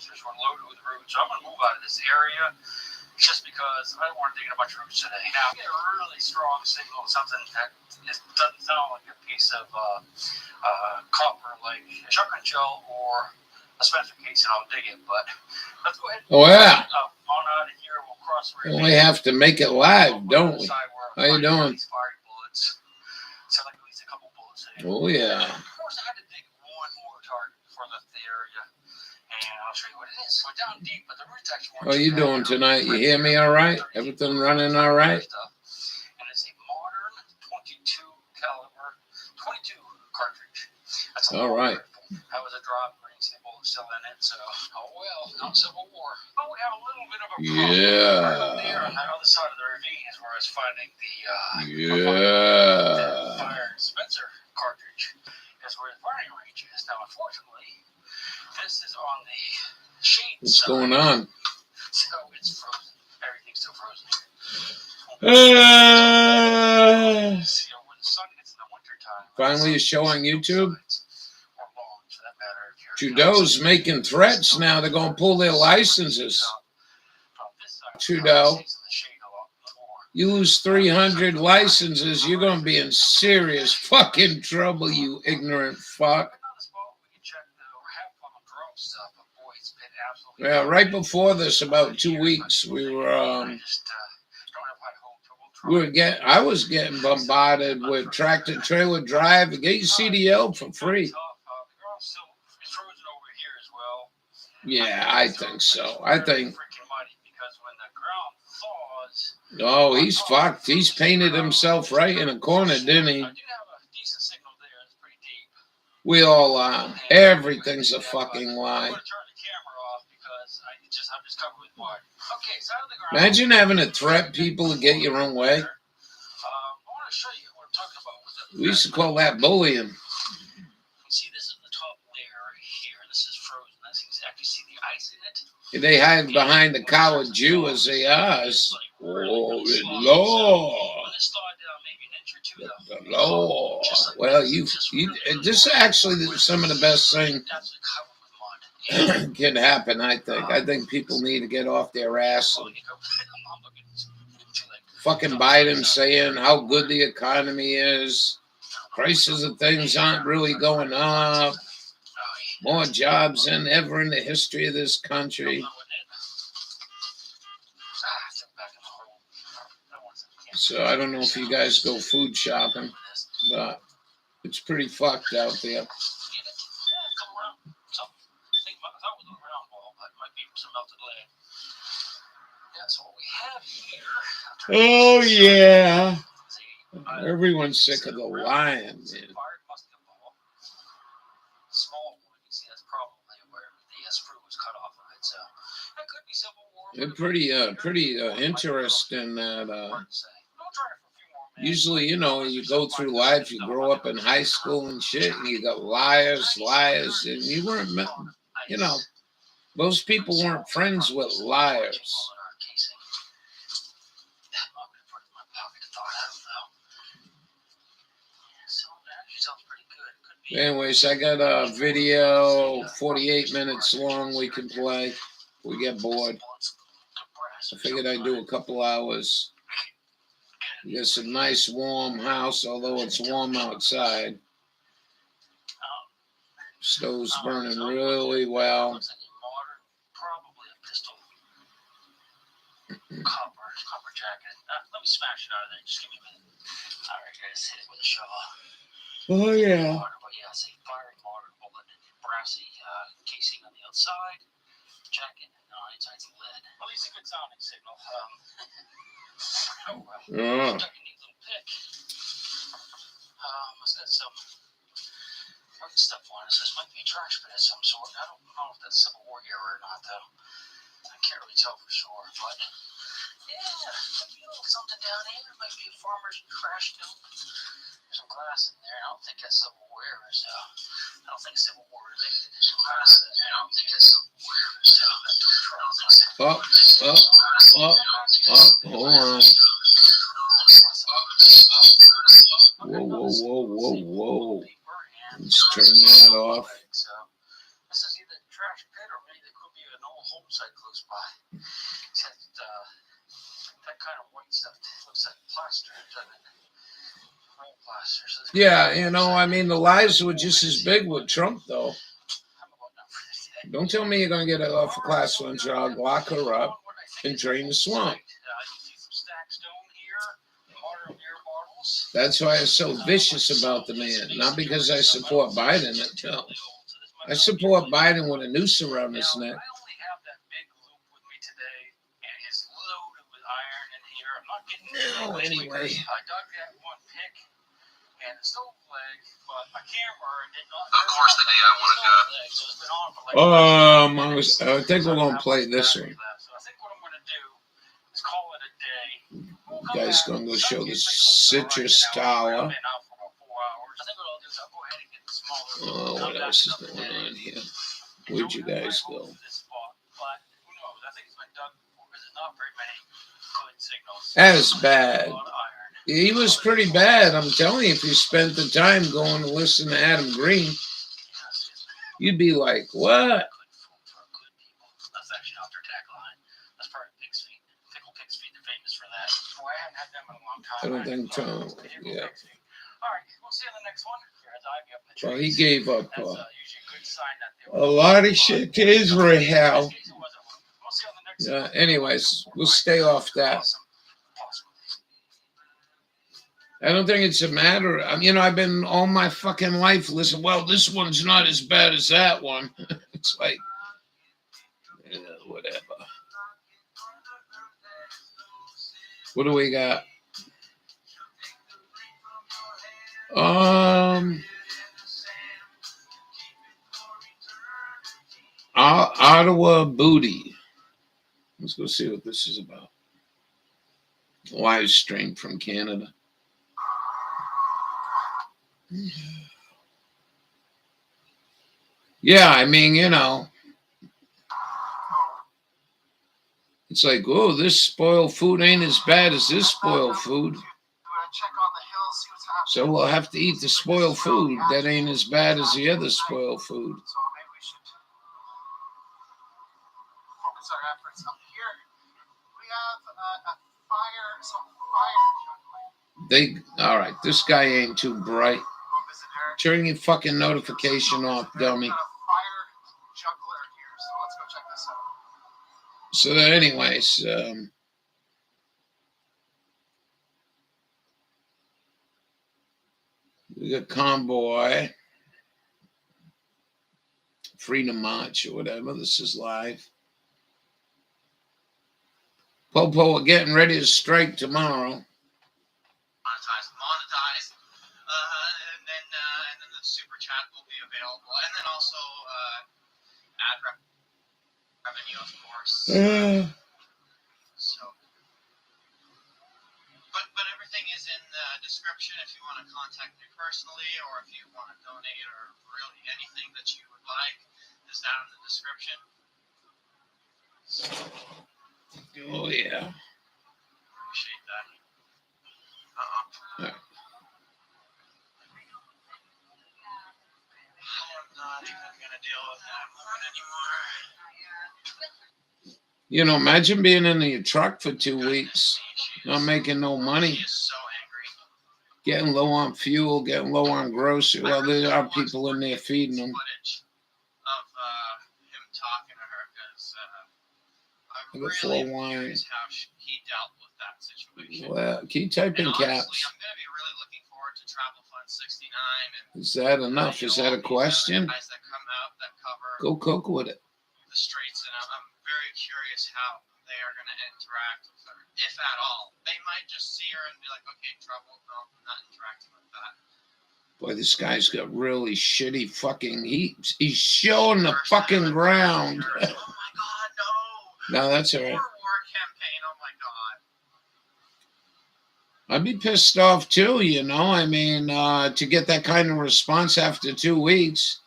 dumpsters were loaded with roots. So I'm going to move out of this area just because I don't want to dig in a bunch of roots today. Now, I get a really strong signal, something that doesn't sound like a piece of copper, like a shotgun shell or a Spencer case, and I'll dig it. But let's go ahead and on out of here. We'll cross the river. We have to make it live, don't we? How you doing? Sound like at least a couple bullets in it. Oh, yeah. Of course, I had to dig one more target before I left the area, and I'll show you what it is. We're down deep, but the roots actually weren't. How you doing tonight? You hear me all right? Everything running all right? And it's a modern 22 caliber 22 cartridge. That's all right. That was a drop. You can see the bullet still in it. So, oh well, not Civil War. Oh, we have a little bit of a problem. Yeah. Right there on the other side of the ravine is where I was finding the fire Spencer cartridge. Is where the firing range is. Now, unfortunately, this is on the shade What's side. going on? So it's frozen. Everything's still frozen. See, when the sun hits in the wintertime. Finally, a show on YouTube. Trudeau's making threats now. They're going to pull their licenses. Trudeau, you lose 300 licenses, you're going to be in serious fucking trouble, you ignorant fuck. Yeah, right before this, about 2 weeks, I was getting bombarded with tractor trailer drive. Get your CDL for free. Yeah, I think so. I think. Oh, he's fucked. He's painted himself right in a corner, didn't he? We all are. Everything's a fucking lie. Imagine having to threat people to get your own way. We used to call that bullying. See, this is the top layer right here. This is frozen. That's exactly. See the ice in it? They hide behind the coward Jew as they are. Oh, Lord. The Lord. Well, this is actually some of the best thing can happen, I think. I think people need to get off their ass. Fucking Biden saying how good the economy is. Prices of things aren't really going up. More jobs than ever in the history of this country. So I don't know if you guys go food shopping, but it's pretty fucked out there. Oh, yeah. Everyone's sick of the lion, man. They're pretty interesting that usually, you go through life, you grow up in high school and shit, and you got liars, and you weren't, most people weren't friends with liars. Anyways, I got a video, 48 minutes long, we can play. We get bored. I figured I'd do a couple hours. We got some nice warm house, although it's warm outside. Stove's burning really well. Copper jacket. Let me smash it out of there. Just give me a minute. All right, guys, hit it with a shovel. Oh, yeah. It's a firing modern bullet, brassy casing on the outside, jacket, and on the inside's lead. At least a good sounding signal. Stuck a neat little pick. It's got some white stuff on it. So this might be a trash bit of some sort. I don't know if that's Civil War era or not, though. I can't really tell for sure, but yeah, might be a little something down here. It might be a farmer's trash dump. There's some glass in there. I don't think that's Civil War era, so I don't think Civil War related. I don't think that's Civil War era, so hold on. Whoa. Let's turn that off. This is either trash pit or maybe there could be site close by. It's that kind of white stuff looks like plaster, doesn't it? Real plaster. So Yeah, you know, I mean, the lies were just as big with Trump, though. Don't tell me you're going to get her off a class 1 drug, lock her up, and drain the swamp. That's why I'm so vicious about the man. Not because I support Biden. No. I support Biden with a noose around his neck. I only have that big loop with me today, and it's loaded with iron in here. I'm not getting No, anyway. I dug that one pick and the stove leg, but my camera did not. Of course, the day I wanted to. So it's been on for like I think we're going to play this one. So I think what I'm going to do is call it a day. You guys going to go show the citrus tower. Oh, what else is going on here? Where'd you guys go? That is bad. He was pretty bad. I'm telling you, if you spent the time going to listen to Adam Green, you'd be like, what? That's actually not their tagline. That's part of Pig's Feet. Pickle Pig's Feet, they're famous for that. Well, I haven't had them in a long time. I don't think Tom, yeah. All right, we'll see you in the next one. Well, he gave up a lot of shit to Israel. Anyways, we'll stay off that. I don't think it's a matter. You know, I've been all my fucking life listening. Well, this one's not as bad as that one. It's like, whatever. What do we got? Ottawa Booty. Let's go see what this is about. Live stream from Canada. Yeah, I mean, you know, it's like, oh, this spoiled food ain't as bad as this spoiled food. So we'll have to eat the spoiled food that ain't as bad as the other spoiled food. All right, this guy ain't too bright. Turn your fucking notification off, dummy. So anyways, we got Convoy, Freedom March or whatever. This is live. Popo, we're getting ready to strike tomorrow. Monetize, and then the super chat will be available, and then also ad revenue, of course. So, but everything is in the description if you want to contact me personally, or if you want to donate, or really anything that you would like is down in the description. Oh yeah. Appreciate that. Yeah. I'm not even gonna deal with that moment anymore. You know, imagine being in your truck for 2 weeks, not making no money, She is so angry. getting low on fuel, getting low on groceries. Well, there are people in there feeding them. Footage of him talking to her, because I'm The really floor curious how he dealt with that situation. Well, keep typing And honestly, caps. I'm going to be really looking forward to Travel Fund 69. And, Is that enough? Is that a question? Guys that come out that cover Go cook with it. the streets, and I'm very curious how they are going to interact with her, if at all. They might just see her and be like, okay, Trouble, no, I'm not interacting with that. Boy, this guy's got really shitty fucking heat. He's showing the fucking ground. Oh my God, no. No, that's all right. War campaign, oh my God. I'd be pissed off too, you know. I mean, to get that kind of response after 2 weeks.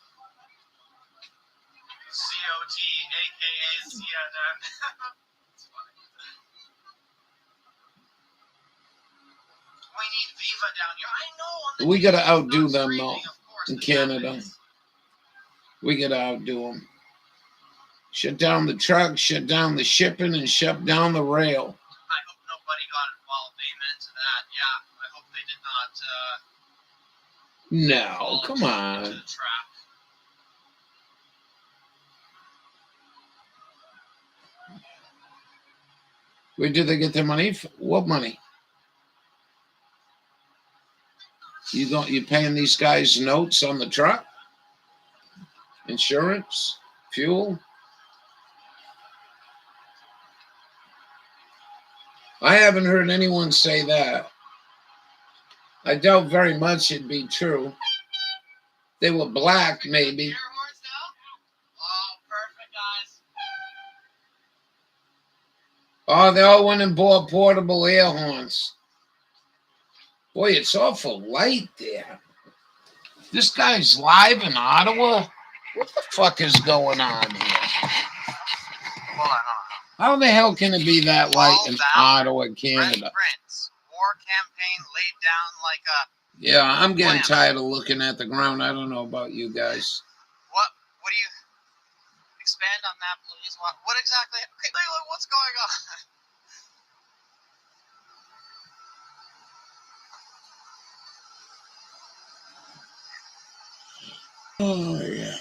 COT, aka CNN. We need Viva down here. I know. We got to outdo them, though, in Canada. We got to outdo them. Shut down the truck, shut down the shipping, and shut down the rail. I hope nobody got involved. Amen to that. Yeah, I hope they did not No, fall come on. into the trap. Where did they get their money? What money? You paying these guys notes on the truck? Insurance? Fuel? I haven't heard anyone say that. I doubt very much it'd be true. They were black, maybe. Oh, perfect, guys. Oh, they all went and bought portable air horns. Boy, it's awful light there. This guy's live in Ottawa? What the fuck is going on here? Hold on. How the hell can it be that light in Ottawa, Red Canada? Prince. War campaign laid down like a... Yeah, I'm getting tired of looking at the ground. I don't know about you guys. What do you... Expand on that, please. What exactly... Okay, what's going on? Oh, yeah.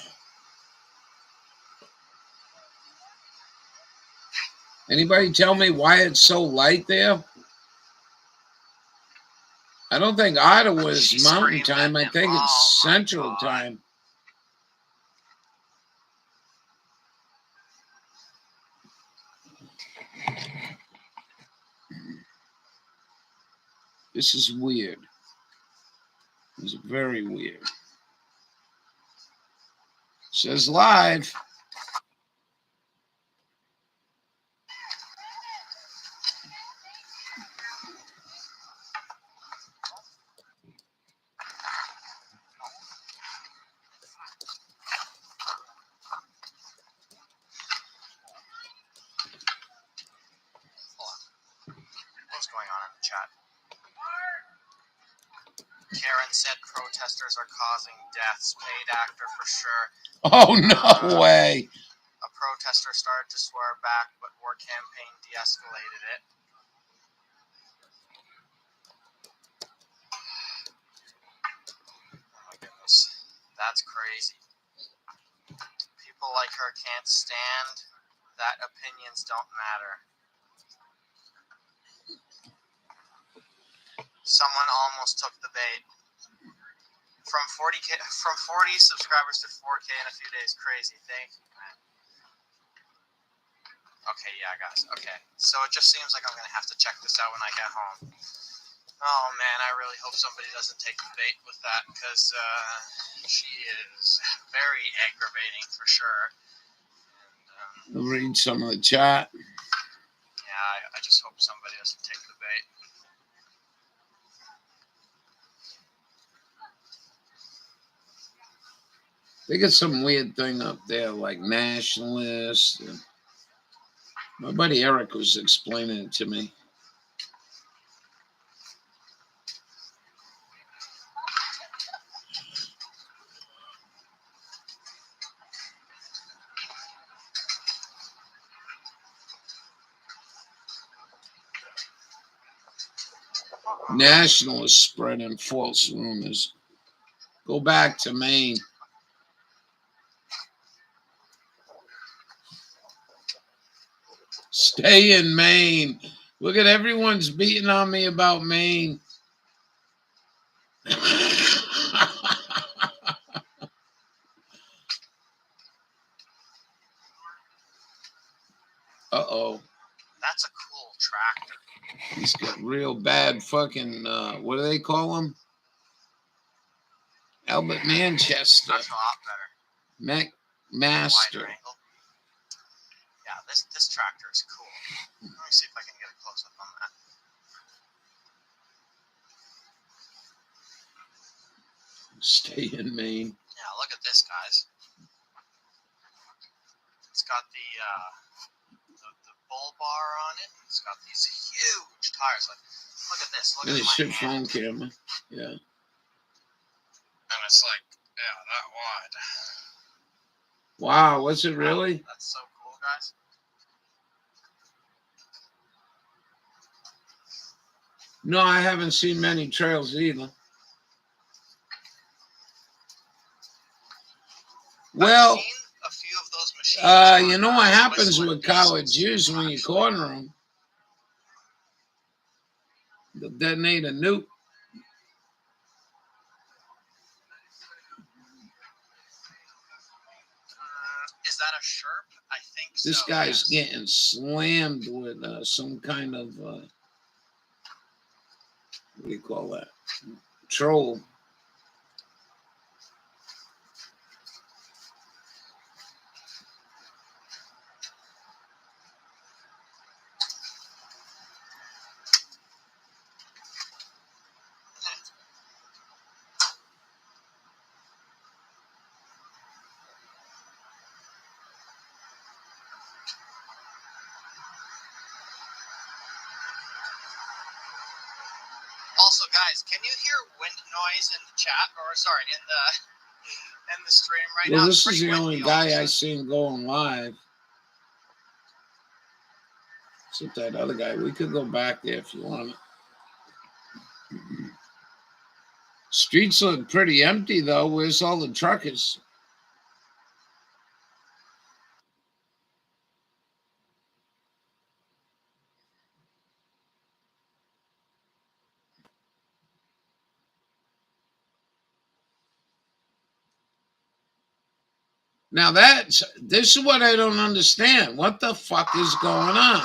Anybody tell me why it's so light there? I don't think Ottawa is mountain time. I think it's central time. This is weird. It's very weird. It says live. What's going on in the chat? Karen said protesters are causing deaths. Paid actor for sure. Oh, no way. A protester started to swear back, but war campaign de-escalated it. Oh my goodness. That's crazy. People like her can't stand that opinions don't matter. Someone almost took the bait. From 40 subscribers to 4K in a few days. Crazy. Thank you, man. Okay, yeah, guys. Okay. So it just seems like I'm going to have to check this out when I get home. Oh, man, I really hope somebody doesn't take the bait with that, because she is very aggravating for sure. And, I'll read some of the chat. yeah, I just hope somebody doesn't take the bait. They got some weird thing up there, like nationalists. My buddy Eric was explaining it to me. Nationalists spreading false rumors. Go back to Maine. Stay in Maine. Look at everyone's beating on me about Maine. Uh-oh. That's a cool tractor. He's got real bad fucking, what do they call him? Albert Manchester. That's a lot better. Master. Wider angle. Yeah, this tractor is cool. Let me see if I can get a close-up on that. Stay in Maine. Yeah, look at this, guys. It's got the bull bar on it. It's got these huge tires. Like, look at this. Look And at a my shit hand. phone camera. Yeah. And it's like, yeah, that wide. Wow, was it really? That's so cool. guys? No, I haven't seen many trails either. Well, I've seen a few of those machines. you know what happens with college Jews when you corner them? They'll detonate a nuke. Is that a Sherp? I think so. This guy's getting slammed with some kind of, what do you call that? Troll. Also, guys, can you hear wind noise in the chat, or sorry, in the stream right now? Well, this is the only guy I seen going live. Except that other guy. We could go back there if you want. Streets look pretty empty though. Where's all the truckers? Now this is what I don't understand. What the fuck is going on?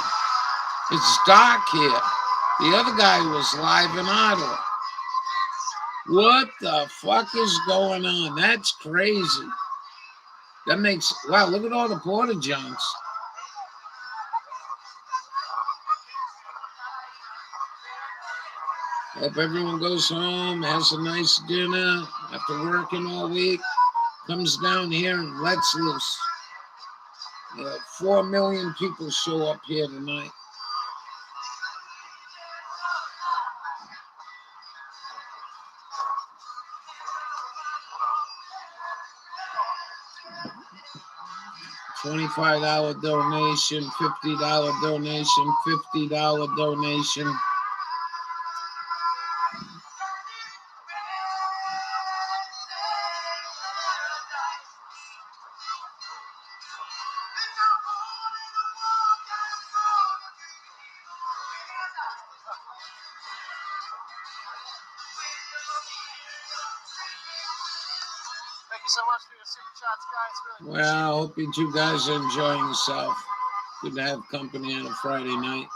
It's dark here. The other guy was live in Ottawa. What the fuck is going on? That's crazy. That makes, wow, look at all the porta johns. Hope everyone goes home, has a nice dinner after working all week, comes down here and lets loose. 4 million people show up here tonight. $25 donation, $50 donation, $50 donation. Thank you so much for your super chats, guys. Really well, I hope you guys are enjoying yourself. Good to have company on a Friday night.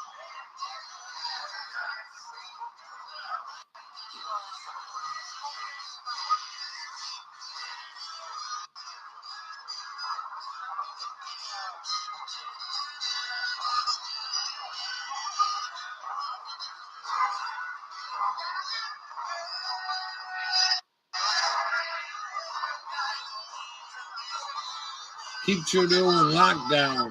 Keep Trudeau in lockdown.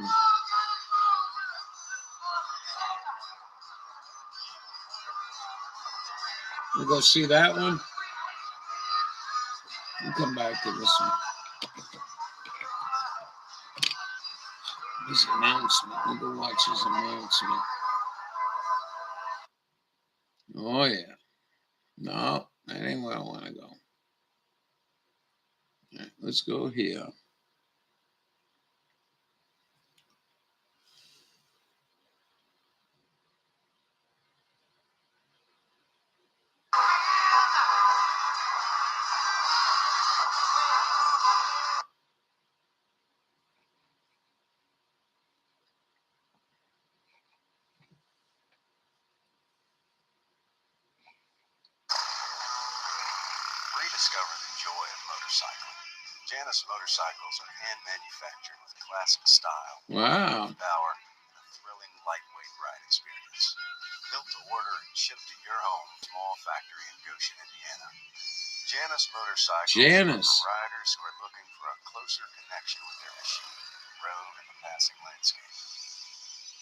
We'll go see that one. We'll come back to this one. His announcement. We'll go watch his announcement. Oh, yeah. No, that ain't where I want to go. All right, let's go here. Rediscover the joy of motorcycling. Janus motorcycles are hand manufactured with classic style, Wow. power, and a thrilling lightweight ride experience. Built to order and shipped to your home, small factory in Goshen, Indiana. Janus motorcycles Janus. are for riders who are looking for a closer connection with their machine, road, and the passing landscape.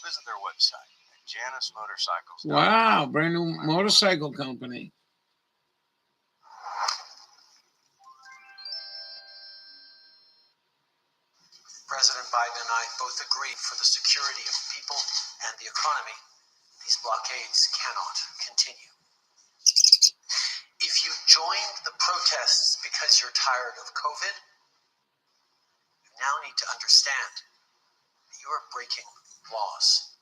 Visit their website at janusmotorcycles.com. Wow, brand new motorcycle company. President Biden and I both agreed for security of people and the economy, these blockades cannot continue. If you joined the protests because you're tired of COVID, you now need to understand that you are breaking laws.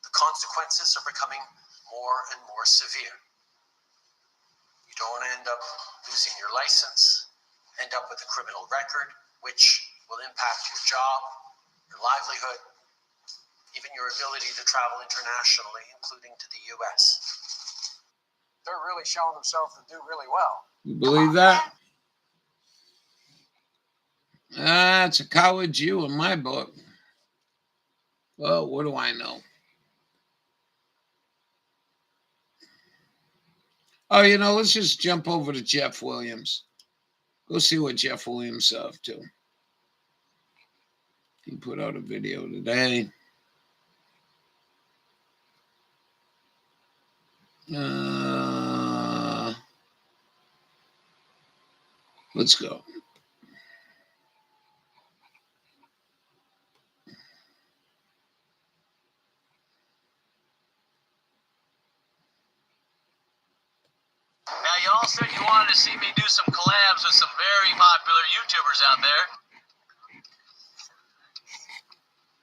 The consequences are becoming more and more severe. You don't want to end up losing your license, end up with a criminal record, which will impact your job, your livelihood, even your ability to travel internationally, including to the U.S. They're really showing themselves to do really well. You believe that? It's a coward Jew in my book. Well, what do I know? Oh, let's just jump over to Jeff Williams. Go see what Jeff Williams is up to. He put out a video today. Let's go. Now, y'all said you wanted to see me do some collabs with some very popular YouTubers out there.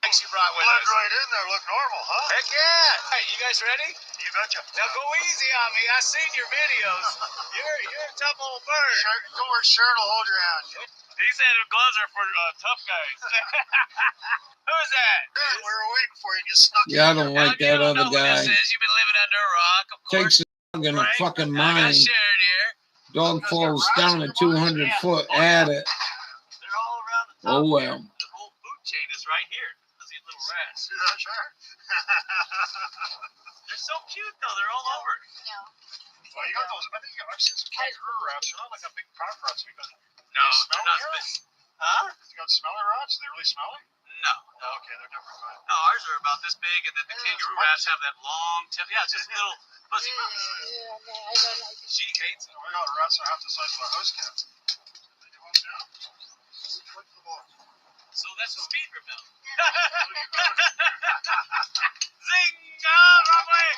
Thanks you brought with us. Blend right in there, look normal, huh? Heck yeah! Hey, you guys ready? You betcha. Now go easy on me. I've seen your videos. You're a tough old bird. Don't worry, Sharon will hold your hand. He said gloves are for tough guys. Who's that? We were waiting for you. You snuck in. Yeah, I don't like that other What guy. this is. You've been living under a rock, of course. Takes a dog in a right? fucking I got mind. Sharon here. Dog falls down a 200-foot at it. They're all around the top. Oh, well. The whole food chain is right here. These little rats. See that, Sharon? They're so cute, though. They're all over. Well, you got those. I think I've seen some kangaroo rats. They're not like a big cock rats. No, smell they're not weird? big. Huh? You got smelly rats? They really smelly? No. Okay, they're different. Right? No, ours are about this big, and then the kangaroo rats have that long tip. Yeah, it's just little fuzzy rats. I don't like it. She hates them. We got rats that are half the size of a house cat. They do one down. Click the ball. So that's a speed repel. Zing! Wrong way!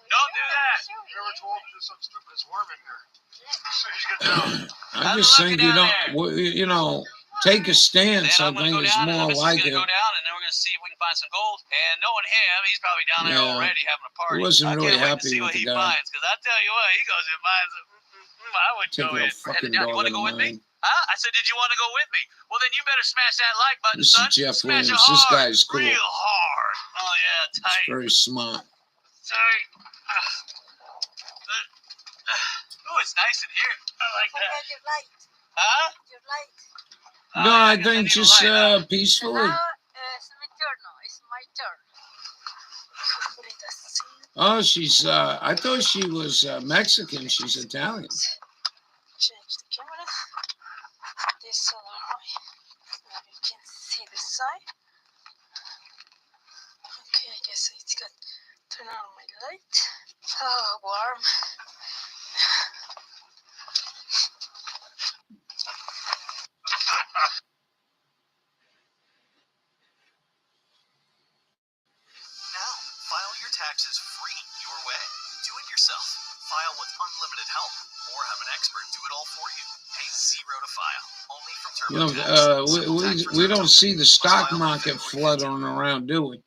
Don't do that. You ever told me to do something stupid? It's warm in here. As soon as you get down. I just think you don't, take a stance. I I'm gonna think go it's down, and more the missus is like gonna it. go down, and then we're gonna see if we can find some gold. And knowing him, he's probably down there Yeah. already having a party. He wasn't I really can't wait to happy see with what the he guy. finds, because I tell you what, he goes and finds it. I wouldn't Take go a in. fucking You dog want to in go the with me? mind. Huh? I said, did you want to go with me? Well, then you better smash that like button, This is son. Jeff Smash it Williams. This hard, guy's cool. real hard. Oh yeah, He's tight, very smart. tight. Oh, it's nice in here. I like that. Forget your light. Huh? Your light. No, yeah, I guess think need a just light, huh? So peacefully. now it's my turn. No, it's my turn. Put it así. Oh, she's. I thought she was Mexican. She's Italian. Change the camera. This other way. Now you can see the side. Okay, I guess it's got turn on my light. Oh, warm. Now, file your taxes free your way. Do it yourself. File with unlimited help, or have an expert do it all for you. Pay $0 to file. Only from TurboTax. Simple tax We return don't template. see the Must stock file market within 14 fluttering around, do we?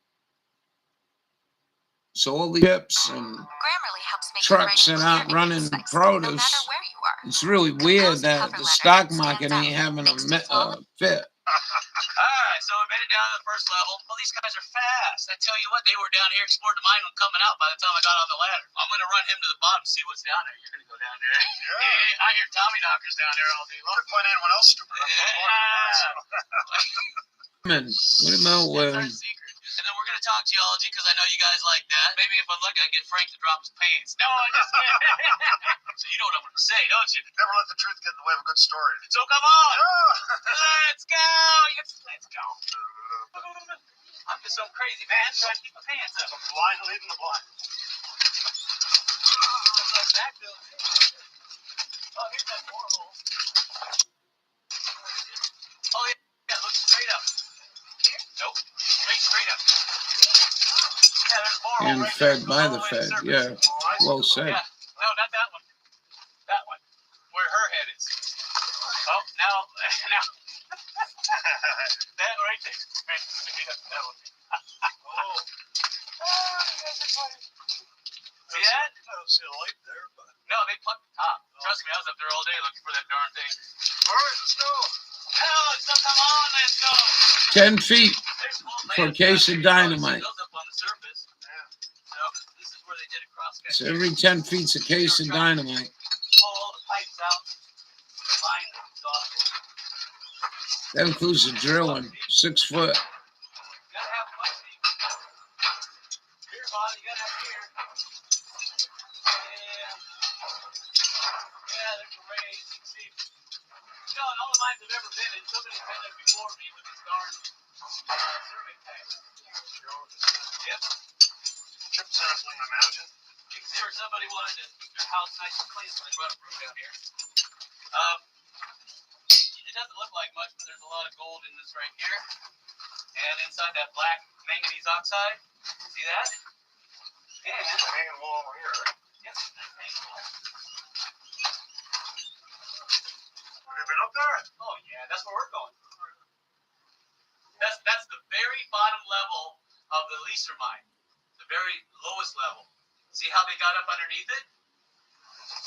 So all the chips and Grammarly helps make trucks writing that aren't clear and running concise, no matter produce. where you are. It's really weird that the stock market ain't having a fit. Alright, so we made it down to the first level. Well, these guys are fast. I tell you what, they were down here exploring the mine when coming out by the time I got on the ladder. I'm going to run him to the bottom, see what's down there. You're going to go down there. Yeah. I hear Tommy knockers down there all day long. Could find anyone else stupid. Man, what about That's our secret. And then we're going to talk geology, because I know you guys like that. Maybe if I'm lucky, I get Frank to drop his pants. No, I just So you know what I'm going to say, don't you? Never let the truth get in the way of a good story. So come on. Yeah. Let's go. Yes, let's go. I'm just so crazy, man. Trying to keep my pants up. Blind leading the blind. Looks like that building. Oh, here's that borehole. Oh, yeah. Yeah, look straight up. Here? Nope. freedom. Yeah, there's more And right fed there. by All the way to Fed. surface. Yeah. Well said. Yeah. No, not that one. That one. Where her head is. Oh, now. That right there. Right. That one. Oh. You guys are funny. See that? I don't see a light there, but. No, they plugged the top. Trust me, I was up there all day looking for that darn thing. All right, let's go. Hell, come on, let's go. 10 feet for a case of dynamite. Up on the surface. Yeah. So this is where they did a cross So every 10 feet's a case of dynamite. Pull all the pipes out. Line them exhausted. That includes the drilling. 6 foot. You gotta have plenty. Here, Bob, you gotta have here. Yeah, there's a raise. You can see. You know, in all the mines I've ever been in, somebody's been there before me with this darn survey tag. Yep. Chip sampling, imagine. You can see where somebody wanted to keep their house nice and clean, so they brought a broom down here. It doesn't look like much, but there's a lot of gold in this right here. And inside that black manganese oxide. See that? And It's a hanging wall over here, right? yes, that's hanging wall. Have you been up there? Oh yeah, that's where we're going. That's the very bottom level of the leaser mine. The very lowest level. See how they got up underneath it?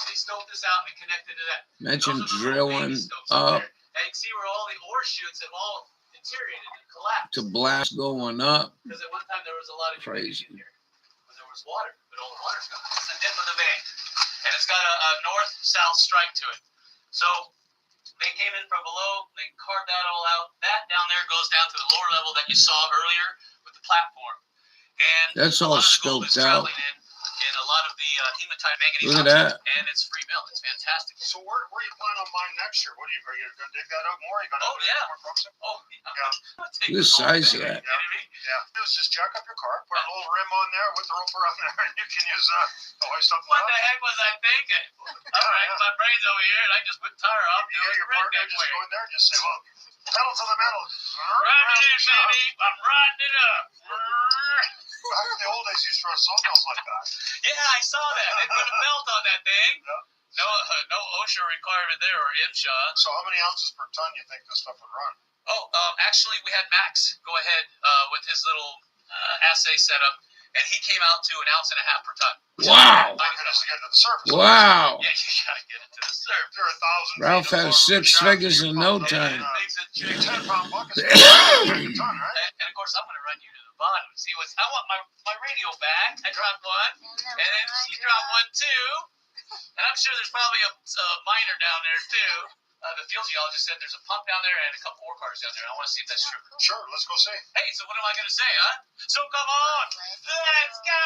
They stoked this out and connected to that. Imagine Those are the little drilling baby stokes up up there. And you can see where all the ore chutes have all deteriorated and collapsed. to blast going up. Because at one time there was a lot of Crazy. humidity in here. But there was water, but all the water's gone. It's the dip of the vein. And it's got a north-south strike to it. So they came in from below, they carved that all out. That down there goes down to the lower level that you saw earlier with the platform. And That's a all lot of the gold is scoped out. traveling in a lot of the hematite manganese Look at oxides, that. and it's free mill. It's fantastic. So where are you planning on mining next year? Are you going to dig that up more? Are you going to Oh, yeah. more trucks in? Oh, yeah. Yeah. Look at the size of that. Yeah. Just jack up your car, put a little rim on there with the rope around there, and you can use the hoist up. What the heck was I thinking? All right, my brain's over here, and I just put the tire off. Yeah, your partner just go in there and just say, well, pedal to the metal. Run it in, baby. I'm riding it up. Back in the old days, used to run sawmills like that. Yeah, I saw that. They put a belt on that thing. Yeah. No OSHA requirement there, or MSHA. So how many ounces per ton do you think this stuff would run? Oh, actually, we had Max go ahead with his little assay setup, and he came out to 1.5 ounces per ton. Wow. I can just get to the surface. Wow. Yeah, you gotta get it to the surface. You're 1,000 Ralph feet has above 6 the figures shaft. in no Yeah, time. Makes it Big cheap. 10-pound buckets. A ton, right? And of course, I'm gonna run you to the bottom. See what's? I want my radio back. I dropped one, and then she dropped one too. And I'm sure there's probably a miner down there too. The field geologist said there's a pump down there and a couple ore cars down there. I want to see if that's true. Sure, let's go see. Hey, so what am I gonna say, huh? So come on, let's go.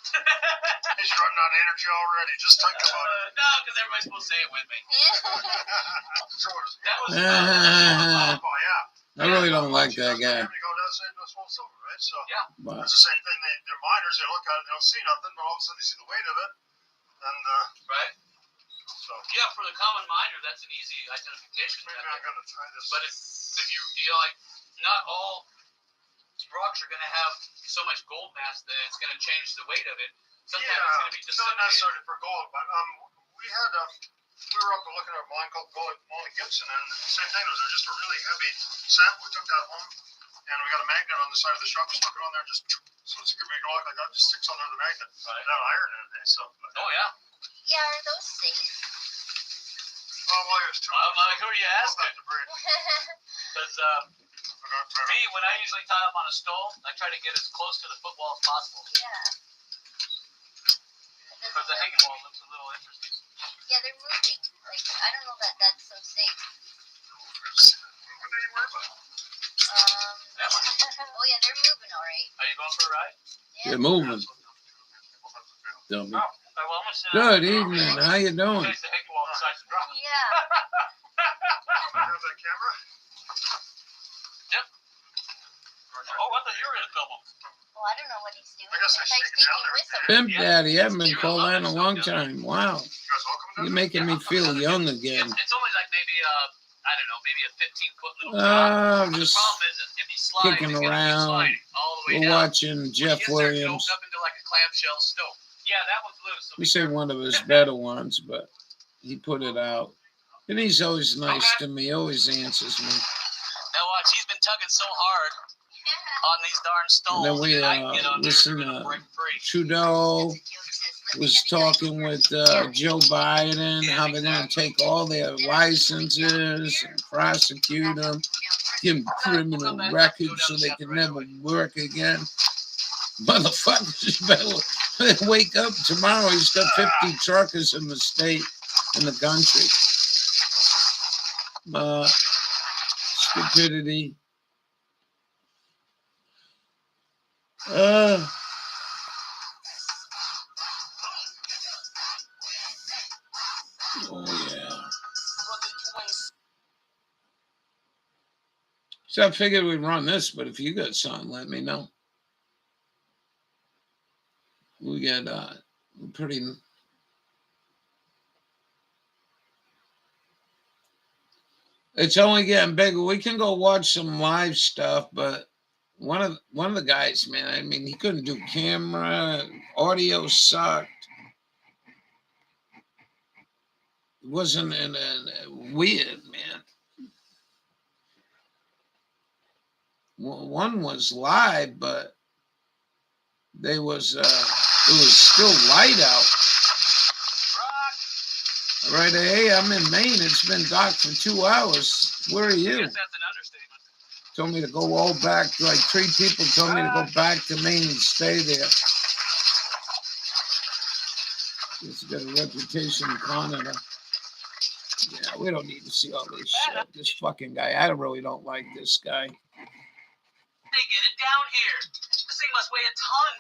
He's running on energy already. Just think about it. No, because everybody's supposed to say it with me. George. That was. Oh, yeah. I really don't like that guy. You go down St. Louis Gold Silver, right? So Yeah. Wow. it's the same thing. They're miners. They look at it, they don't see nothing, but all of a sudden they see the weight of it. And Right. so Yeah, for the common miner, that's an easy identification maybe method. I'm going to try this. But if you know, like, not all rocks are going to have so much gold mass that it's going to change the weight of it. Sometimes it's going to be not dissipated. necessarily for gold, but we had we were up looking at a mine called Molly Gibson, and the same thing. It was just a really heavy sample. We took that home, and we got a magnet on the side of the shop. We stuck it on there, just so it's a good big rock like that. Just sticks under the magnet. Right. That iron in it. So. Oh yeah. Yeah, are those safe? Oh, well, there's two. I'm like, who are you asking? Debris. Because for me, when I usually tie up on a stole, I try to get as close to the footwall as possible. Yeah. Because the hanging wall looks a little interesting. Yeah, they're moving. Like, I don't know that that's so safe. What are you worried about? That one. Oh yeah, they're moving all right. Are you going for a ride? They're moving. Dummy. Well, I'm gonna sit Good down. evening. How you doing? Face the hanging wall besides the drop. Yeah. I have that camera. Oh, I thought you were in a double. Well, I don't know what he's doing. I guess I If he's should get down taking there. with him. Pimp Daddy. I haven't been called that in a long time. Wow. You guys all coming down? You're making me feel young again. It's only like maybe I don't know, maybe a 15-foot little drop. Oh, The just problem is if you sliding. kicking It's gonna keep around. sliding all the way We're down. watching When it Jeff gets there, it Williams. opens up into like a clamshell stove. Yeah, that one's loose. So We say one of his better ones, but he put it out. And he's always nice to me, always answers me. Now watch, he's been tugging so hard on these darn stalls. And then we I can get on there, listen they're gonna break free. Trudeau was talking with Joe Biden, how they're going to take all their licenses and prosecute them, give them criminal records so they can never work again. Motherfuckers better wake up tomorrow. He's got 50 truckers in the state, in the country. Stupidity. Oh, yeah. So I figured we'd run this, but if you got something, let me know. We got pretty... It's only getting bigger. We can go watch some live stuff, but one of the guys, man, I mean, he couldn't do camera. Audio sucked. It wasn't weird, man. One was live, but it was still light out. All right, hey, I'm in Maine. It's been dark for 2 hours. Where are you? I guess that's an understatement. Told me to go all back. Like 3 people told me to go back to Maine and stay there. It's got a reputation in Canada. Yeah, we don't need to see all this shit. This fucking guy. I really don't like this guy. They get it down here. This thing must weigh a ton.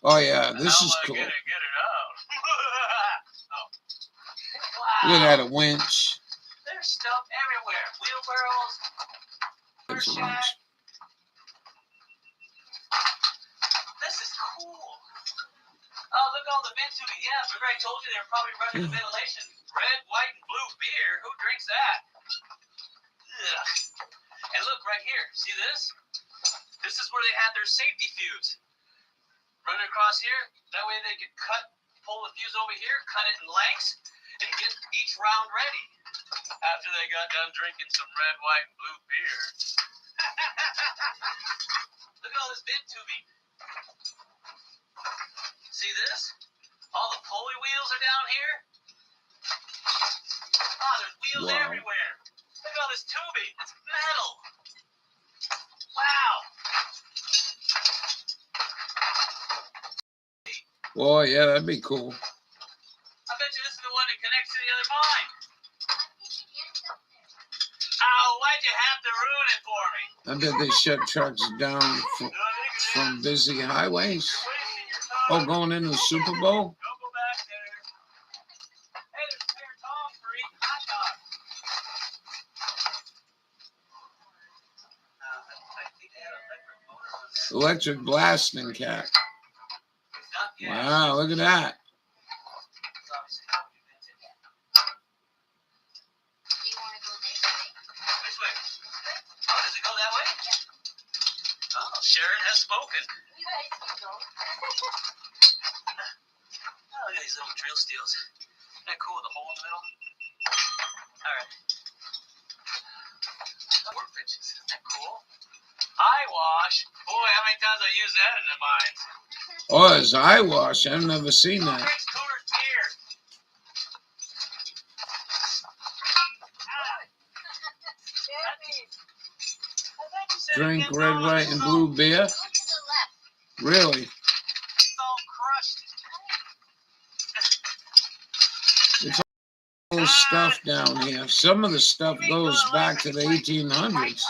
Oh yeah, this is cool. Get it out. Oh. Look Wow. at that, a winch. There's stuff everywhere. Wheelbarrows. There's a Shack. winch. This is cool. Oh, look all the vent tubing. Yeah, remember I told you they were probably running the ventilation. Red, white, and blue beer. Who drinks that? Ugh. And look right here. See this? This is where they had their safety fuse. Running across here. That way they could pull the fuse over here, cut it in lengths, and get each round ready. After they got done drinking some red, white, and blue beer. Look at all this vent tubing. See this? All the pulley wheels are down here. Ah, there's wheels everywhere. Look at all this tubing. It's metal. Wow. Boy, yeah, that'd be cool. I bet you this is the one that connects to the other mine. Oh, why'd you have to ruin it for me? I bet they shut trucks down from busy highways. Oh, going into the Super Bowl? Don't go back there. Hey, there's spare Tom for eating hot dogs. I think they had an electric motor on there. Electric blasting cat. Not yet. Wow, look at that. It's obviously not invented. Do you want to go this way? Which way? Oh, does it go that way? Oh, Sharon has spoken. You guys can go. Oh, look at these little drill steels. Isn't that cool with the hole in the middle? All right. Workbenches. Isn't that cool? Eye wash. Boy, how many times I use that in the mines? Oh, it's eye wash. I've never seen Who that. drinks Coors beer? Drink red, white, and blue beer. Go to the left. Really? It's all crushed. Cool stuff down here. Some of the stuff goes back to the 1800s.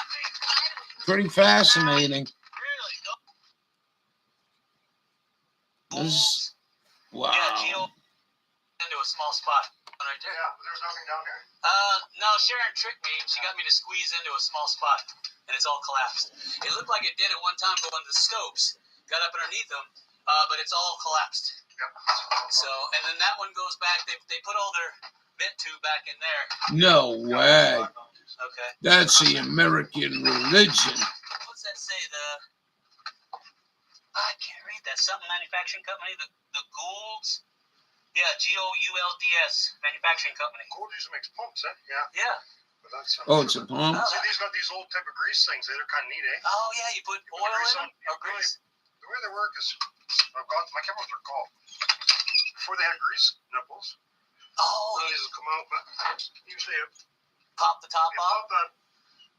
Pretty fascinating. Really? This, wow. Yeah, Geo into a small spot right there. Yeah, but there's nothing down here. No, Sharon tricked me. She got me to squeeze into a small spot, and it's all collapsed. It looked like it did at one time going to the stopes, got up underneath them, but it's all collapsed. Yep. So, and then that one goes back. They put all their vent tube back in there. no way. Okay. That's the American religion. Put what's that say? I can't read that. Something manufacturing company. The Goulds. Yeah, Goulds manufacturing company. Gould usually makes pumps, eh? Yeah. Yeah. But that's, Oh, it's a pump. see, these got these old type of grease things. They're kind of neat, eh? Oh yeah, you put You put oil grease in them on- or grease. The way they work is, I've got, I can't remember what they're called. Before they had grease nipples, Oh, these will come out, but usually you pop the top off. pop that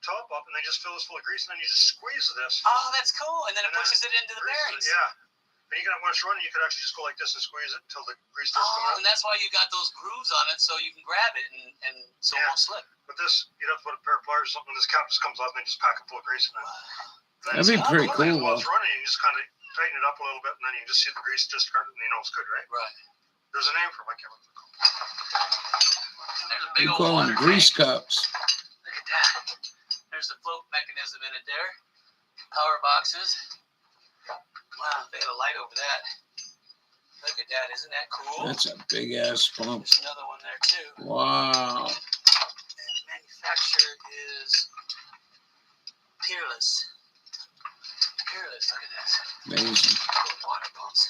top up and they just fill this full of grease and then you just squeeze this. Oh, that's cool. And then it And then pushes it into the greases it, bearings. Yeah. And you can, when it's running, you could actually just go like this and squeeze it until the grease starts coming Oh, out. and that's why you got those grooves on it so you can grab it and so it Yeah. won't slip. But this, you'd have to put a pair of pliers or something. This cap just comes off and they just pack it full of grease in it. That'd be pretty Luckily, cool, while though. it's running, you just kind of tighten it up a little bit and then you can just see the grease just start and you know it's good, right? Right. There's a name for it. I can't remember what it's called. There's a big You old call water them grease tank. cups. Look at that. There's the float mechanism in it there. Power boxes. Wow, they have a light over that. Look at that. Isn't that cool? That's a big ass pump. There's another one there too. Wow. And manufacturer is Peerless. Peerless, look at this. Amazing. Little water pumps.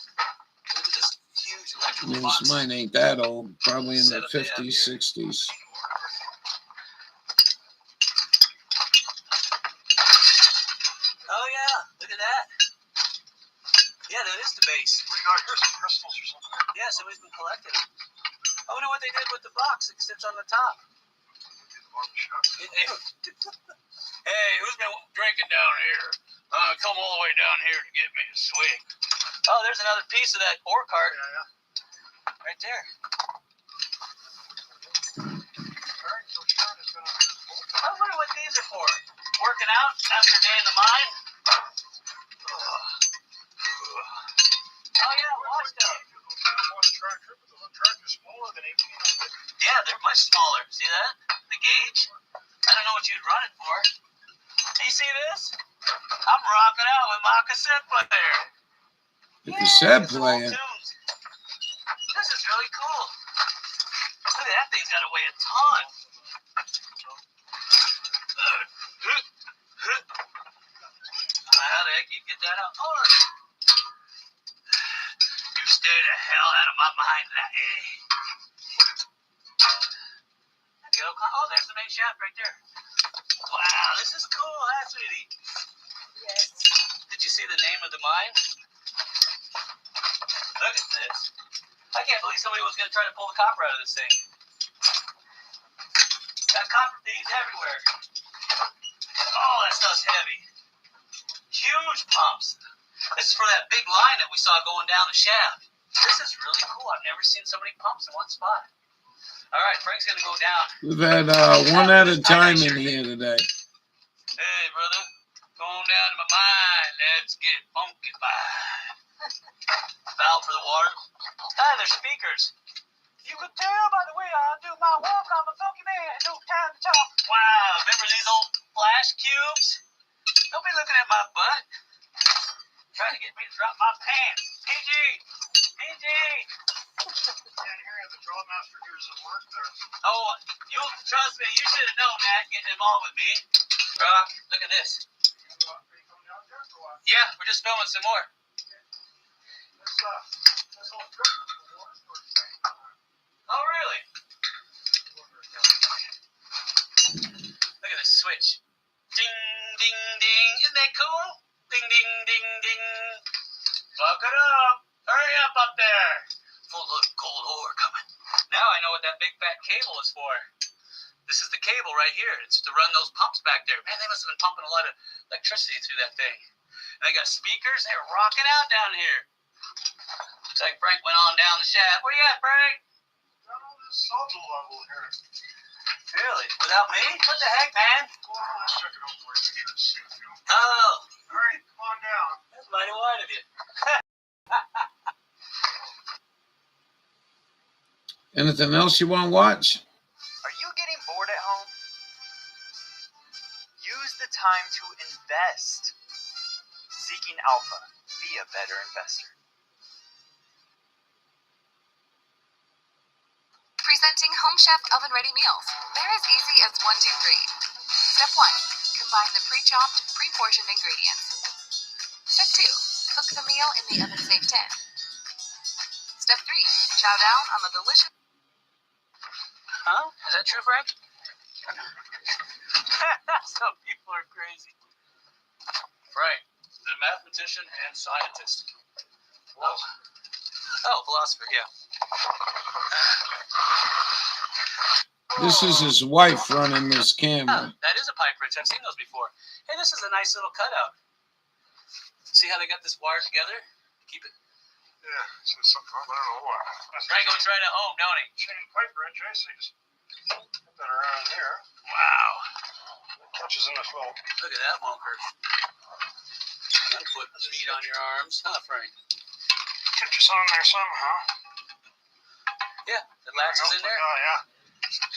Look at this huge electrical Yes, box. mine ain't that old. Probably in the Setup they have 50s, here. 60s. Oh yeah, look at that. Yeah, that is the base. What do you got here? Some crystals or something? Yeah, somebody's been collecting them. I wonder what they did with the box that sits on the top. Hey, who's been drinking down here? Come all the way down here to get me a swig. Oh, there's another piece of that ore cart Yeah. right there. I wonder what these are for. Working out after a day in the mine? Oh yeah, watch them. Yeah, they're much smaller. See that? The gauge? I don't know what you'd run it for. You see this? I'm rocking out with my cassette player. The cassette some old player. tunes. This is really cool. Look at that thing's got to weigh a ton. How the heck you get that out? Oh, you stay the hell out of my mind, laddie. Oh, there's the main shaft right there. Wow, this is cool, huh, sweetie? Yes. Did you see the name of the mine? Look at this. I can't believe somebody was going to try to pull the copper out of this thing. Got copper thieves everywhere. Oh, that stuff's heavy. Huge pumps. This is for that big line that we saw going down the shaft. This is really cool. I've never seen so many pumps in one spot. All right, Frank's going to go down. We've had one at a time in here today. Hey, brother. Going down to my mine. Let's get funky-fied. Valve for the water. Ah, there's speakers. You could tell by the way I do my walk, I'm a funky man. No time to talk. Wow, remember these old flash cubes? Don't be looking at my butt. Trying to get me to drop my pants. PG! PG! And here, the draw master here is at work there. Oh, you trust me, you should have known that, getting involved with me. Rock, look at this. Are you coming down there or what? Yeah, we're just filming some more. This whole trip is the water storage tank. Oh, really? Look at this switch. Ding, ding, ding. Isn't that cool? Ding, ding, ding, ding. Fuck it up. Hurry up there. Full of gold ore coming. Now I know what that big fat cable is for. This is the cable right here. It's to run those pumps back there. Man, they must have been pumping a lot of electricity through that thing. And they got speakers. They're rocking out down here. Looks like Frank went on down the shaft. Where you at, Frank? Down on this solid level here. Really? Without me? What the heck, man? Well, let's check it out for you. Make sure it's safe. Oh, All right, come on down. that's mighty wide of you. Anything else you want to watch? Are you getting bored at home? Use the time to invest. Seeking Alpha. Be a better investor. Presenting Home Chef oven-ready meals. They're as easy as 1, 2, 3. Step 1. Combine the pre-chopped, pre-portioned ingredients. Step 2. Cook the meal in the oven-safe tin. Step 3. Chow down on the delicious... Huh? Is that true, Frank? Some people are crazy. Frank, the mathematician and scientist. Oh, philosopher, yeah. This is his wife running this Oh, camera. that is a pipe wrench. I've seen those before. Hey, this is a nice little cutout. See how they got this wire together? Keep it. Yeah, so something, I don't know what. Frank will try it at home, don't he? Chain pipe wrench, I see. Just put that around here. Wow. It catches in this little. Look at that bunker. You put meat on your arms, huh, Frank? Catches on there somehow. Yeah, it latches in there. Oh, yeah.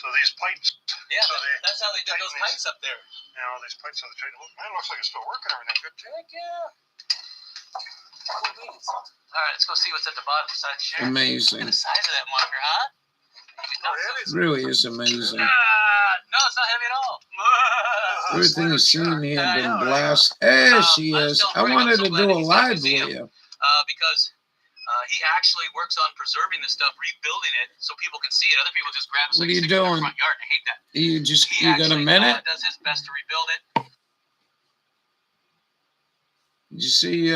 So these pipes. Yeah, so that's how they did those pipes up there. Yeah, all these pipes on the train. Man, looks like it's still working. Everything good. Heck yeah. Cool beans. All right, let's go see what's at the bottom besides Sharon. Amazing. Look at the size of that marker, huh? Really is amazing. No, it's not heavy at all. Everything is seen here I been know, right? blasted. There she I'm is. still I I'm wanted so to glad do a he's at the live museum. with you. Because he actually works on preserving the stuff, rebuilding it so people can see it. Other people just grab it, What like, are you stick it in their doing? front yard, and I hate that. He You got a actually, minute? does his best to rebuild it. Did you see?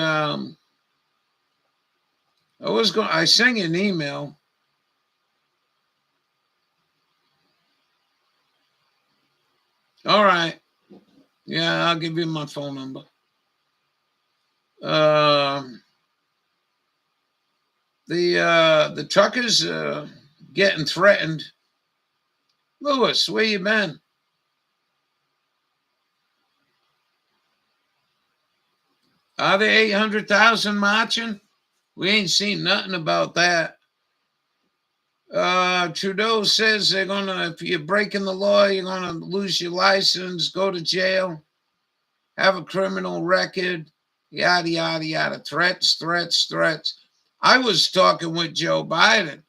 I sent you an email. All right. Yeah, I'll give you my phone number. The truckers getting threatened. Lewis, where you been? Are there 800,000 marching? We ain't seen nothing about that. Trudeau says they're gonna, if you're breaking the law, you're gonna lose your license, go to jail, have a criminal record, yada, yada, yada. Threats, threats, threats. I was talking with Joe Biden,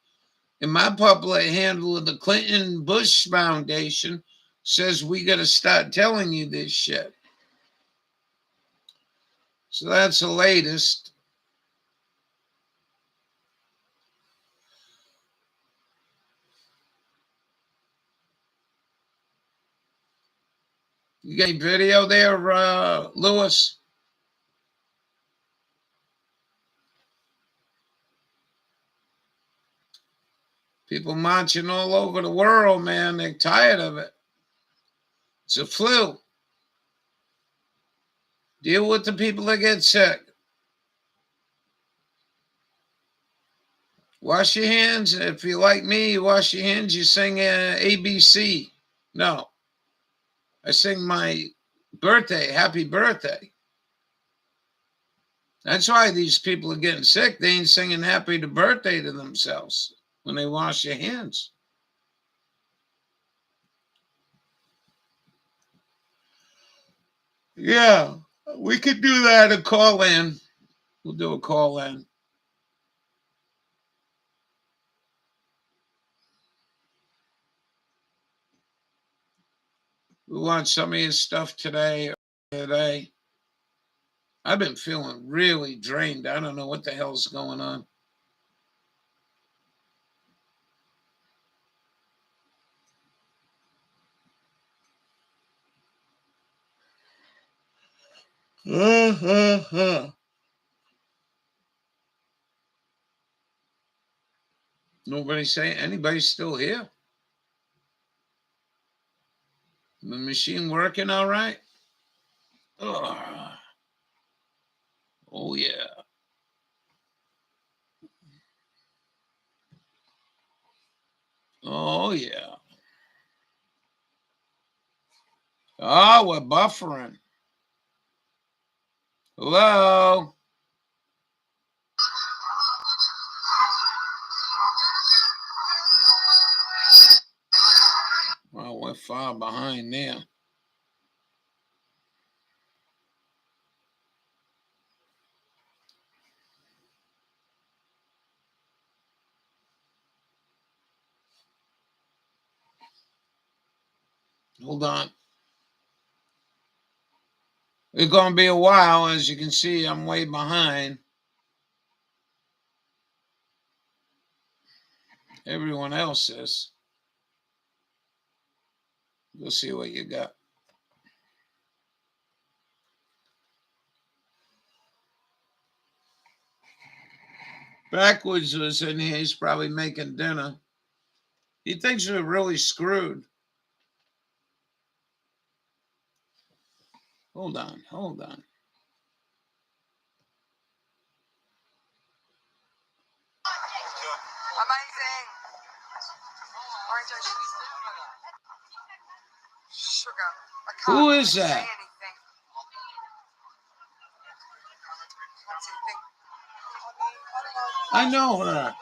and my public handler of the Clinton Bush Foundation says we got to start telling you this shit. So that's the latest. You got any video there, Lewis? People marching all over the world, man. They're tired of it. It's a flu. Deal with the people that get sick. Wash your hands. If you like me, you wash your hands. You sing ABC. No. I sing my birthday, happy birthday. That's why these people are getting sick. They ain't singing happy birthday to themselves when they wash their hands. Yeah, we could do that, a call in. We'll do a call in. We want some of his stuff today. I've been feeling really drained. I don't know what the hell's going on. Nobody saying anybody's still here. The machine working all right? Ugh. Oh, yeah. Oh, yeah. Oh, we're buffering. Hello? Well, we're far behind there. Hold on. It's going to be a while. As you can see, I'm way behind everyone else is. We'll see what you got. Backwards was in here. He's probably making dinner. He thinks we're really screwed. Hold on. Amazing. Orange sugar. I can't Who is say that? anything. I know her.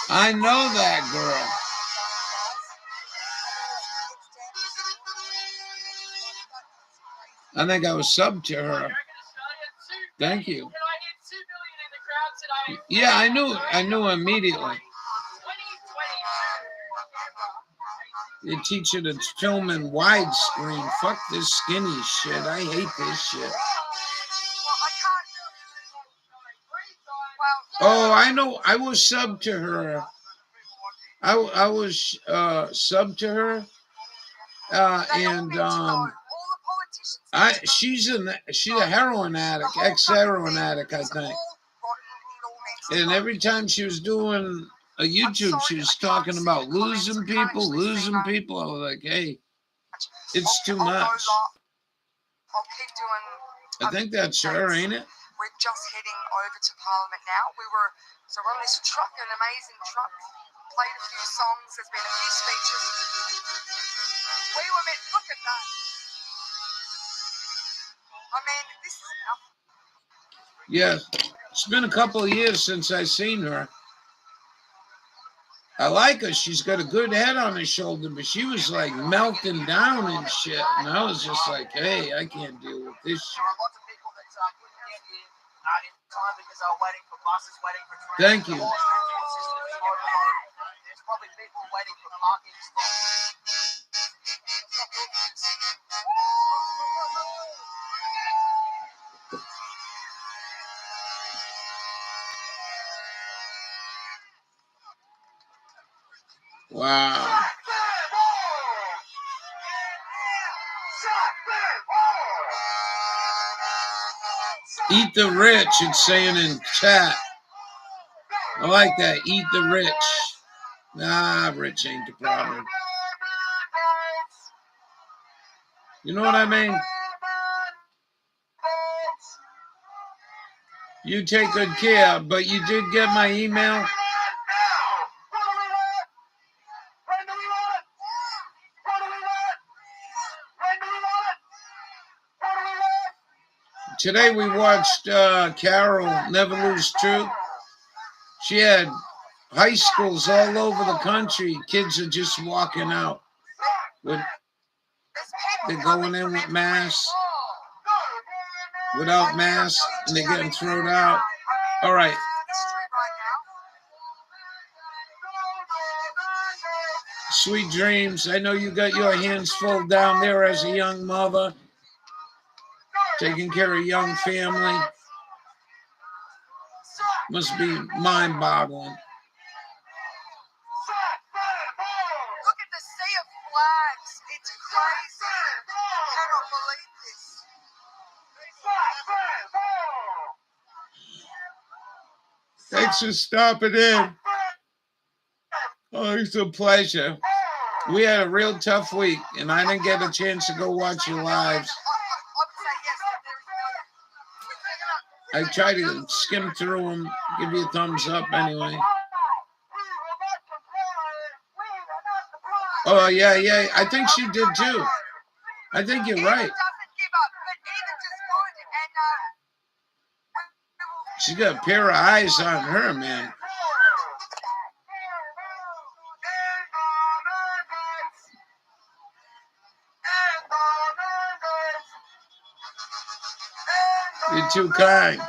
I know that girl. I think I was subbed to her. Thank you. Yeah, I knew immediately. They teach you to film in widescreen. Fuck this skinny shit. I hate this shit. Oh, I know. I was subbed to her. I was subbed to her. And she's a heroin addict, ex-heroin addict, I think. And every time she was doing a YouTube, she was talking about losing people. I was like, hey, it's too much. I think that's her, ain't it? We're just heading over to Parliament now. We're on this truck, an amazing truck. Played a few songs. There's been a few speeches. We were meant. Look at that. I mean, this is enough. Yeah, it's been a couple of years since I seen her. I like her. She's got a good head on her shoulder, but she was like melting down and shit. And I was just like, hey, I can't deal with this shit. Thank you. Wow. Eat the rich, it's saying in chat. I like that. Eat the rich. Nah, rich ain't the problem. You know what I mean? You take good care, but you did get my email. Today we watched Carol Never Lose Truth. She had high schools all over the country. Kids are just walking out. They're going in with masks, without masks, and they're getting thrown out. All right. Sweet dreams. I know you got your hands full down there as a young mother, taking care of a young family. Must be mind-boggling. Look at the sea of flags. It's crazy. I cannot believe this. Thanks for stopping in. Oh, it's a pleasure. We had a real tough week, and I didn't get a chance to go watch your lives. I tried to skim through them, give you a thumbs up anyway. Oh, yeah. I think she did too. I think you're right. She's got a pair of eyes on her, man. You're too kind.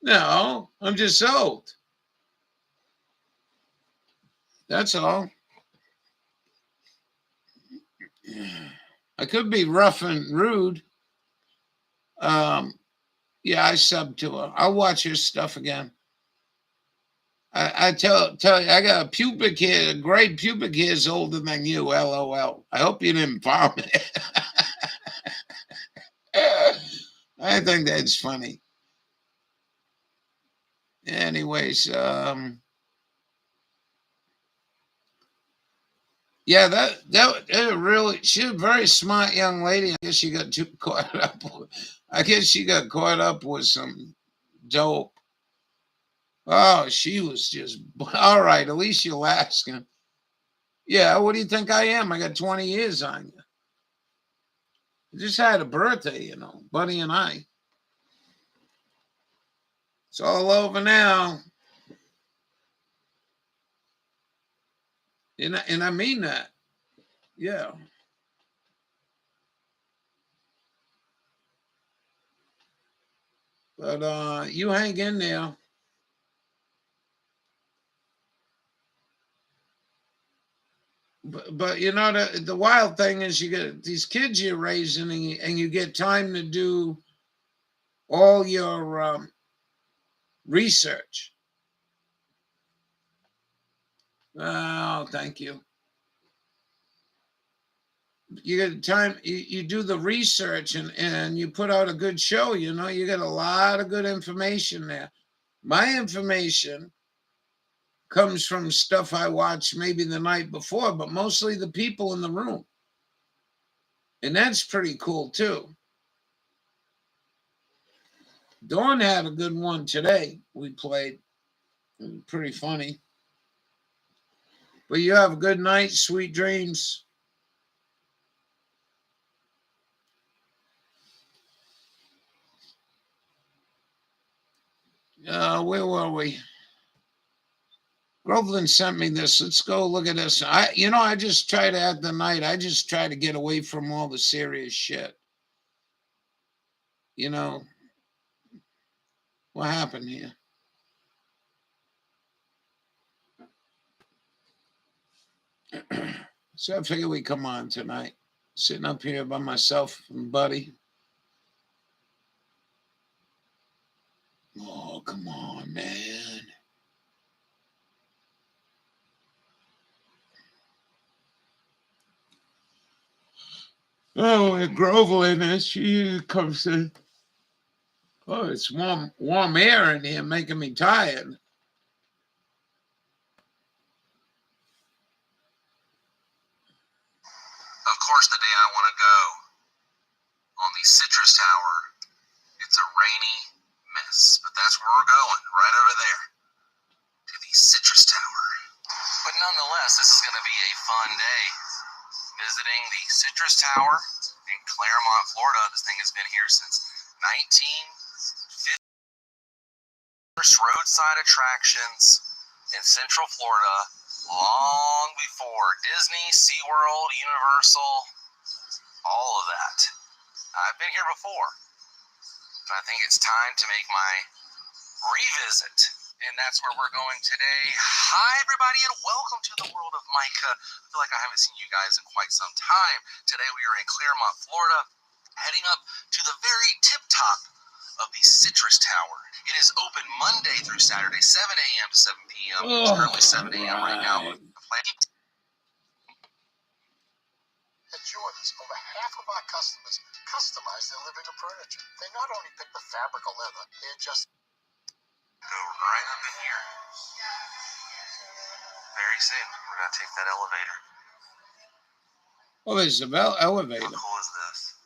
No, I'm just soaked. That's all. I could be rough and rude. Yeah, I sub to her. I'll watch her stuff again. I tell you, I got a pubic hair, gray pubic hair is older than you. LOL. I hope you didn't vomit. I think that's funny. Anyways, yeah, that really, she's a very smart young lady. I guess she got too caught up. I guess she got caught up with some dope. Oh, she was just all right. At least you're asking. Yeah, what do you think I am? I got 20 years on you. I just had a birthday, you know, Buddy and I. It's all over now. And I mean that. Yeah. But you hang in there. But you know the wild thing is you get these kids you're raising and you get time to do all your research. Oh, thank you. You get time, you do the research and you put out a good show, you know, you get a lot of good information there. My information comes from stuff I watched maybe the night before, but mostly the people in the room. And that's pretty cool too. Dawn had a good one today. We played. It was pretty funny. But you have a good night, sweet dreams. Where were we? Groveland sent me this. Let's go look at this. I just try to at the night. I just try to get away from all the serious shit. You know, what happened here? So I figure we come on tonight. Sitting up here by myself and Buddy. Oh, come on, man. Oh, and Groveland, as she comes in. Oh, it's warm air in here making me tired. Of course, the day I want to go on the Citrus Tower, it's a rainy mess. But that's where we're going, right over there, to the Citrus Tower. But nonetheless, this is going to be a fun day. Visiting the Citrus Tower in Claremont, Florida. This thing has been here since 1950. First roadside attractions in Central Florida, long before Disney, SeaWorld, Universal, all of that. I've been here before, but I think it's time to make my revisit. And that's where we're going today. Hi, everybody, and welcome to the world of Micah. I feel like I haven't seen you guys in quite some time. Today we are in Claremont, Florida, heading up to the very tip top of the Citrus Tower. It is open Monday through Saturday, 7 a.m. to 7 p.m. It's currently 7 a.m. right now. But At Jordan's, over half of our customers customize their living room furniture. They not only pick the fabric or leather, they adjust. Go right up in here. Very soon, we're going to take that elevator. Oh, there's an elevator. How cool is this?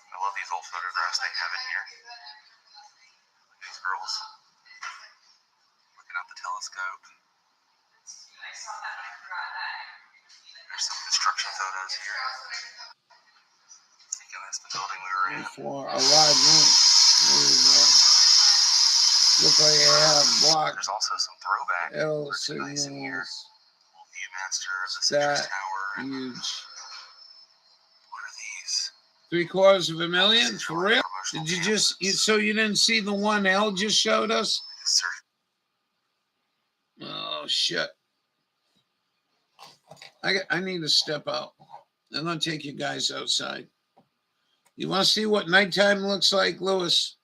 I love these old photographs they have in here. Look at these girls looking out the telescope. There's some construction photos here. Thinking that's the building we were in. For a wide room. Look like I have blocked. There's also some throwback L merchandise in here. signals. Viewmaster of the Citrus That Tower. huge. What are these? $750,000 for real? Did you just so you didn't see the one L just showed us? Oh shit. I need to step out. I'm going to take you guys outside. You want to see what nighttime looks like, Lewis?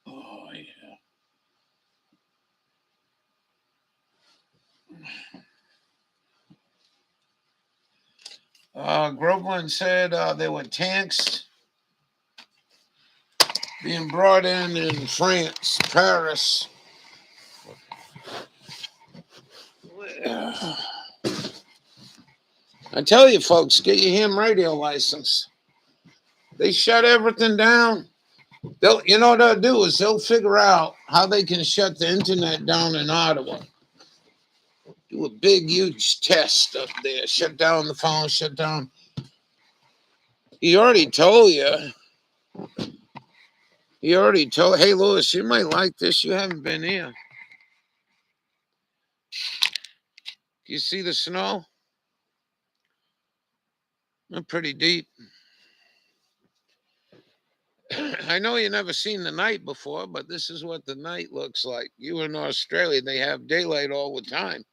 Oh, yeah. Groveland said there were tanks being brought in France, Paris. I tell you, folks, get your ham radio license. They shut everything down. You know what they'll do is they'll figure out how they can shut the internet down in Ottawa. Do a big, huge test up there. Shut down the phone, shut down. He already told you. He already told, hey, Lewis, you might like this. You haven't been here. You see the snow? They're pretty deep. I know you never seen the night before, but this is what the night looks like. You in Australia, they have daylight all the time.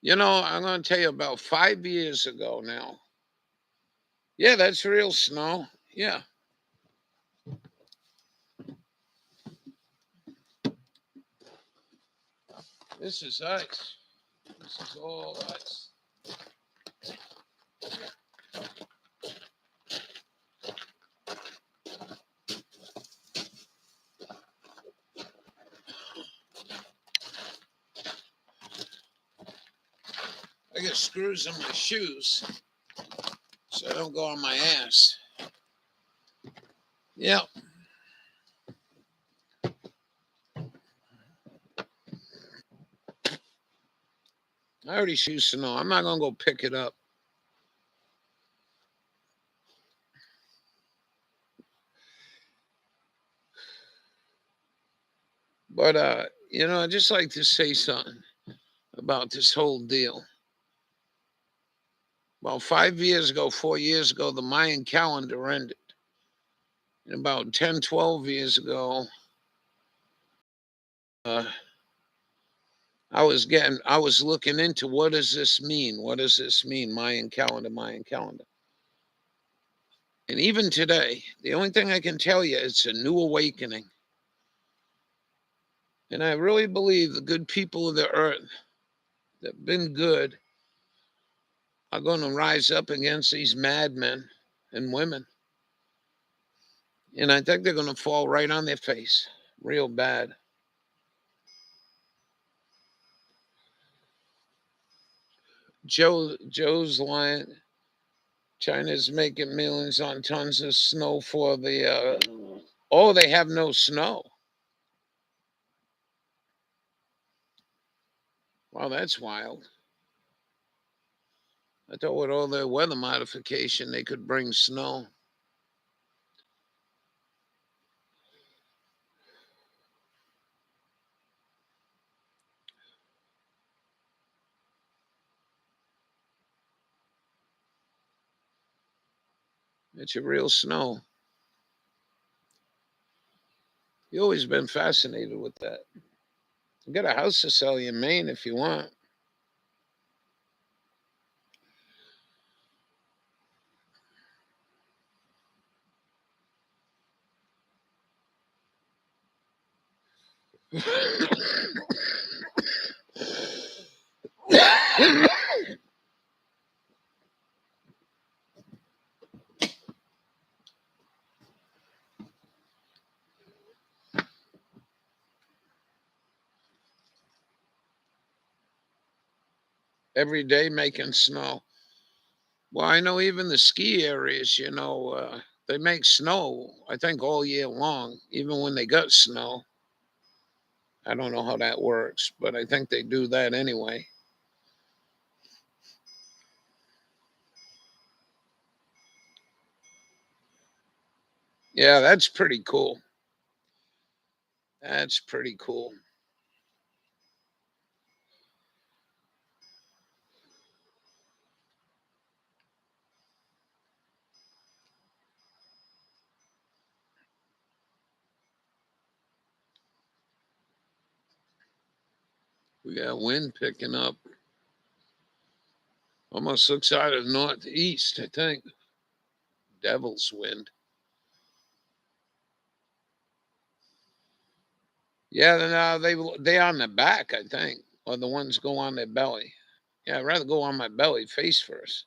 You know, I'm going to tell you about 5 years ago now. Yeah, that's real snow. Yeah. This is ice. This is all ice. I got screws in my shoes so I don't go on my ass. Yep. I already shoe snow. I'm not going to go pick it up. But, you know, I'd just like to say something about this whole deal. About 5 years ago, 4 years ago, the Mayan calendar ended. And about 10, 12 years ago, I was looking into what does this mean? What does this mean? Mayan calendar, Mayan calendar. And even today, the only thing I can tell you, it's a new awakening. And I really believe the good people of the earth that have been good are going to rise up against these madmen and women. And I think they're going to fall right on their face, real bad. Joe's line, China's making millions on tons of snow for the, they have no snow. Wow, that's wild. I thought with all their weather modification, they could bring snow. It's your real snow. You've always been fascinated with that. You got a house to sell you in Maine if you want. Every day making snow. Well, I know even the ski areas, they make snow, I think, all year long, even when they got snow. I don't know how that works, but I think they do that anyway. Yeah, that's pretty cool. That's pretty cool. We got wind picking up. Almost looks out of northeast, I think. Devil's wind. Yeah, they on the back, I think, or the ones go on their belly. Yeah, I'd rather go on my belly face first.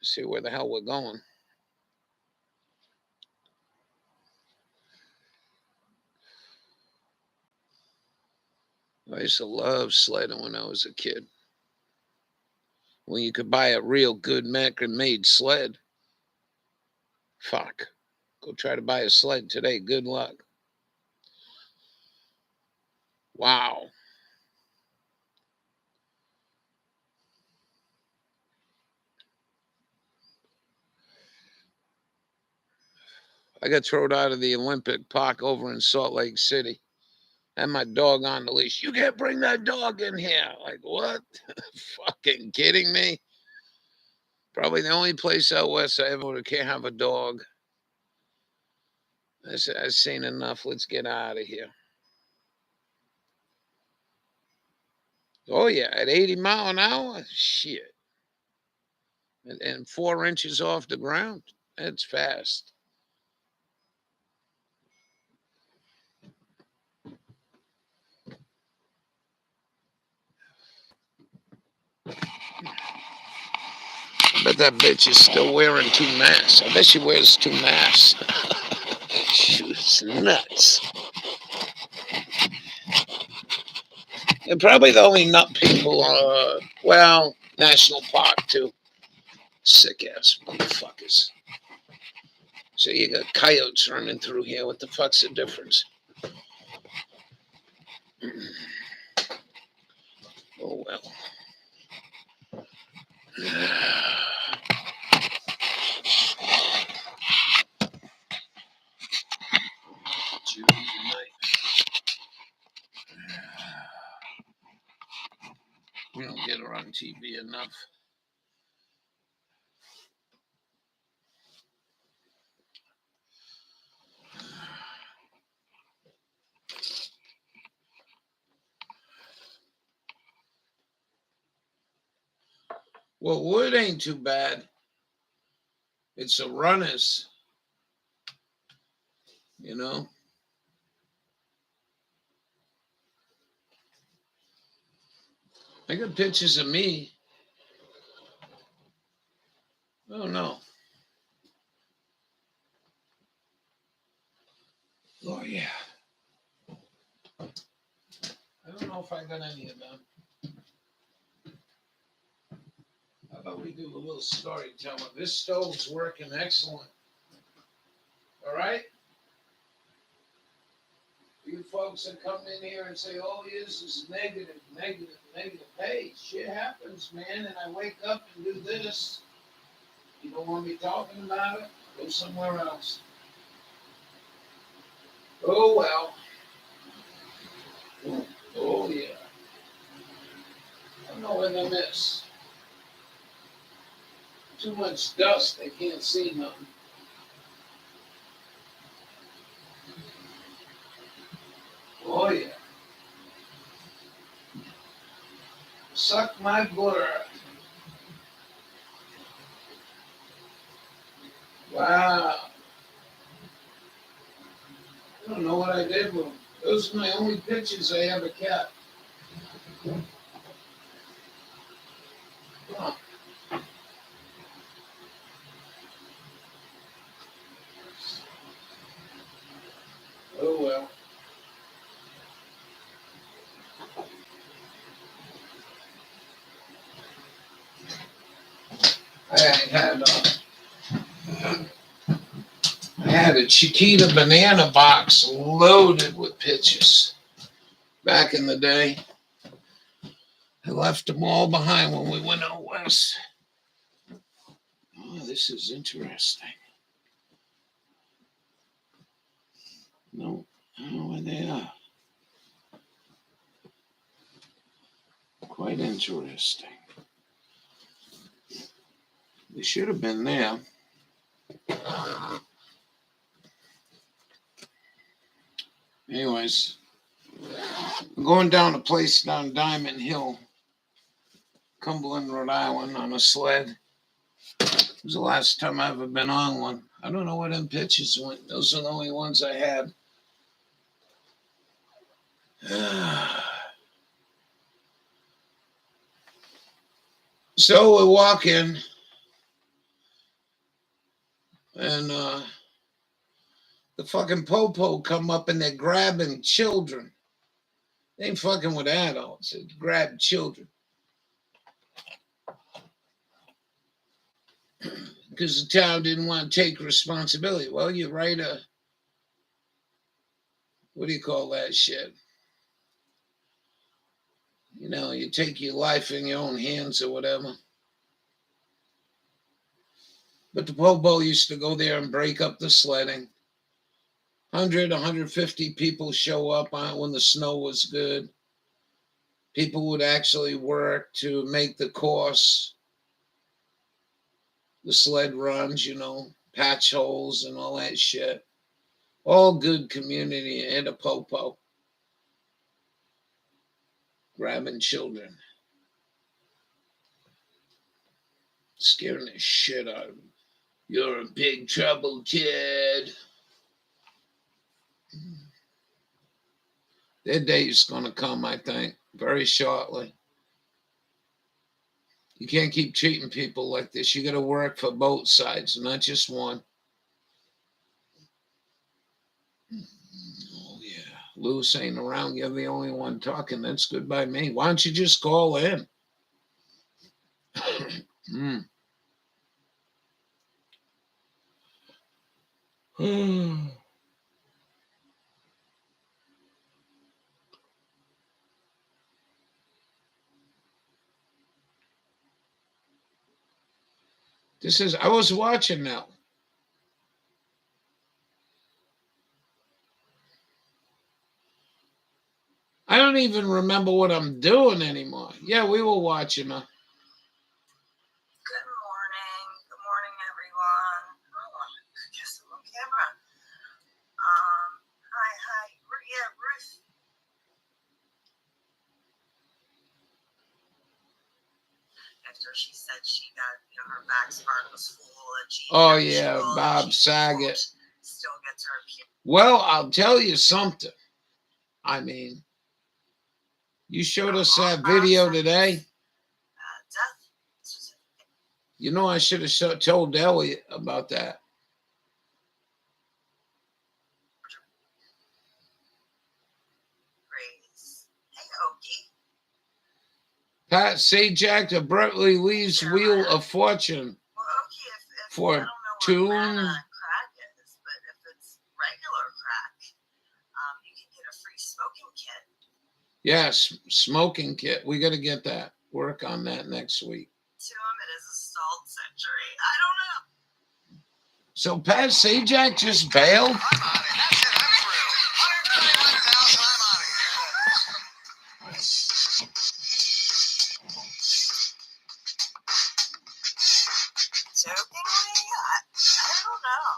See where the hell we're going. I used to love sledding when I was a kid. When you could buy a real good American-made sled. Fuck. Go try to buy a sled today. Good luck. Wow. I got thrown out of the Olympic Park over in Salt Lake City. Had my dog on the leash. You can't bring that dog in here. Like, what? Fucking kidding me? Probably the only place out west I ever can't have a dog. I've seen enough. Let's get out of here. Oh, yeah. At 80 mile an hour? Shit. And 4 inches off the ground? That's fast. I bet that bitch is still wearing 2 masks. I bet she wears 2 masks. She's nuts. And probably the only nut people are, well, National Park, too. Sick ass motherfuckers. So you got coyotes running through here. What the fuck's the difference? Oh, well. Tuesday night. We don't get her on TV enough. Well, wood ain't too bad. It's the runners, you know. I got pictures of me. Oh, no. Oh, yeah. I don't know if I got any of them. How about we do a little storytelling? This stove's working excellent. All right? You folks that come in here and say, all he is negative. Hey, shit happens, man, and I wake up and do this. You don't want me talking about it? Go somewhere else. Oh, well. Oh, yeah. I don't know what I miss. Too much dust, they can't see nothing. Oh, yeah. Suck my butter. Wow. I don't know what I did with them. Those are my only pictures I ever kept. Huh. Oh, well. I had a Chiquita banana box loaded with pictures back in the day. I left them all behind when we went out west. Oh, this is interesting. No, I don't know where they are. Quite interesting. They should have been there. Anyways, going down a place down Diamond Hill, Cumberland, Rhode Island, on a sled. It was the last time I ever been on one. I don't know where them pictures went. Those are the only ones I had. So we're walking, and the fucking popo come up and they're grabbing children. They ain't fucking with adults. They grab children. Because the town didn't want to take responsibility. Well, you write a, what do you call that shit? You know, you take your life in your own hands or whatever. But the popo used to go there and break up the sledding. 100, 150 people show up on when the snow was good. People would actually work to make the course, the sled runs, you know, patch holes and all that shit. All good community and a popo. Grabbing children. Scaring the shit out of them. You're in big trouble, kid. Their day's going to come, I think, very shortly. You can't keep treating people like this. You got to work for both sides, not just one. Oh, yeah. Lewis ain't around. You're the only one talking. That's good by me. Why don't you just call in? This is, I was watching now. I don't even remember what I'm doing anymore. Yeah, we were watching her. Good morning. Good morning, everyone. Oh, I guess I'm on camera. Hi. Yeah, Ruth. After she said she got, her back part was full and she. Oh, yeah, Bob Saget. Still gets her. Well, I'll tell you something. I mean, you showed us that video today. You know, I should have told Ellie about that. Pat Sajak abruptly leaves Wheel of Fortune for Tune. Crack is, but if it's regular crack, you can get a free smoking kit. Yes, smoking kit. We got to get that. Work on that next week. To him, it is a salt century. I don't know. So Pat Sajak just bailed? I'm out of it. That's it. I'm through. 129,000. I'm out of here. Jokingly, I don't know.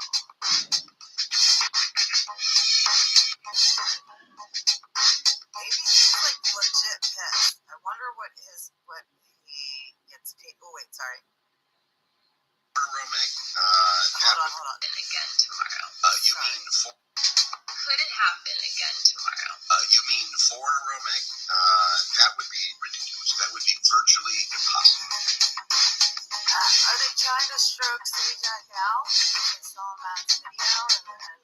Maybe he's like legit pissed. I wonder what he gets paid. Oh wait, sorry. Hold on. Again tomorrow. You mean Could it happen again tomorrow? You mean Florida roaming? That would be ridiculous. That would be virtually impossible. Are they trying to stroke Sajak out? They saw Matt's video and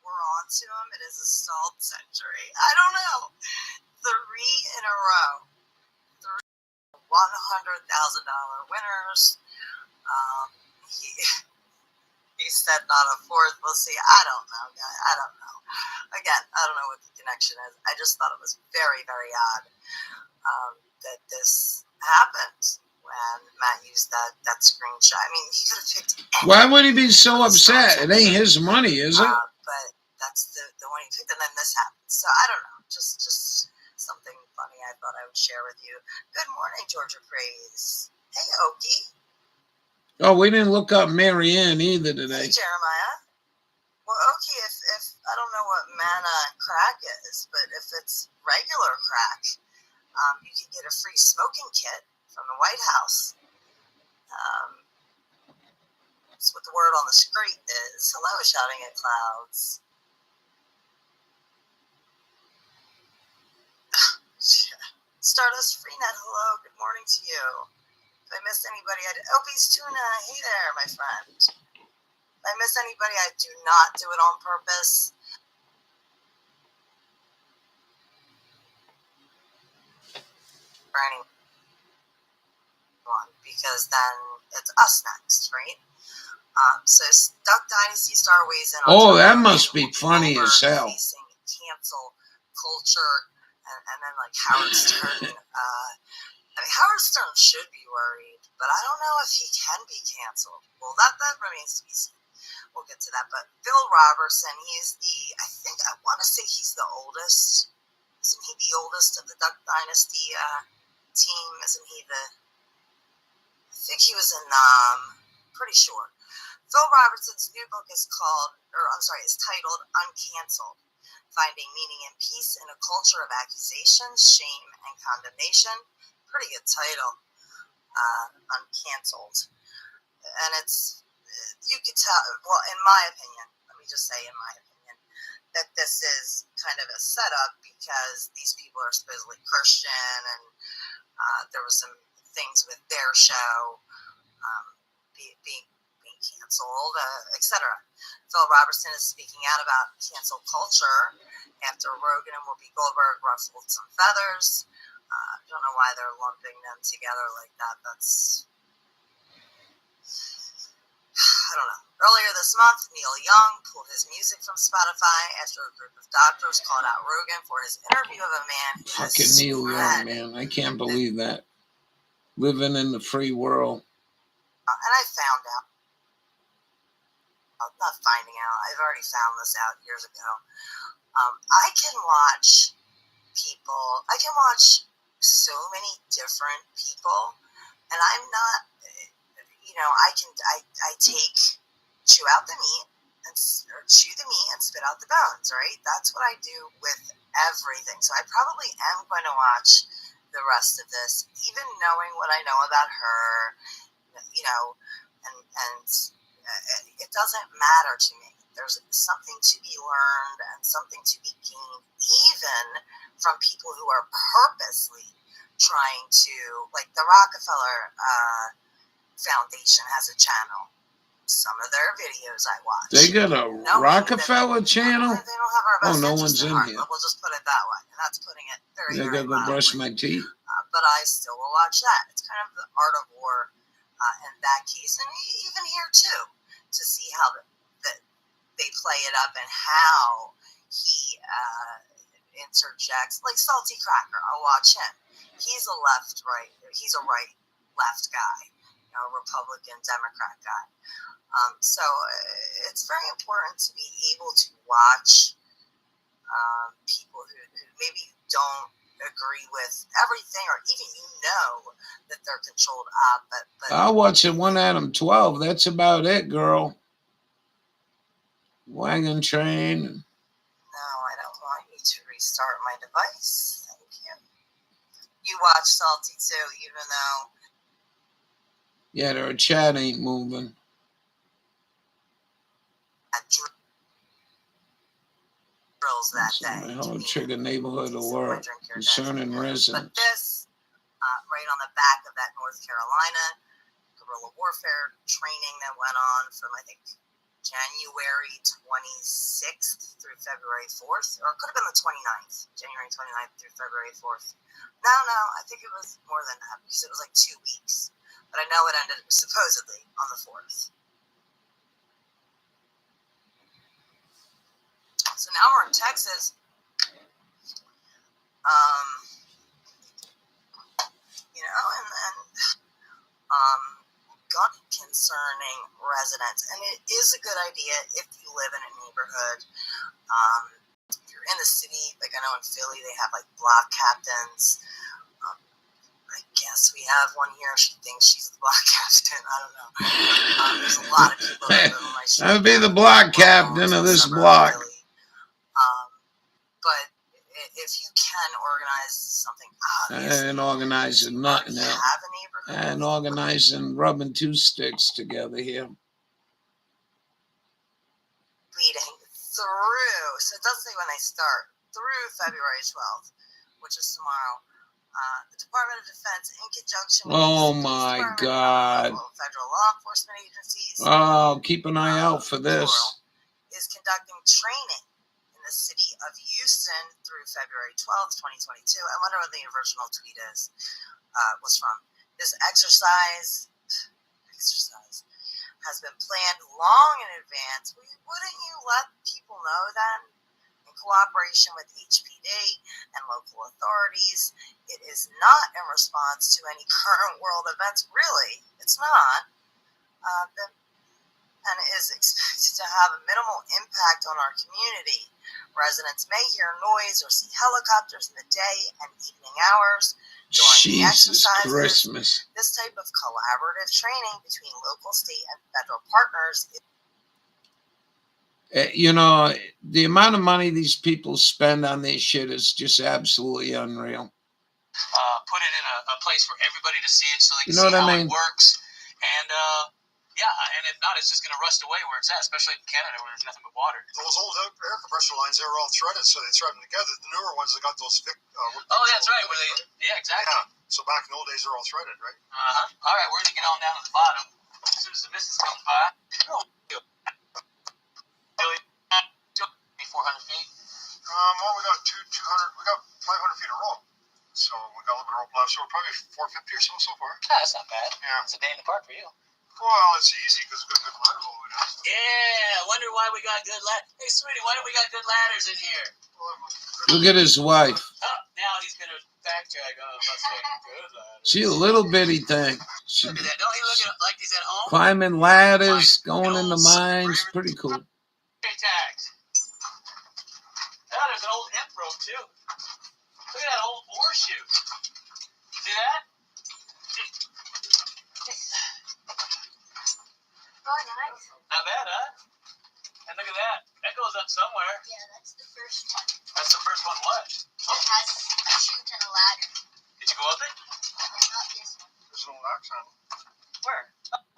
we're on to him. It is a salt century. I don't know. 3 in a row. 3 $100,000 winners. He said not a fourth. We'll see. I don't know, guy. I don't know. Again, I don't know what the connection is. I just thought it was very, very odd that this happened when Matt used that screenshot. I mean, he could have picked any. Why would he be so upset? It ain't his money, is it? But that's the one he picked, and then this happened. So I don't know. Just something funny I thought I would share with you. Good morning, Georgia Praise. Hey, Okie. Oh, we didn't look up Marianne either today. Hey, Jeremiah. Well, Okie, if I don't know what mana crack is, but if it's regular crack, you can get a free smoking kit from the White House. That's what the word on the street is. Hello, shouting at clouds. Stardust Freenet, hello, good morning to you. If I missed anybody, Opie's Tuna, hey there, my friend. If I miss anybody, I do not do it on purpose. For anyone, because then it's us next, right? So Duck Dynasty Star weighs in on Oh, Joe that Rogan, must be funny as hell. facing cancel culture, and then like Howard Stern. I mean, Howard Stern should be worried, but I don't know if he can be canceled. Well, that remains to be seen. We'll get to that. But Phil Robertson, I want to say he's the oldest. Isn't he the oldest of the Duck Dynasty team? Isn't he I think he was in, pretty sure. Phil Robertson's new book is titled Uncanceled, Finding Meaning and Peace in a Culture of Accusations, Shame, and Condemnation. Pretty good title, Uncanceled. And you could tell, well, in my opinion, let me just say in my opinion, that this is kind of a setup because these people are supposedly Christian, and there were some things with their show being canceled, etc. Phil Robertson is speaking out about cancel culture after Rogan and Whoopi Goldberg ruffled some feathers. I don't know why they're lumping them together like that. I don't know. Earlier this month, Neil Young pulled his music from Spotify after a group of doctors called out Rogan for his interview of a man who Fucking Neil Young, man. I can't believe that. Living in the free world. And I found out. Not finding out. I've already found this out years ago. I can watch so many different people, and I'm not, I chew out the meat or chew the meat and spit out the bones, right? That's what I do with everything. So I probably am going to watch the rest of this, even knowing what I know about her, and it doesn't matter to me. There's something to be learned and something to be gained, even from people who are purposely trying to, like the Rockefeller Foundation has a channel. Some of their videos I watch. They got a Rockefeller channel? They don't have our best no one's interest in heart, here. but we'll just put it that way. And that's putting it very, I very gotta go brush my teeth. but I still will watch that. It's kind of the art of war in that case, and even here too, to see how they play it up and how he interjects. Like Salty Cracker, I'll watch him. He's a he's a right-left guy, a Republican, Democrat guy. So it's very important to be able to watch people who maybe don't agree with everything, or even that they're controlled up. But I'll watch it 1 Adam 12. That's about it, girl. Wagon Train. No, I don't want you to restart my device. Thank you. You watch Salty too, even though. Yeah, their chat ain't moving. Drills that day. My whole trigger neighborhood of work concerning residents. But this, right on the back of that North Carolina guerrilla warfare training that went on from, I think, January 26th through February 4th, or it could have been the 29th, January 29th through February 4th. No, I think it was more than that, because it was like 2 weeks. But I know it ended supposedly on the 4th. So now we're in Texas. Gun concerning residents, and it is a good idea if you live in a neighborhood. If you're in the city, like I know in Philly, they have like block captains. I guess we have one here. She thinks she's the block captain. I don't know. There's a lot of people that live on my street. I would be the block captain of this block. if you can organize something, And organizing nothing else. have a neighborhood. And organizing rubbing two sticks together here. Leading through, so it doesn't say when they start, through February 12th, which is tomorrow. The Department of Defense, in conjunction with Oh the my Department God. and local federal law enforcement agencies, Oh, keep an eye out for this. is conducting training in the city of Houston through February 12th, 2022. I wonder what the original tweet was from. This exercise has been planned long in advance. Wouldn't you let people know then? In cooperation with HPD and local authorities, it is not in response to any current world events. Really, it's not. And is expected to have a minimal impact on our community. Residents may hear noise or see helicopters in the day and evening hours during the Jesus exercises. Christmas. This type of collaborative training between local, state, and federal partners is You know, the amount of money these people spend on this shit is just absolutely unreal. Put it in a place for everybody to see it so they can You know see what I how mean? it works. And yeah, and if not, it's just going to rust away where it's at, especially in Canada where there's nothing but water. Those old air compressor lines, they were all threaded, so they thread them together. The newer ones, they got those thick. Oh, that's right. Where they, yeah, exactly. Yeah. So back in the old days, they're all threaded, right? All right, we're going to get on down to the bottom as soon as the missus comes by. 400 feet. Well, we got 200. We got 500 feet of rope, so we got a little bit of rope left. So we're probably 450 or so far. Ah, that's not bad. Yeah. It's a day in the park for you. Well, it's easy because we've got good ladder all the way down. Yeah, wonder why we got good ladders. Hey, sweetie, why don't we got good ladders in here? Look at his wife. Oh, now he's going to backtrack on us saying good ladders. She a little bitty thing. She Look at that. Don't he look like he's at home? climbing ladders, going into mines. Pretty cool. Tags. Oh, there's an old hemp rope, too. Look at that old horseshoe. See that? Oh, nice. Not bad, huh? And look at that. That goes up somewhere. Yeah, that's the first one. That's the first one what? It has a chute and a ladder. Did you go up it? Not this one. There's no axe on it. Where?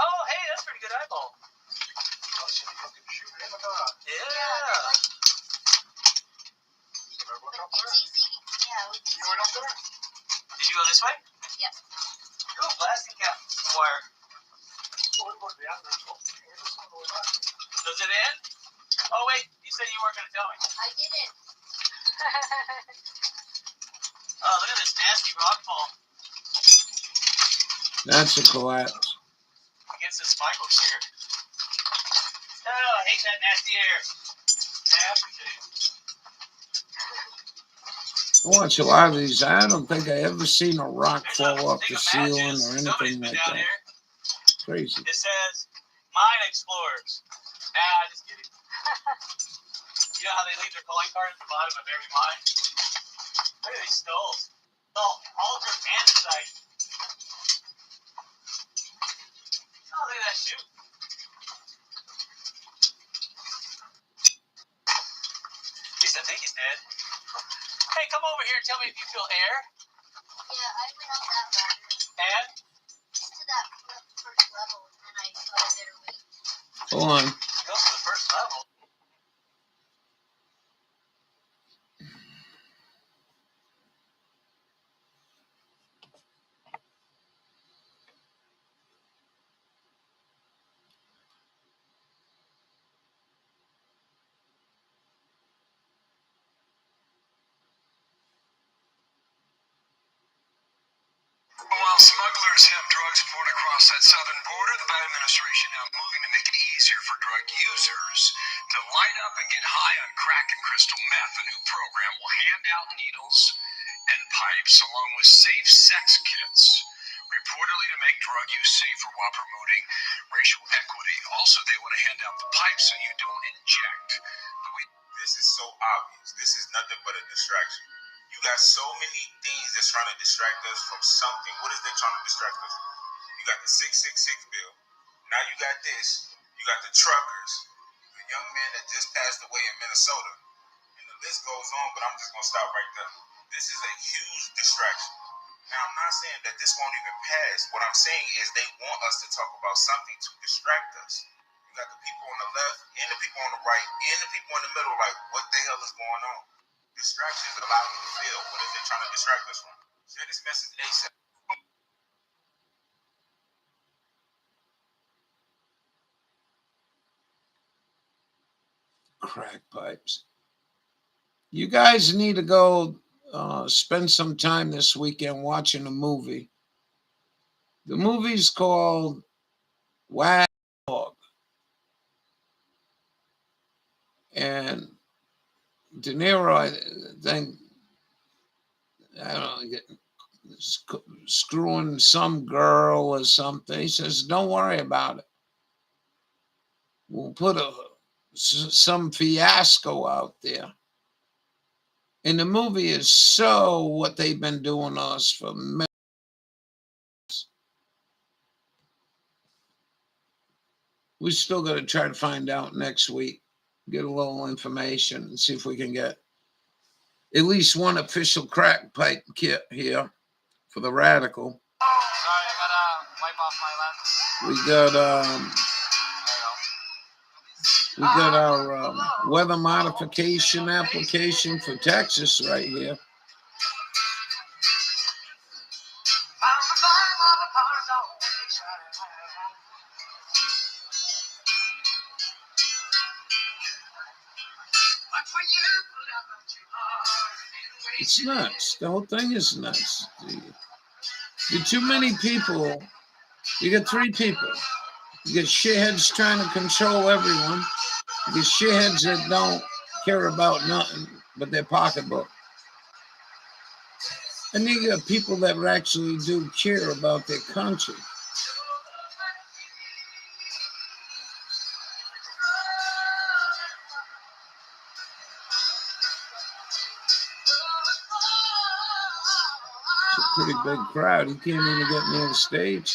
Oh, hey, that's pretty good eyeball. Oh, see, you can shoot him with that. Yeah. Should I look up But there? it's easy. Yeah, it's You went up there? Did you go this way? Yeah. Go, plastic cap wire. Oh, we go to the end. Here's this one going back. Does it end? Oh, wait. You said you weren't going to tell me. I didn't. Oh, look at this nasty rock fall. That's a collapse. Against this Michael chair. Oh, I hate that nasty air. I watch a lot of these. I don't think I ever seen a rock fall off the ceiling or anything like that. Here. Crazy. It says, Mine Explorers. Nah, just kidding. You know how they leave their calling card at the bottom of every mine? Look at these skulls. All for andesite. Oh, look at that chute. At least I think he's dead. Hey, come over here and tell me if you feel air. Yeah, I went up that ladder. And? Just to that first level, and I got a better weight. Hold on. It goes to the first level. While smugglers have drugs poured across that southern border, the Biden administration now moving to make it easier for drug users to light up and get high on crack and crystal meth. A new program will hand out needles and pipes along with safe sex kits, reportedly to make drug use safer while promoting racial equity. Also, they want to hand out the pipes so you don't inject. This is so obvious. This is nothing but a distraction. You got so many things that's trying to distract us from something. What is they trying to distract us from? You got the 666 bill. Now you got this. You got the truckers. The young man that just passed away in Minnesota. And the The list goes on, but I'm just gonna stop right there. This is a huge distraction. Now, I'm not saying that this won't even pass. What I'm saying is they want us to talk about something to distract us. You got the people on the left and the people on the right and the people in the middle. Like, what the hell is going on? Distractions allow you to feel. What is they trying to distract us from? Share this message ASAP. Crack pipes. You guys need to go spend some time this weekend watching a movie. The movie's called Wag Dog. And De Niro, I think, I don't know, screwing some girl or something. He says, don't worry about it. We'll put some fiasco out there. And the movie is so what they've been doing to us for many years. We still got to try to find out next week, get a little information and see if we can get at least one official crack pipe kit here for the Radical. Sorry, I gotta wipe off my lens. We got our weather modification application for Texas right here. It's nuts. The whole thing is nuts. You're too many people. You got three people. You get shitheads trying to control everyone. You get shitheads that don't care about nothing but their pocketbook. And you got people that actually do care about their country. It's a pretty big crowd. You can't even get near the stage.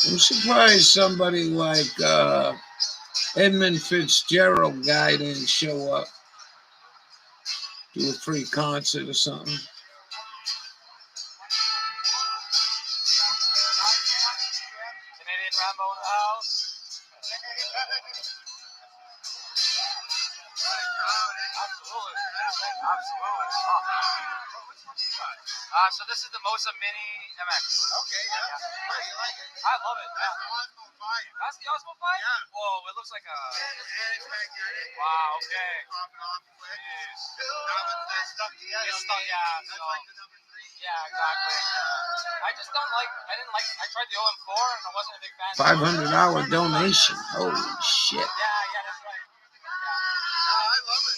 I'm surprised somebody like Edmund Fitzgerald guy didn't show up, do a free concert or something. Canadian Rambo in the house. Absolutely. So this is the Mosa Mini MX. Okay, yeah. How do you like it? I love it. Yeah. Osmo 5. That's the Osmo 5? Yeah. Whoa, it looks like a... And it's magnetic. Wow, okay. Popping off quick. Jeez. Now it's stuck together. It's stuck, yeah. That's So, like the number 3. yeah, exactly. I just don't like... I tried the OM4 and I wasn't a big fan. $500 donation. Holy shit. Yeah, that's right. I love it.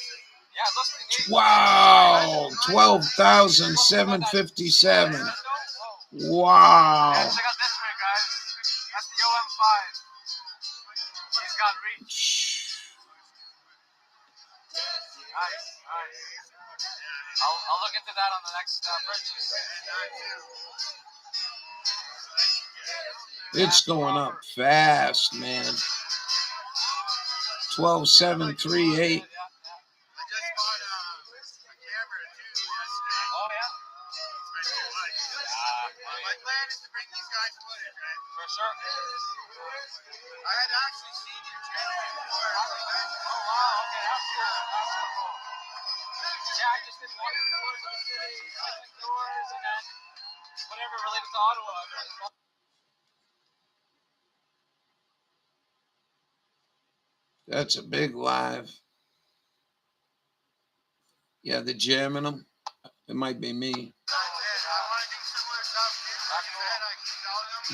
Yeah, it looks pretty neat. Wow. 12,757. Wow. Yeah, check out this rig, guys. That's the OM5. He's got reach. Nice. I'll look into that on the next purchase. It's going up fast, man. 12,738. Oh, yeah? My plan is to bring these guys footage, right? For sure. I had actually seen your channel before. Oh, wow. Okay, that's cool. Yeah, I just did one tours of the city, cycling tours, and then whatever related to Ottawa. That's a big live. Yeah, they're jamming them. It might be me.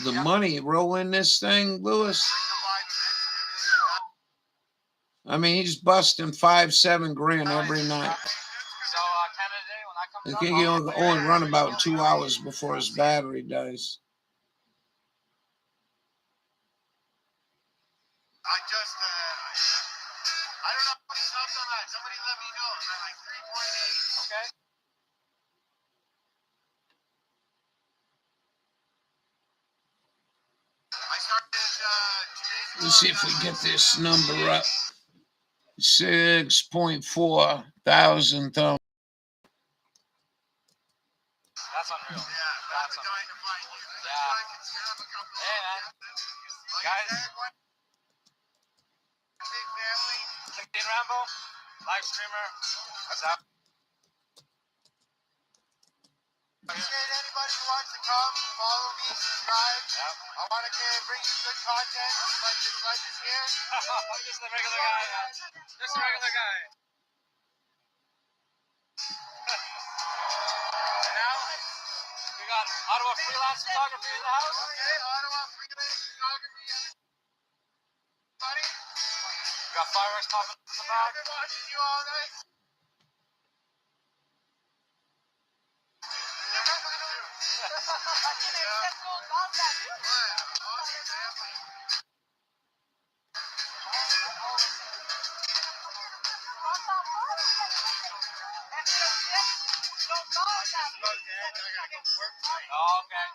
The money roll in this thing, Lewis. I mean, he's busting 5-7 grand every night. So Canada Day, when that comes I up, think he only run about 2 hours before his battery dies. I don't know what subs on that. Somebody let me know. I'm at like 3.8. Okay. I started 2 days ago. Let's see if we get this number up. 6.4 thousand thumbs. That's unreal. Yeah, That's I'm dying to find you. Yeah. I can have a couple Hey, of man. like Guys. I said, one big family. Canadian Rambo, live streamer. What's up? Appreciate anybody who wants to come, follow me, subscribe. Yep. I want to bring you good content like this life is here. I'm just a regular guy, man. Just a regular guy. And now, we got Ottawa freelance photography in the house. Okay, Ottawa freelance photography. Buddy, We got fireworks popping in the back. I've been watching you all night. Oh, okay.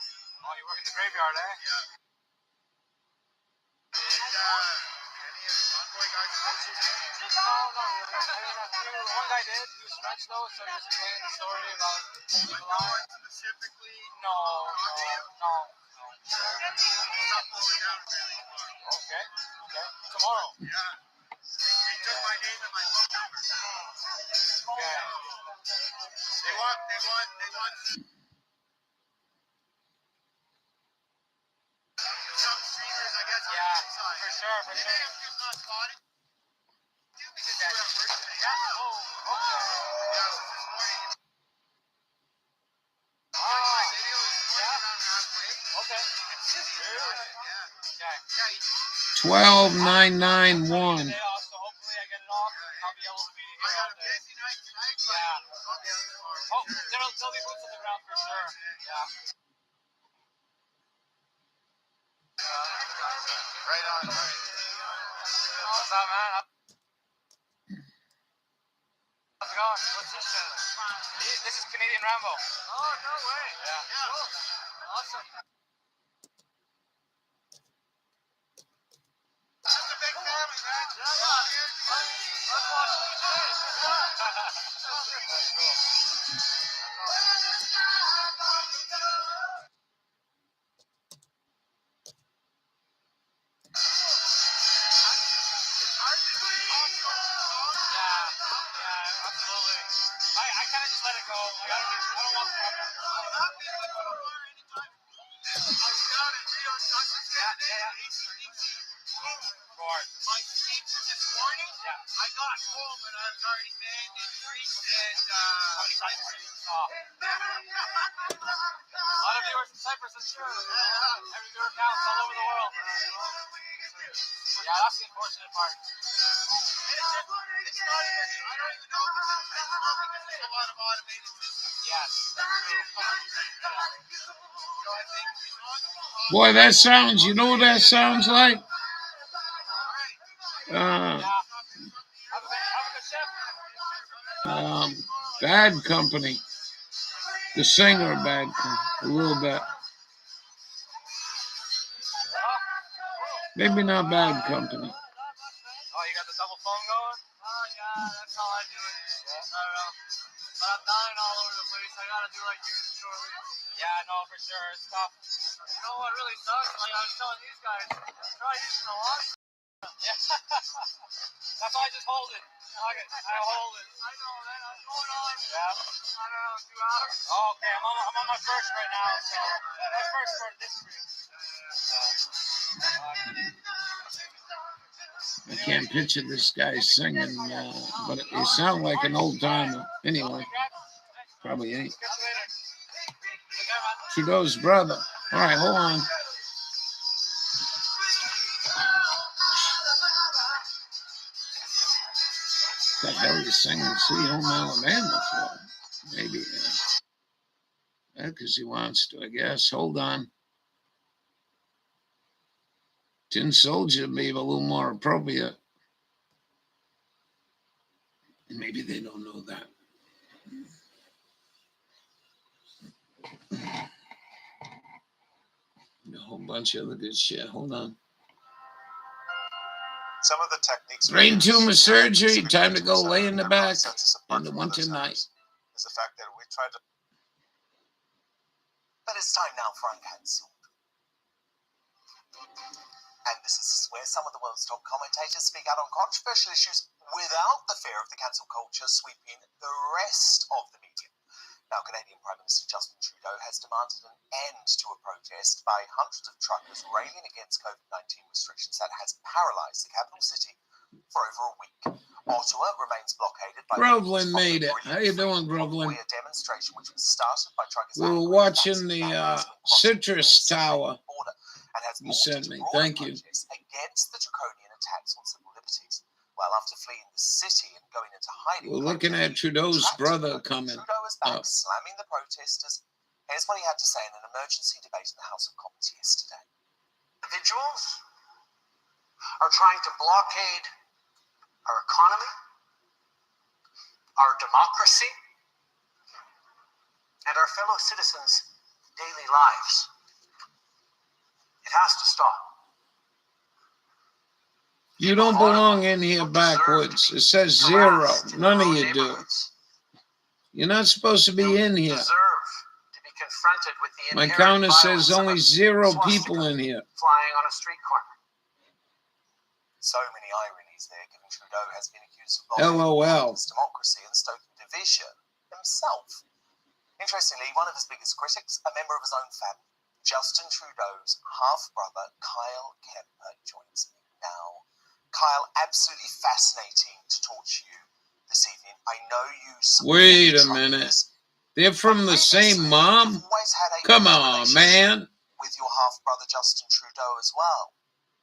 Oh, you work in the graveyard, eh? Yeah. Any Envoy guys posted here? No, not really. I mean, one guy did. He was French, though, so he was explaining the story about the line. Specifically, No. stop going down really far. Okay. Tomorrow. Yeah. They took my name and my phone number. Okay. They want some streamers, I guess, on the Yeah, inside. for sure. I'm just not spotting you because you're at work today. Yeah. Oh, okay. Yeah, it was this morning. Ah, My video is going around halfway. okay. Really? Yeah. Okay. 12,991. Day off, so hopefully I get it off. I'll be able to be I here got all a day. busy night tonight, but Yeah. I'll be out tomorrow. Oh, there'll be boots on the ground for sure. Yeah. Right on. What's up, man? How's it going? What's this channel? This is Canadian Rambo. Oh, no way. Yeah. Cool. Awesome. It's just a big family, man. Yeah. Let's watch it today. That's cool. Yeah, absolutely. I kind of just let it go. I don't want to. My speech this morning, I got home and I was already banged and preached and A lot of viewers in Cyprus, I'm sure. Every viewer counts all over the world. Yeah, that's the unfortunate part. it's not even, I don't even know if it's intentional because there's a lot of automated systems. Yes. So I think Boy, that sounds, you know what that sounds like? Have a good shift. Bad Company. The singer of Bad Company. A little bit. Maybe not Bad Company. Oh, you got the double phone going? Oh, yeah, that's how I do it. I don't know. But I'm dying all over the place. I gotta do like you shortly. Yeah, no, for sure. It's tough. You know what really sucks? Like I was telling these guys, try using a lot. Yeah. That's why I just hold it. I hold it. I know, man. I'm going on. Yeah. I don't know, 2 hours. Oh, okay. I'm on my first right now, so my first for this stream. I can't picture this guy singing, but it sounds like an old timer. Anyway, probably ain't. Trudeau's brother. All right, hold on. What the hell you singing Sweet Home Alabama for? Maybe. Because he wants to, I guess. Hold on. Tin Soldier may be a little more appropriate. And maybe they don't know that. A whole bunch of other good shit. Hold on. Some of the techniques. Brain tumor surgery. Time to go lay in the back in the winter night. Is the fact that we tried to. But it's time now for Uncancelled. And this is where some of the world's top commentators speak out on controversial issues without the fear of the cancel culture sweeping the rest of the media. Now, Canadian Prime Minister Justin Trudeau has demanded an end to a protest by hundreds of truckers railing against COVID-19 restrictions that has paralysed the capital city for over a week. Ottawa remains blockaded by Groveland made it. How you doing, Groveland? a demonstration which was started by truckers. We were watching the Citrus Tower. You sent me. Thank you. Against the draconian attacks on civil liberties. Well, after fleeing the city and going into hiding, we're looking at Trudeau's brother coming Trudeau is back, up. slamming the protesters. Here's what he had to say in an emergency debate in the House of Commons yesterday. Individuals are trying to blockade our economy, our democracy, and our fellow citizens' daily lives. It has to stop. You don't belong in here backwoods. It says 0. None of you do. You're not supposed to be in here. My counter says only 0 people in here. Flying on a street corner. So many ironies there, given Trudeau has been accused of blocking democracy and stoking division himself. Interestingly, one of his biggest critics, a member of his own family, Justin Trudeau's half-brother, Kyle Kemper, joins me now. Kyle, absolutely fascinating to talk to you this evening. I know you... Wait a minute. They're from the same mom? Come on, man. With your half-brother, Justin Trudeau, as well.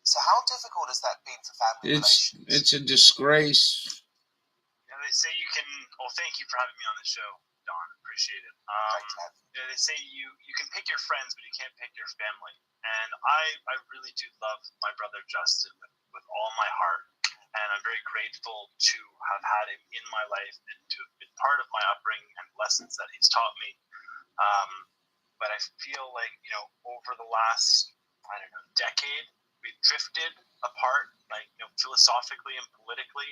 So how difficult has that been for family relations? It's a disgrace. You know, they say you can... Well, thank you for having me on the show, Don. Appreciate it. They say you can pick your friends, but you can't pick your family. And I really do love my brother Justin with all my heart. And I'm very grateful to have had him in my life and to have been part of my upbringing and lessons that he's taught me. But I feel like, over the last, decade, we've drifted apart, philosophically and politically,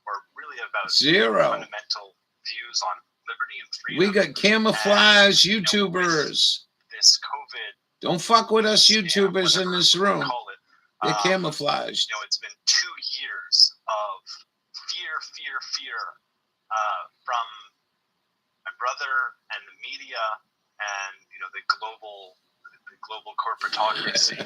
or really about 0 fundamental views on liberty and freedom. We got camouflage YouTubers. This COVID. Don't fuck with us YouTubers in this room. They're camouflaged. It's been 2 years of fear from my brother and the media and the global corporatocracy,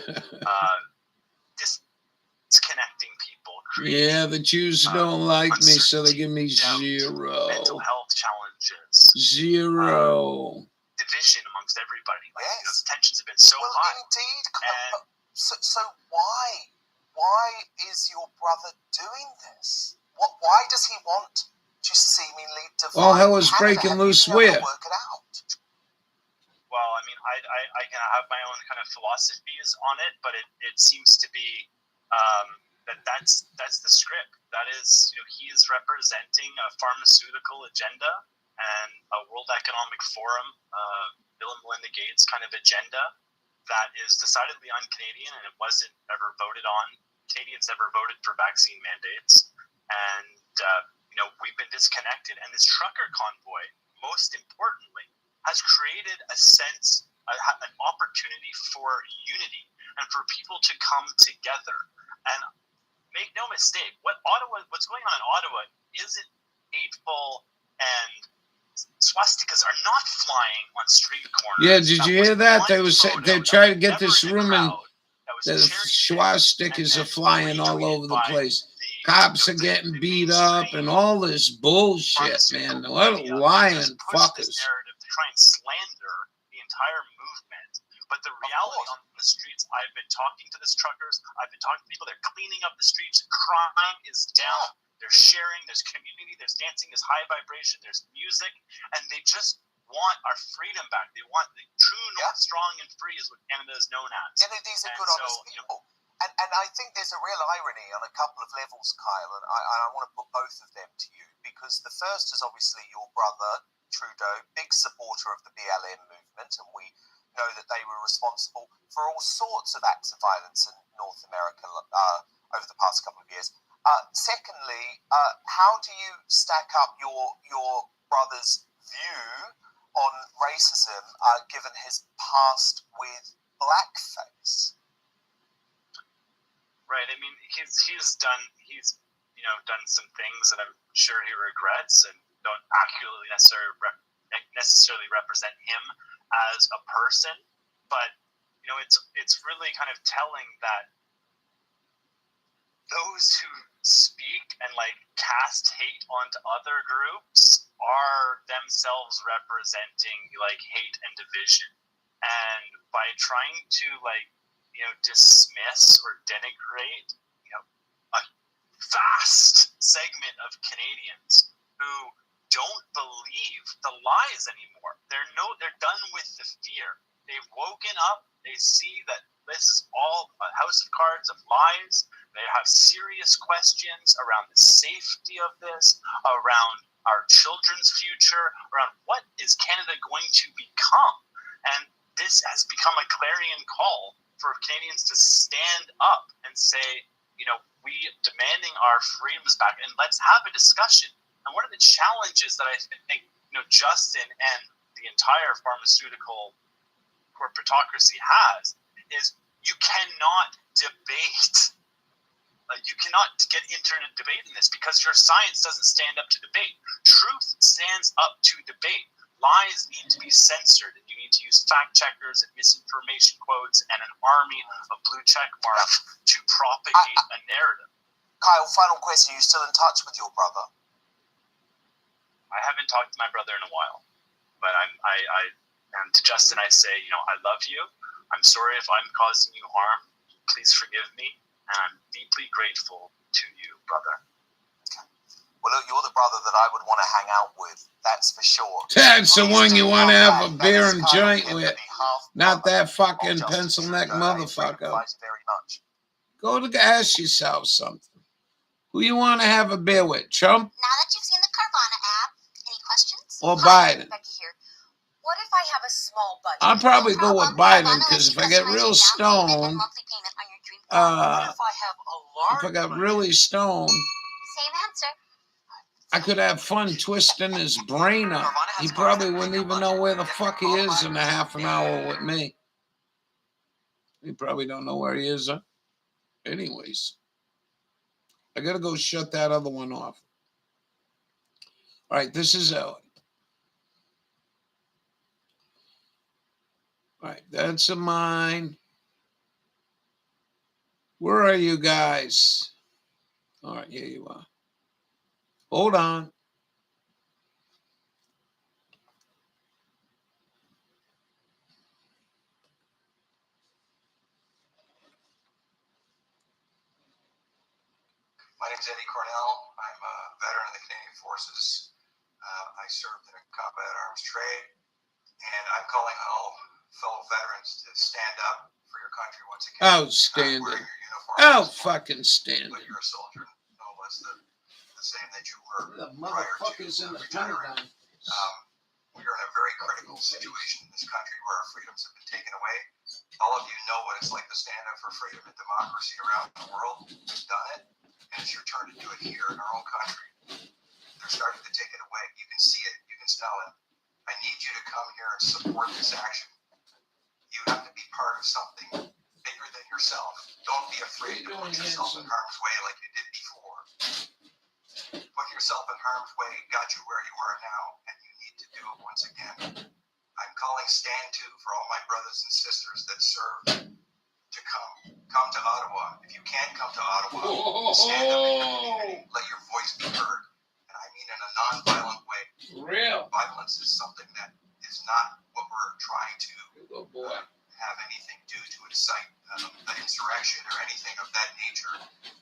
disconnecting people. Yeah, the Jews don't like me, so they give me 0. Mental health challenges. 0. Division amongst everybody. The tensions have been so high. Indeed. So why is your brother doing this? Why does he want to seemingly divide? All hell is breaking loose where? Work it out. Well, I can have my own kind of philosophies on it, but it seems to be that's the script. That is, he is representing a pharmaceutical agenda and a World Economic Forum, Bill and Melinda Gates kind of agenda that is decidedly un-Canadian, and it wasn't ever voted on. Canadians never voted for vaccine mandates, and we've been disconnected. And this trucker convoy, most importantly, has created a sense, an opportunity for unity and for people to come together. And make no mistake, what's going on in Ottawa isn't hateful, and swastikas are not flying on street corners. Yeah, did you hear that? They tried to get this room and the swastikas are flying all over the place. Cops are getting beat up and all this bullshit, man. What lying fuckers. To try and slander the entire movement. But the reality on the streets, I've been talking to these truckers, I've been talking to people, they're cleaning up the streets, crime is down, they're sharing, there's community, there's dancing, there's high vibration, there's music, and they just want our freedom back. They want the true north, strong and free is what Canada is known as. Yeah, these are good, honest people. And I think there's a real irony on a couple of levels, Kyle, and I want to put both of them to you, because the first is obviously your brother, Trudeau, big supporter of the BLM movement, and we know that they were responsible for all sorts of acts of violence in North America over the past couple of years. Secondly, how do you stack up your brother's view on racism, given his past with blackface? Right. I mean, he's done some things that I'm sure he regrets and don't accurately necessarily represent him as a person. But it's really kind of telling that those who speak and cast hate onto other groups are themselves representing hate and division, and by trying to dismiss or denigrate a vast segment of Canadians who don't believe the lies anymore. They're done with the fear. They've woken up. They see that this is all a house of cards of lies. They have serious questions around the safety of this, around our children's future, around what is Canada going to become. And this has become a clarion call for Canadians to stand up and say, we demanding our freedoms back, and let's have a discussion. And one of the challenges that I think, Justin and the entire pharmaceutical corporatocracy has is you cannot debate. You cannot get into a debate in this because your science doesn't stand up to debate. Truth stands up to debate. Lies need to be censored, and you need to use fact checkers and misinformation quotes and an army of blue check marks to propagate a narrative. Kyle, final question. Are you still in touch with your brother? I haven't talked to my brother in a while, but and to Justin I say, I love you. I'm sorry if I'm causing you harm. Please forgive me, and I'm deeply grateful to you, brother. Well, look, you're the brother that I would want to hang out with. That's for sure. That's the one you want to have a beer and joint with. Not that fucking pencil neck motherfucker. Very much. Go to ask yourself something. Who you want to have a beer with? Trump? Now that you've seen the Carvana app, any questions? Or Biden? Becky here. What if I have a small budget? I'll probably go with Biden, because if I get real stoned, if I got really stoned, Same answer. I could have fun twisting his brain up. He probably wouldn't even know where the fuck he is in a half an hour with me. He probably don't know where he is. Anyways, I gotta go shut that other one off. All right, this is Ellie. All right, that's a mine. Where are you guys? All right, here you are. Hold on. My name is Eddie Cornell. I'm a veteran of the Canadian Forces. I served in a combat arms trade, and I'm calling all fellow veterans to stand up for your country once again. Outstanding. Out-fucking-standing. But you're a soldier, no less than the same that you were The prior to motherfuckers in the retiring. We are in a very critical situation in this country where our freedoms have been taken away. All of you know what it's like to stand up for freedom and democracy around the world. We've done it, and it's your turn to do it here in our own country. They're starting to take it away. You can see it. You can smell it. I need you to come here and support this action. You have to be part of something bigger than yourself. Don't be afraid to put yourself in harm's way like you did before. Putting yourself in harm's way got you where you are now, and you need to do it once again. I'm calling Stand 2 for all my brothers and sisters that served to come to Ottawa. If you can't come to Ottawa, stand up in your community. Let your voice be heard. And I mean in a non-violent way. Real. Violence is something that is not what we're trying to have anything do to incite an insurrection or anything of that nature.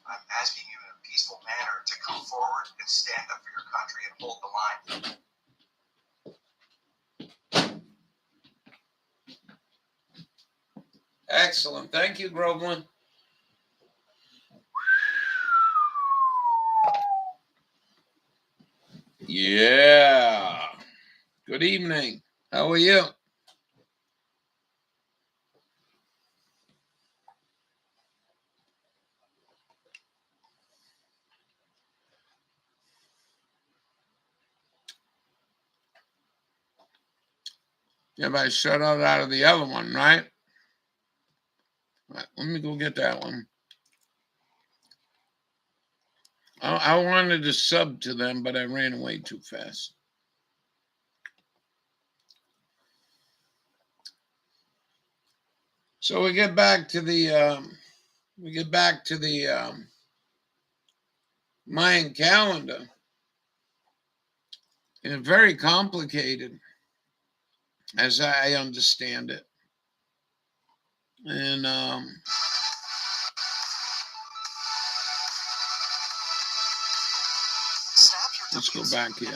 I'm asking you in a peaceful manner to come forward and stand up for your country and hold the line. Excellent. Thank you, Groveland. Yeah. Good evening. How are you? Everybody shut out of the other one, right? Right, let me go get that one. I wanted to sub to them, but I ran away too fast. So we get back to the Mayan calendar, and it's very complicated, as I understand it. And let's go back here.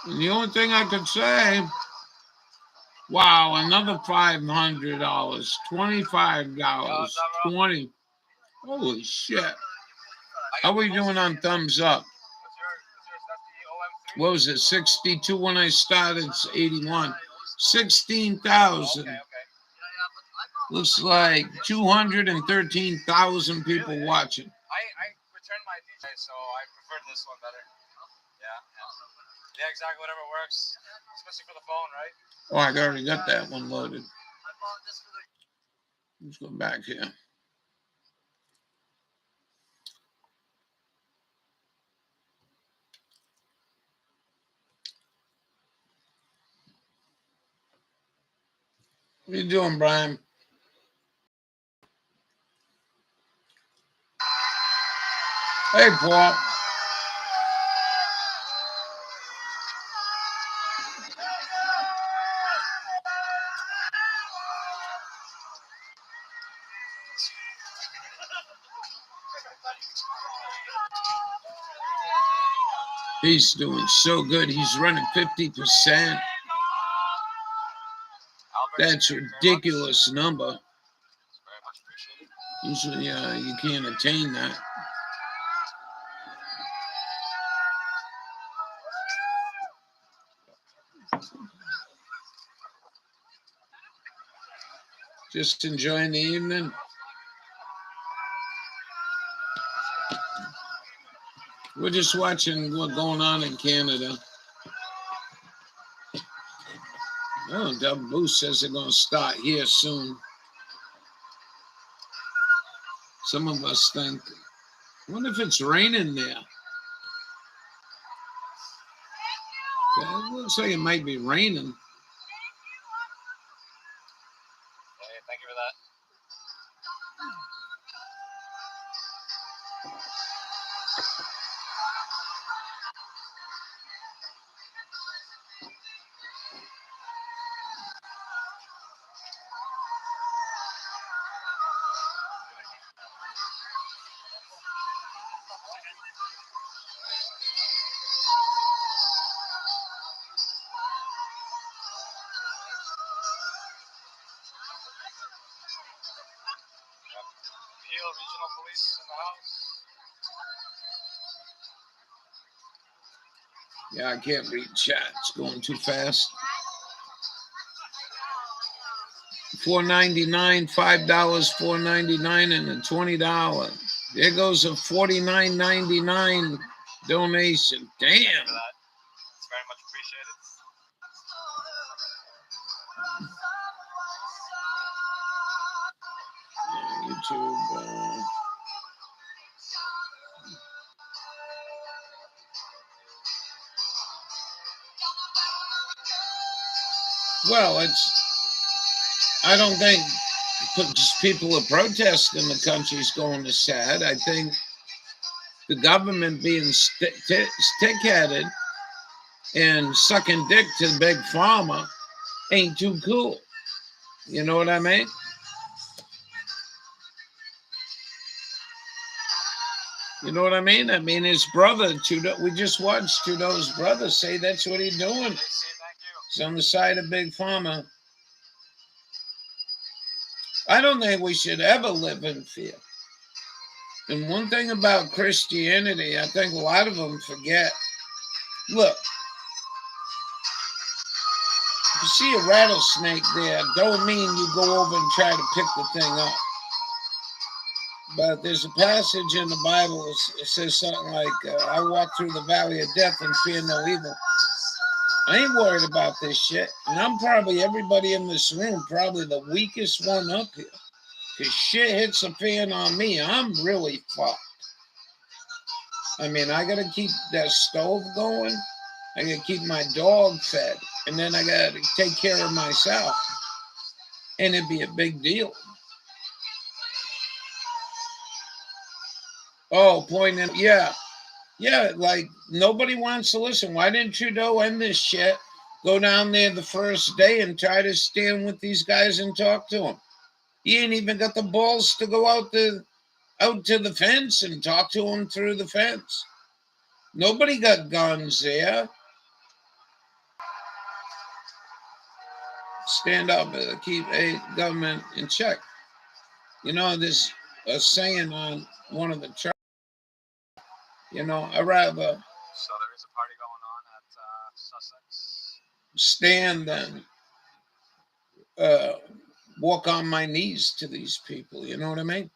And the only thing I could say, wow, another $500, $25, 20. Holy shit! How are we doing on thumbs up? What was it? 62 when I started. It's 81. 16,000. Looks like 213,000 people watching. I returned my DJ, so I prefer this one better. Yeah, exactly. Whatever works, especially for the phone, right? Oh, I already got that one loaded. Let's go back here. What are you doing, Brian? Hey, Paul. He's doing so good. He's running 50%. That's a ridiculous number. Usually, you can't attain that. Just enjoying the evening. We're just watching what's going on in Canada. Oh, Double Boost says they're going to start here soon. Some of us think, I wonder if it's raining there. Yeah, it looks like it might be raining. Hey, thank you for that. Regional police in the house. Yeah, I can't read chat. It's going too fast. $4.99, $5, $4.99, and then $20. There goes a $49.99 donation. Damn. It's very much appreciated. YouTube. Well, I don't think just people are protesting the country's going to sad. I think the government being stick-headed and sucking dick to the big pharma ain't too cool. You know what I mean? You know what I mean? I mean, his brother, Trudeau, we just watched Trudeau's brother say that's what he's doing. He's on the side of Big Pharma. I don't think we should ever live in fear. And one thing about Christianity, I think a lot of them forget. Look, if you see a rattlesnake there, don't mean you go over and try to pick the thing up. But there's a passage in the Bible that says something like, I walk through the valley of death and fear no evil. I ain't worried about this shit. And I'm probably, everybody in this room, probably the weakest one up here. Because shit hits a fan on me, I'm really fucked. I mean, I got to keep that stove going. I got to keep my dog fed. And then I got to take care of myself. And it'd be a big deal. Oh, pointing. Yeah. Yeah, like nobody wants to listen. Why didn't Trudeau end this shit? Go down there the first day and try to stand with these guys and talk to them. He ain't even got the balls to go out to the fence and talk to them through the fence. Nobody got guns there. Stand up and keep a government in check. You know, there's a saying on one of the charts. You know, I rather. So there is a party going on at Sussex. Stand and walk on my knees to these people. You know what I mean?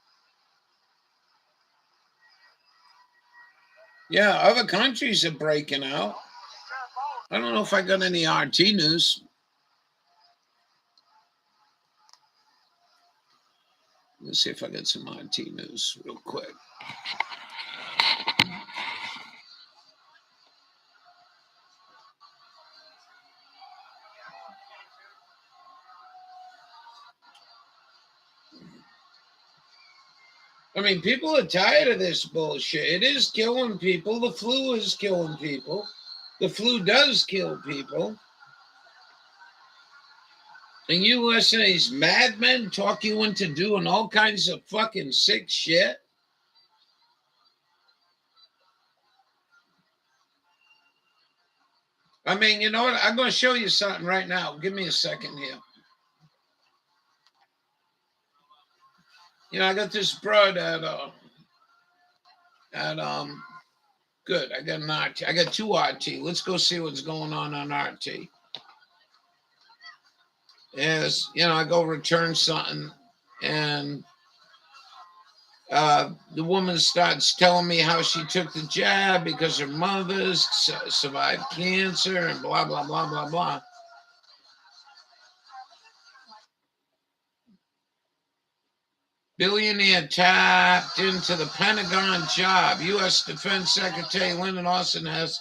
Yeah, other countries are breaking out. I don't know if I got any RT news. Let's see if I get some RT news real quick. I mean, people are tired of this bullshit. It is killing people. The flu is killing people. The flu does kill people. And you listen to these madmen talk you into doing all kinds of fucking sick shit. I mean, you know what? I'm going to show you something right now. Give me a second here. You know, I got this broad good. I got an RT. I got two RT. Let's go see what's going on RT. Is, you know, I go return something and the woman starts telling me how she took the jab because her mother survived cancer and blah, blah, blah, blah, blah. Billionaire tapped into the Pentagon job. U.S. Defense Secretary Lyndon Austin has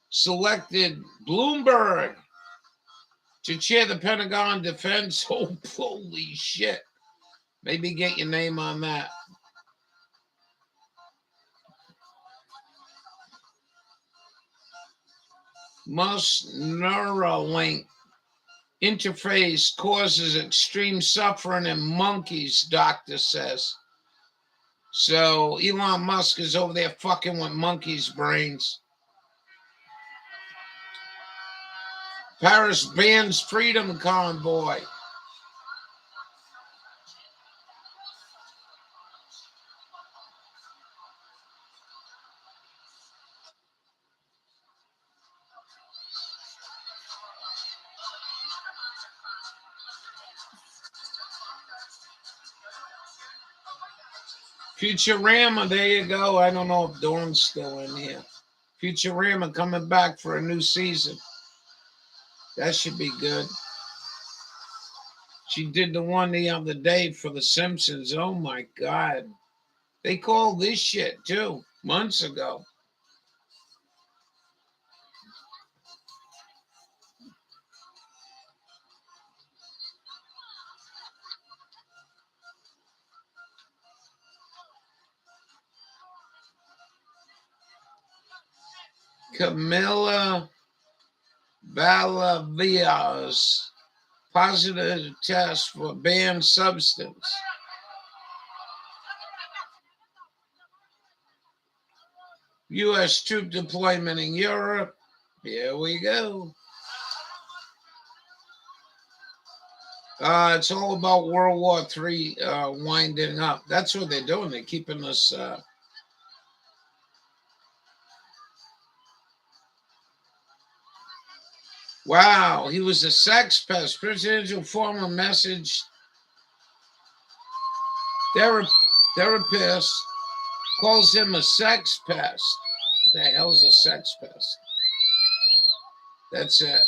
selected Bloomberg to chair the Pentagon Defense. Oh, holy shit. Maybe get your name on that. Most Neuralink interface causes extreme suffering in monkeys, doctor says. So Elon Musk is over there fucking with monkeys' brains. Paris bans Freedom Convoy. Futurama, there you go. I don't know if Dawn's still in here. Futurama coming back for a new season. That should be good. She did the one the other day for The Simpsons. Oh my God. They called this shit too, months ago. Camilla Valavia's positive test for banned substance. U.S. troop deployment in Europe. Here we go. It's all about World War III winding up. That's what they're doing. They're keeping us. Wow, he was a sex pest. Presidential former message. Therapist calls him a sex pest. What the hell's a sex pest? That's it.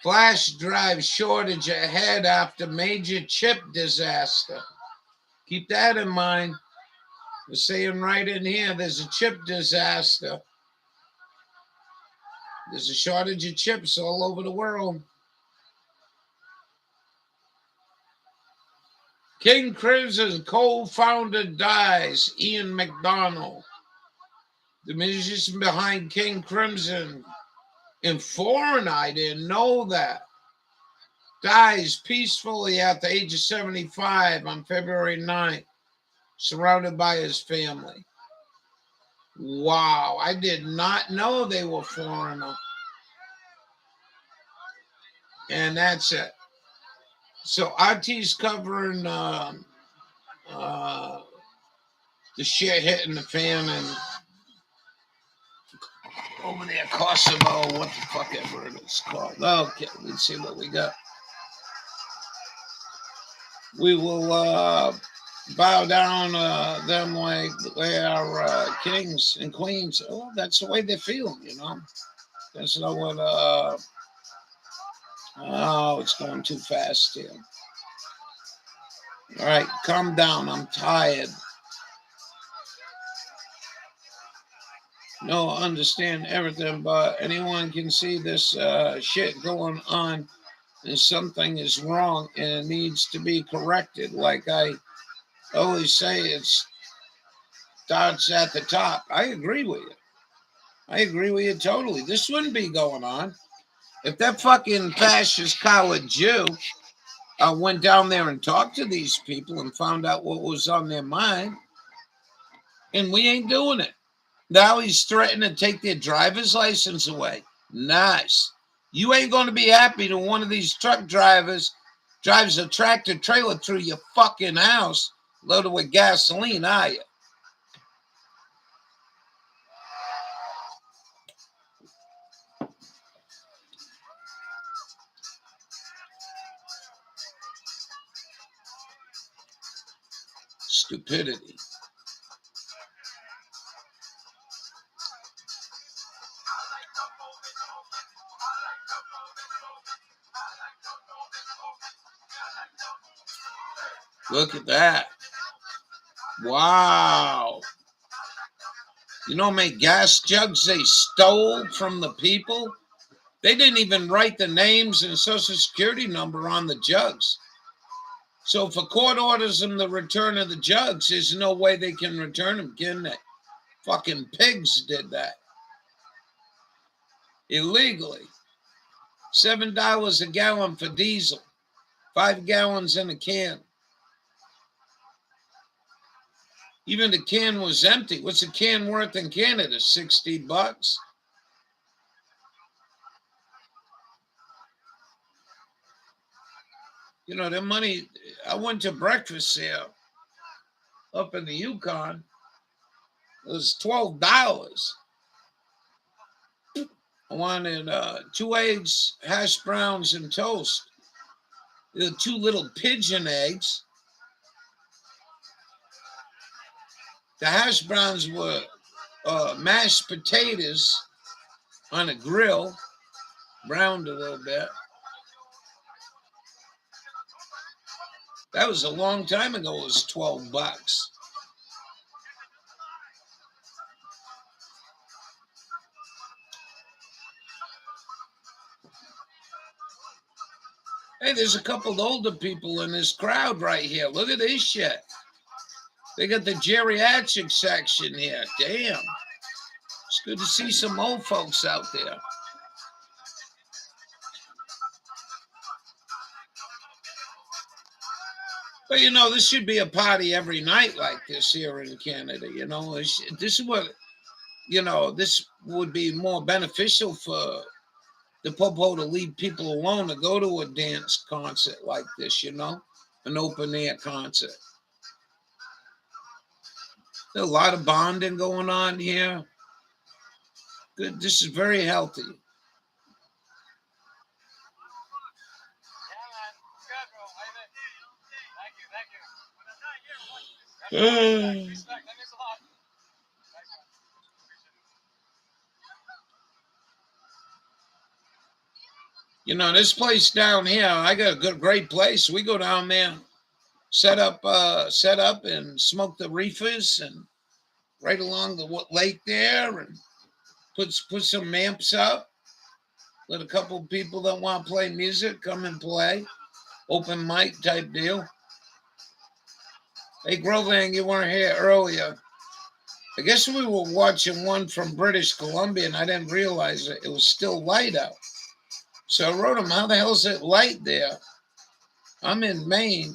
Flash drive shortage ahead after major chip disaster. Keep that in mind. We're saying right in here, there's a chip disaster. There's a shortage of chips all over the world. King Crimson's co-founder dies. Ian McDonald, the musician behind King Crimson and Foreign, I didn't know that, dies peacefully at the age of 75 on February 9th, surrounded by his family. Wow, I did not know they were Foreigner. And that's it. So RT's covering the shit hitting the fan and over there, Kosovo, what the fuck ever it's called. Okay, let's see what we got. We will bow down them like they are kings and queens. Oh, that's the way they feel, you know. That's not what. Oh, it's going too fast here. All right, calm down. I'm tired. No, understand everything, but anyone can see this shit going on, and something is wrong and it needs to be corrected. Like I always say, it starts at the top. I agree with you. I agree with you totally. This wouldn't be going on if that fucking fascist coward Jew went down there and talked to these people and found out what was on their mind. And we ain't doing it. Now he's threatening to take their driver's license away. Nice. You ain't going to be happy that one of these truck drivers drives a tractor trailer through your fucking house loaded with gasoline, are you? Stupidity. Look at that. Wow. You know how many gas jugs they stole from the people? They didn't even write the names and social security number on the jugs. So if a court orders them the return of the jugs, there's no way they can return them, can they? Fucking pigs did that. Illegally. $7 a gallon for diesel. 5 gallons in a can. Even the can was empty. What's a can worth in Canada? $60? You know, the money, I went to breakfast sale up in the Yukon. It was $12. I wanted 2 eggs, hash browns, and toast. The 2 little pigeon eggs. The hash browns were mashed potatoes on a grill, browned a little bit. That was a long time ago. It was $12. Hey, there's a couple of older people in this crowd right here. Look at this shit. They got the geriatric section here. Damn. It's good to see some old folks out there. But, you know, this should be a party every night like this here in Canada. You know, this is what you know, this would be more beneficial for the popo to leave people alone to go to a dance concert like this, you know, an open air concert. There's a lot of bonding going on here. Good. This is very healthy. You know, this place down here, I got a great place. We go down there, set up and smoke the reefers and right along the lake there, and put some amps up. Let a couple people that want to play music come and play. Open mic type deal. Hey, Groveland, you weren't here earlier. I guess we were watching one from British Columbia, and I didn't realize it was still light out. So I wrote him, how the hell is it light there? I'm in Maine,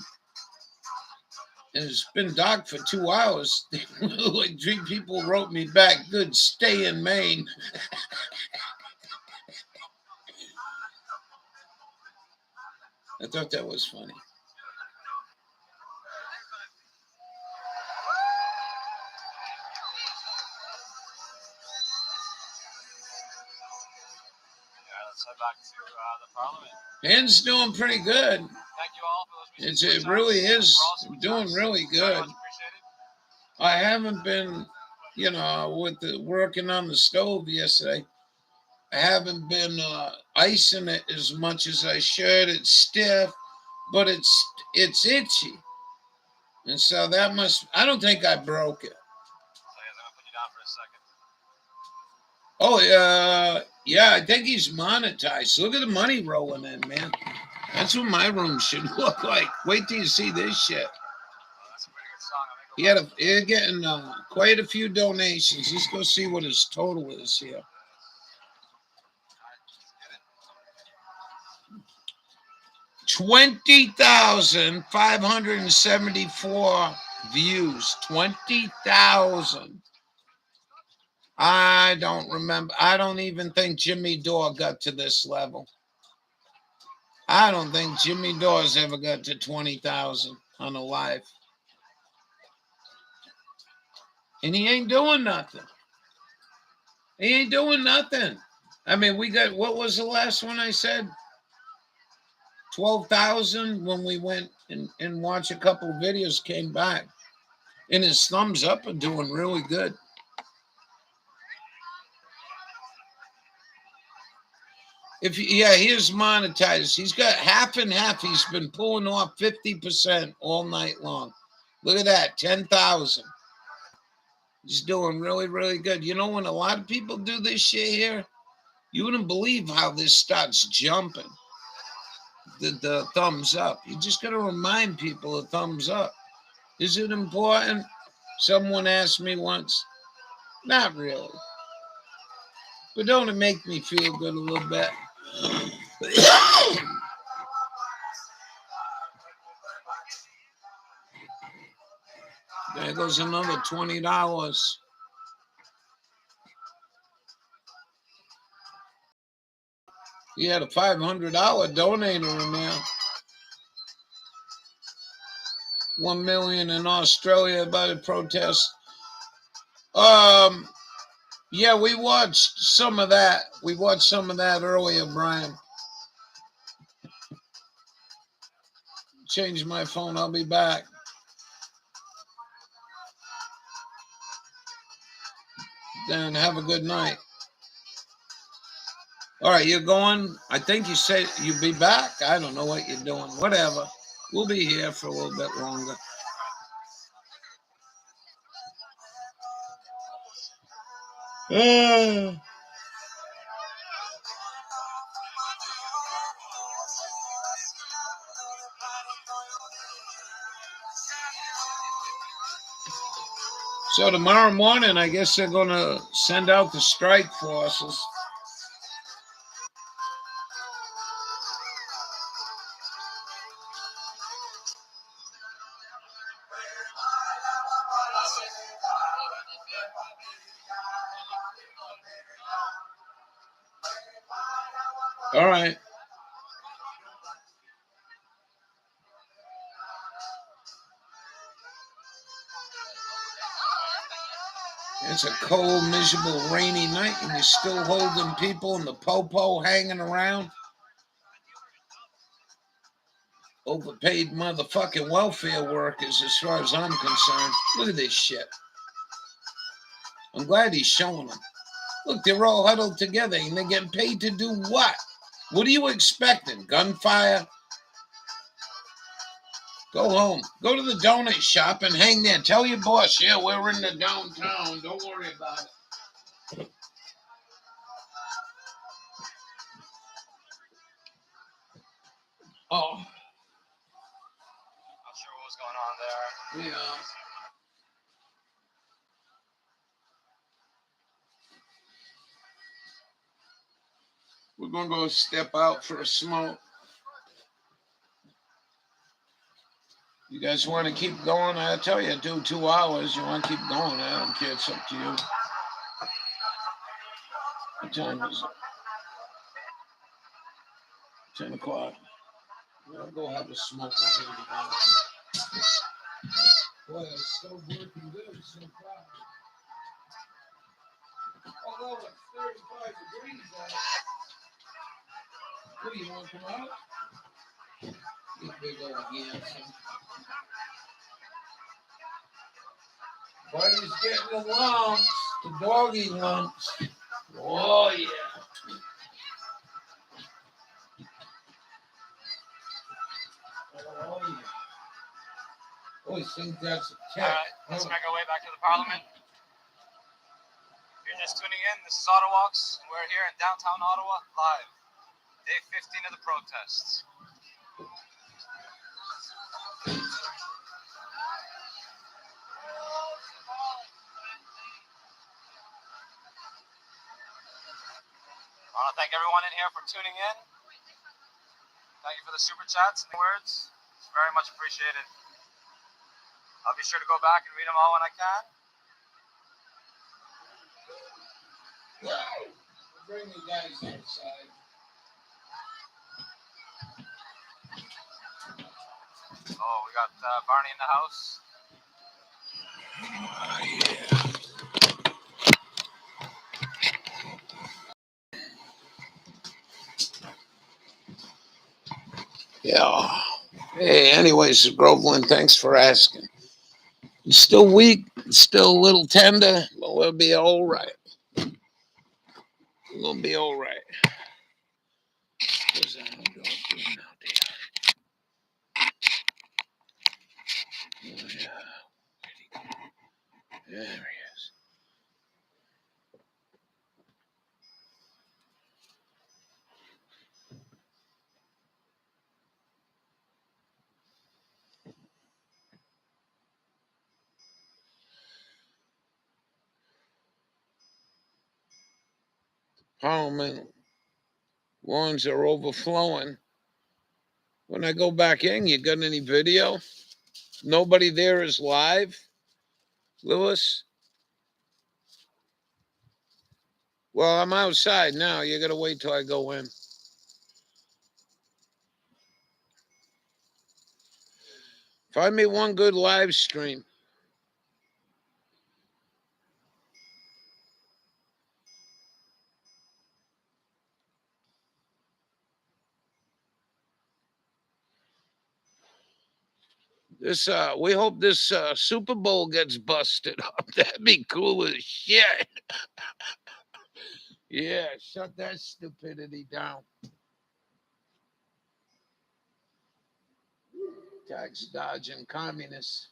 and it's been dark for 2 hours. Like 3 people wrote me back, good, stay in Maine. I thought that was funny. Let's head back to the Parliament. Ben's doing pretty good. Thank you all for those It really is doing really good. I haven't been, you know, with the working on the stove yesterday. I haven't been icing it as much as I should. It's stiff, but it's itchy, and so that must. I don't think I broke it. Oh, yeah, I think he's monetized. Look at the money rolling in, man. That's what my room should look like. Wait till you see this shit. You're getting quite a few donations. Let's go see what his total is here. 20,574 views. 20,000. I don't remember. I don't even think Jimmy Dore got to this level. I don't think Jimmy Dore's ever got to 20,000 on a live. And he ain't doing nothing. He ain't doing nothing. I mean, we got, what was the last one I said? 12,000 when we went and watched a couple of videos, came back. And his thumbs up are doing really good. He is monetized. He's got half and half. He's been pulling off 50% all night long. Look at that, 10,000. He's doing really, really good. You know, when a lot of people do this shit here, you wouldn't believe how this starts jumping. The thumbs up. You just got to remind people the thumbs up. Is it important? Someone asked me once. Not really. But don't it make me feel good a little bit? There goes another $20. He had a $500 donator in there. 1 million in Australia about a protest. Yeah, we watched some of that. We watched some of that earlier, Brian. Change my phone. I'll be back. Then have a good night. All right, you're going. I think you said you'll be back. I don't know what you're doing. Whatever. We'll be here for a little bit longer. So tomorrow morning, I guess they're going to send out the strike forces. All right. It's a cold, miserable, rainy night, and you're still holding people in the popo hanging around. Overpaid motherfucking welfare workers, as far as I'm concerned. Look at this shit. I'm glad he's showing them. Look, they're all huddled together, and they're getting paid to do what? What are you expecting? Gunfire? Go home. Go to the donut shop and hang there. Tell your boss, yeah, we're in the downtown. Don't worry about it. Oh. Not sure what was going on there. Yeah. We're going to go step out for a smoke. You guys want to keep going? I tell you, do 2 hours. You want to keep going? I don't care. It's up to you. What time is it? 10 o'clock. I'll go have a smoke with everybody. Boy, it's still working good so far. Although it's 35 degrees out. What do you want to come out? You big old handsome. Buddy's getting the lumps, the doggy lumps. Oh, yeah. Oh, yeah. Always think that's a cat. Let's make our way back to the Parliament. If you're just tuning in, this is Ottawalks. We're here in downtown Ottawa, live. Day 15 of the protests. I want to thank everyone in here for tuning in. Thank you for the super chats and the words. It's very much appreciated. I'll be sure to go back and read them all when I can. Wow. Bring the guys outside. Oh, we got Barney in the house. Yeah. Hey, anyways, Groveland, thanks for asking. It's still weak, it's still a little tender, but we'll be all right. We'll be all right. Where's that dog doing out there? Oh, yeah. Where'd he go? There he is. Parliament lawns are overflowing. When I go back in, you got any video? Nobody there is live? Lewis? Well, I'm outside now. You got to wait till I go in. Find me one good live stream. This we hope this Super Bowl gets busted up. That'd be cool as shit. Yeah, shut that stupidity down. Tax dodging communists.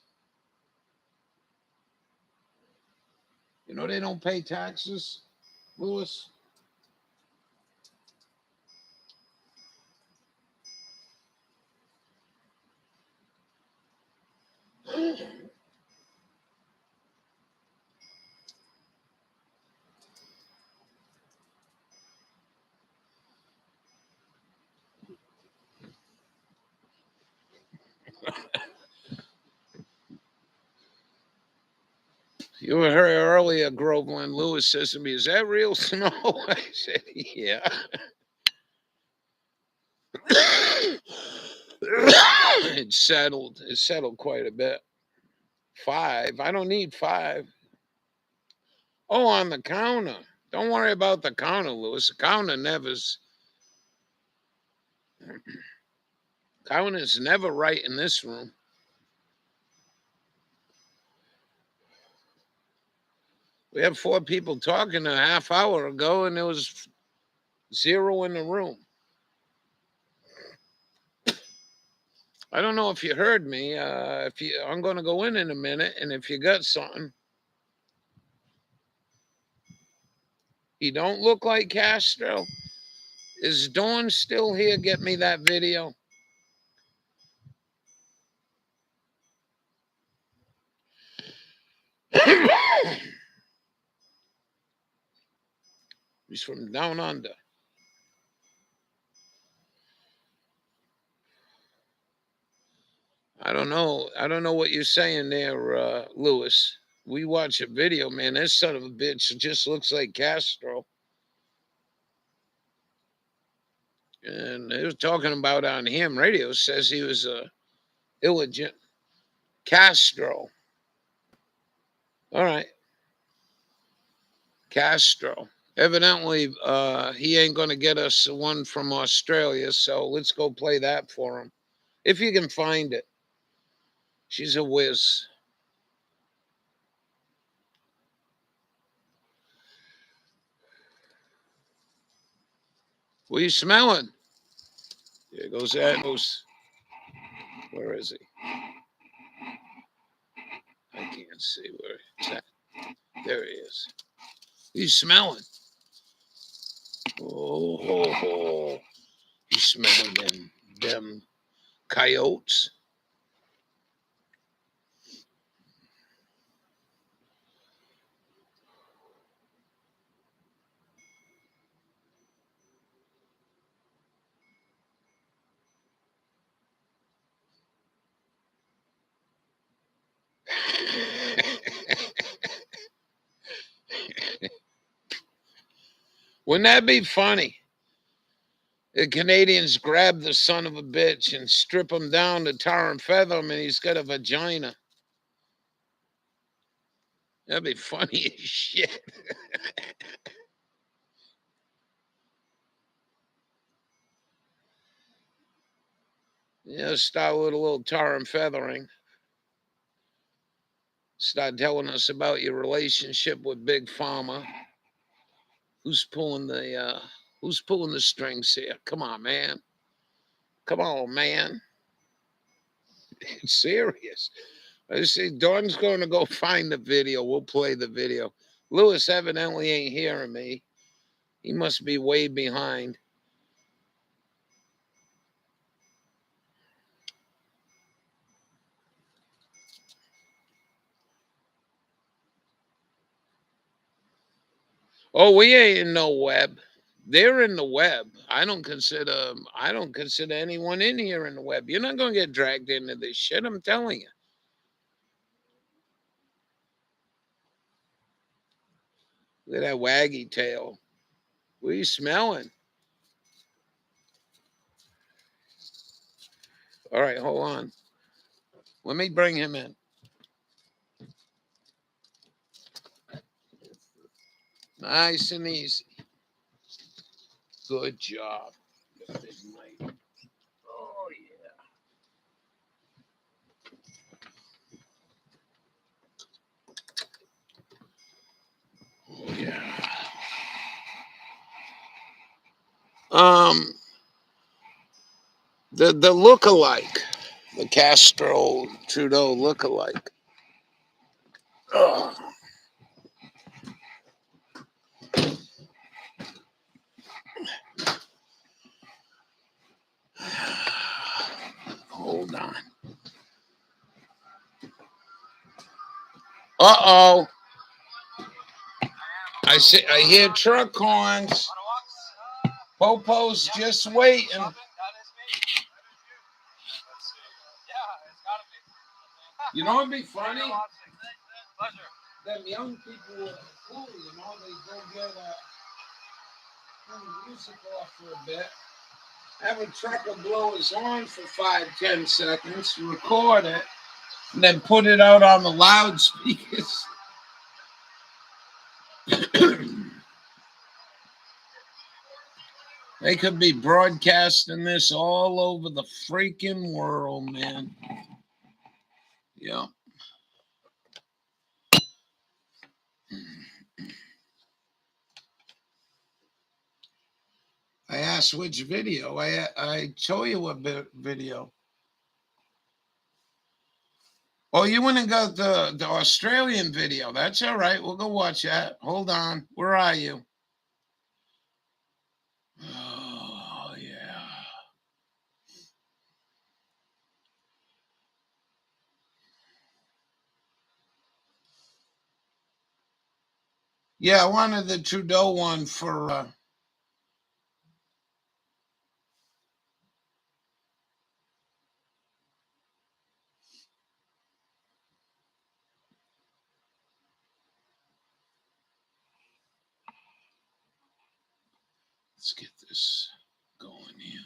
You know they don't pay taxes, Lewis. You were here earlier, Groveland. Lewis says to me, "Is that real snow?" I said, "Yeah." It's settled. It's settled quite a bit. 5. I don't need 5. Oh, on the counter. Don't worry about the counter, Lewis. The counter's never right in this room. We had 4 people talking a half hour ago, and there was 0 in the room. I don't know if you heard me. I'm going to go in a minute, and if you got something, he don't look like Castro. Is Dawn still here? Get me that video. He's from down under. I don't know. I don't know what you're saying there, Lewis. We watch a video, man. This son of a bitch just looks like Castro. And they was talking about on ham radio, says he was a illegitimate Castro. All right. Castro. Evidently, he ain't going to get us one from Australia, so let's go play that for him. If you can find it. She's a whiz. What are you smelling? There goes that. Where is he? I can't see where it's at. There he is. He's smelling. Oh, he's smelling them coyotes. Wouldn't that be funny? The Canadians grab the son of a bitch and strip him down to tar and feather him, and he's got a vagina. That'd be funny as shit. Start with a little tar and feathering. Start telling us about your relationship with Big Pharma. Who's pulling the strings here? Come on, man. Come on, man. It's serious. I see Dawn's going to go find the video. We'll play the video. Lewis evidently ain't hearing me. He must be way behind. Oh, we ain't in no web. They're in the web. I don't consider anyone in here in the web. You're not going to get dragged into this shit. I'm telling you. Look at that waggy tail. What are you smelling? All right, hold on. Let me bring him in. Nice and easy. Good job. Oh, yeah. The look-alike, the Castro Trudeau look-alike. Ugh. Hold on. Uh-oh. I hear truck horns. Popo's just waiting. You know what'd be funny? Them young people are cool, you know, they go get turn the music off for a bit. Have a trucker blow his horn for 5-10 seconds, record it, and then put it out on the loudspeakers. They could be broadcasting this all over the freaking world, man. Yeah. I asked which video. I show you what video. Oh, you went and got the Australian video. That's all right. We'll go watch that. Hold on. Where are you? Oh, yeah. Yeah, I wanted the Trudeau one for... Let's get this going here.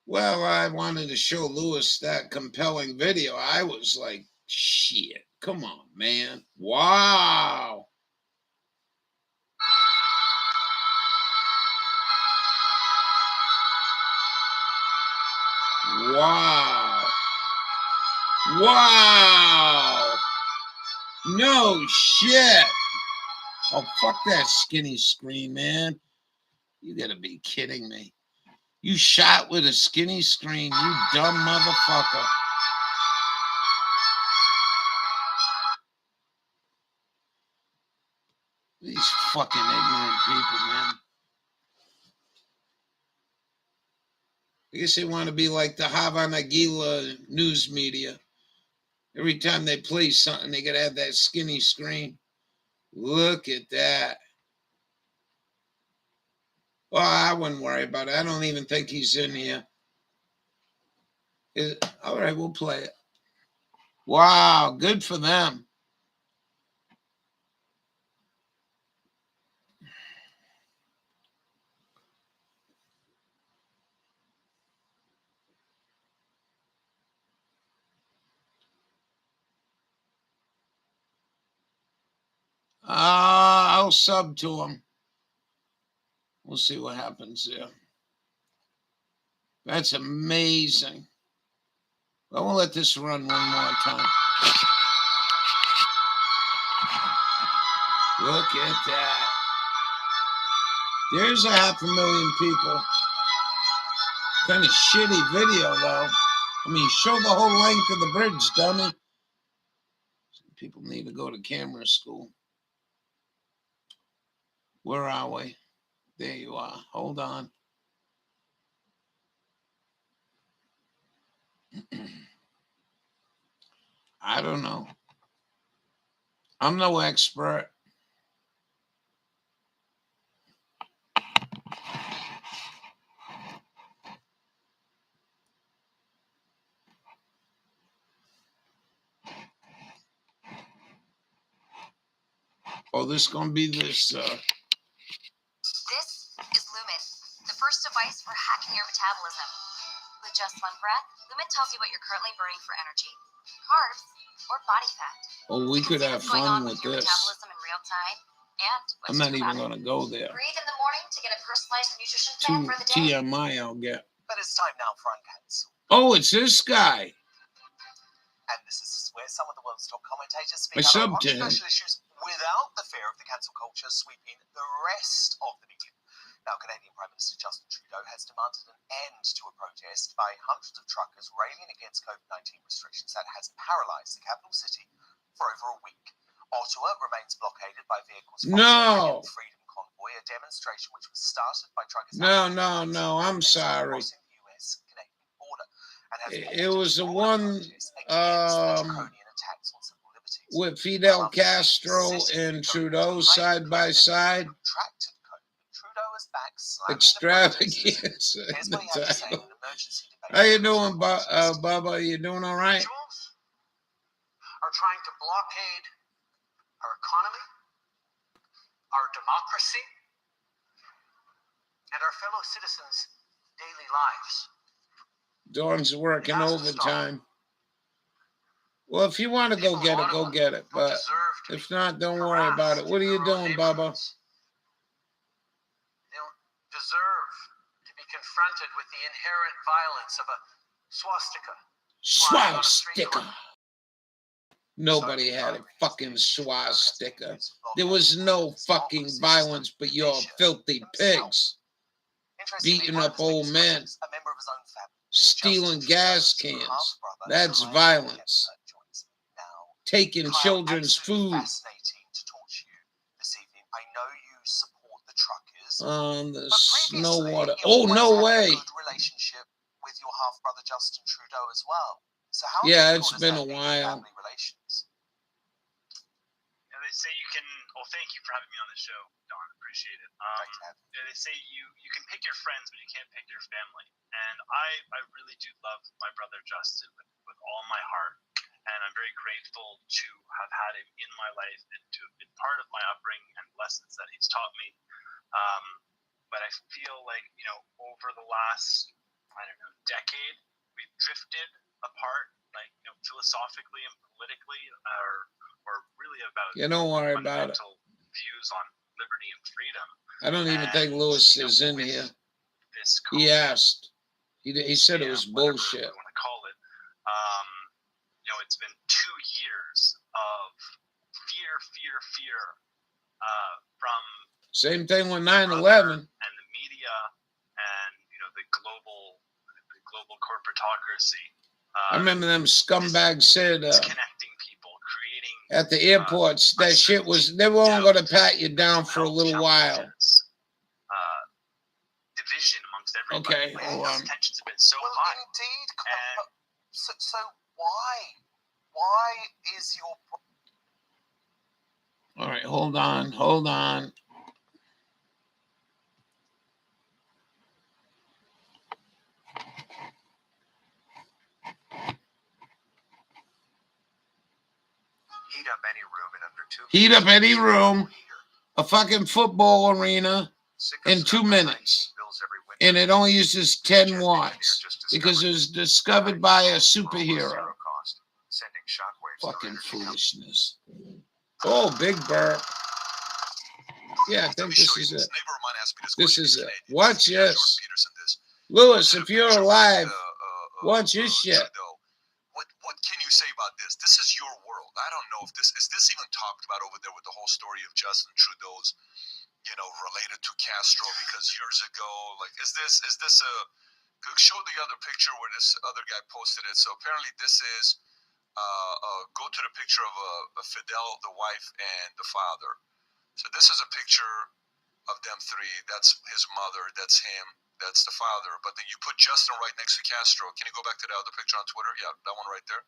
Well, I wanted to show Lewis that compelling video. I was like, shit, come on, man. Wow. Wow. Wow. No shit. Oh, fuck that skinny screen, man. You gotta be kidding me. You shot with a skinny screen, you dumb motherfucker. These fucking ignorant people, man. I guess they want to be like the Havana Gila news media. Every time they play something, they gotta have that skinny screen. Look at that. Well, I wouldn't worry about it. I don't even think he's in here. All right, we'll play it. Wow, good for them. I'll sub to him. We'll see what happens there. That's amazing. Well, we'll let this run one more time. Look at that. There's 500,000 people. Kind of shitty video, though. I mean, show the whole length of the bridge, dummy. People need to go to camera school. Where are we? There you are. Hold on. I don't know. I'm no expert. Oh, this is going to be this. This is Lumen, the first device for hacking your metabolism. With just one breath, Lumen tells you what you're currently burning for energy, carbs or body fat. Oh, we could have fun with this. Metabolism in real time, and I'm not even going to go there. Breathe in the morning to get a personalized nutrition plan for the day. TMI I'll get. But it's time now for Uncancelled. Oh, it's this guy. And this is where some of the world's top commentators I speak subbed about to him. controversial issues without the fear of the cancel culture sweeping the rest of the media. Now, Canadian Prime Minister Justin Trudeau has demanded an end to a protest by hundreds of truckers railing against COVID-19 restrictions that has paralysed the capital city for over a week. Ottawa remains blockaded by vehicles. No. Freedom Convoy, a demonstration which was started by truckers. No, I'm sorry. It was the one with Fidel Castro and Trudeau side by side. Extravaganza. How you doing, Bubba? You doing all right? Are trying to blockade our economy, our democracy, and our fellow citizens' daily lives. Dawn's working overtime. Well, if you want to go get it, go get it. But if not, don't worry about it. What are you doing, Bubba? They don't deserve to be confronted with the inherent violence of a swastika. Swastika. Nobody had a fucking swastika. There was no fucking violence but your filthy pigs beating up old men, stealing gas cans. That's violence. Taking children's food. On the snow water. Oh, no way. Relationship with your half brother Justin Trudeau as well. So how yeah, it's been a while. They say you can. Well, thank you for having me on the show, Don. Appreciate it. They say you can pick your friends, but you can't pick your family. And I really do love my brother Justin with all my heart, and I'm very grateful to have had him in my life and to have been part of my upbringing and lessons that he's taught me. But I feel like, over the last, decade, we've drifted apart, philosophically and politically, or really about don't worry about it. Views on liberty and freedom. I don't even think Lewis is in here. He asked. He said it was bullshit. You want to call it. It's been 2 years of fear from same thing with 9/11. And the media and the global corporatocracy. I remember them scumbags said connecting people, creating at the airports that shit was they weren't going to pat you down for a little while. Division amongst everybody. Okay, hold on. Tensions have been so high. Indeed. So why is your all right, hold on. Heat up any room, a fucking football arena in 2 minutes. And it only uses 10 watts because it was discovered by a superhero. Fucking foolishness. Oh, big burp. Yeah, I think this is it. This is it. Watch this. Lewis, if you're alive, watch this shit. What can you say about this? This is your world. I don't know if this even talked about over there with the whole story of Justin Trudeau's, related to Castro, because years ago, is this a show the other picture where this other guy posted it. So apparently this is go to the picture of Fidel, the wife, and the father. So this is a picture of them three. That's his mother. That's him. That's the father. But then you put Justin right next to Castro. Can you go back to the other picture on Twitter? Yeah, that one right there.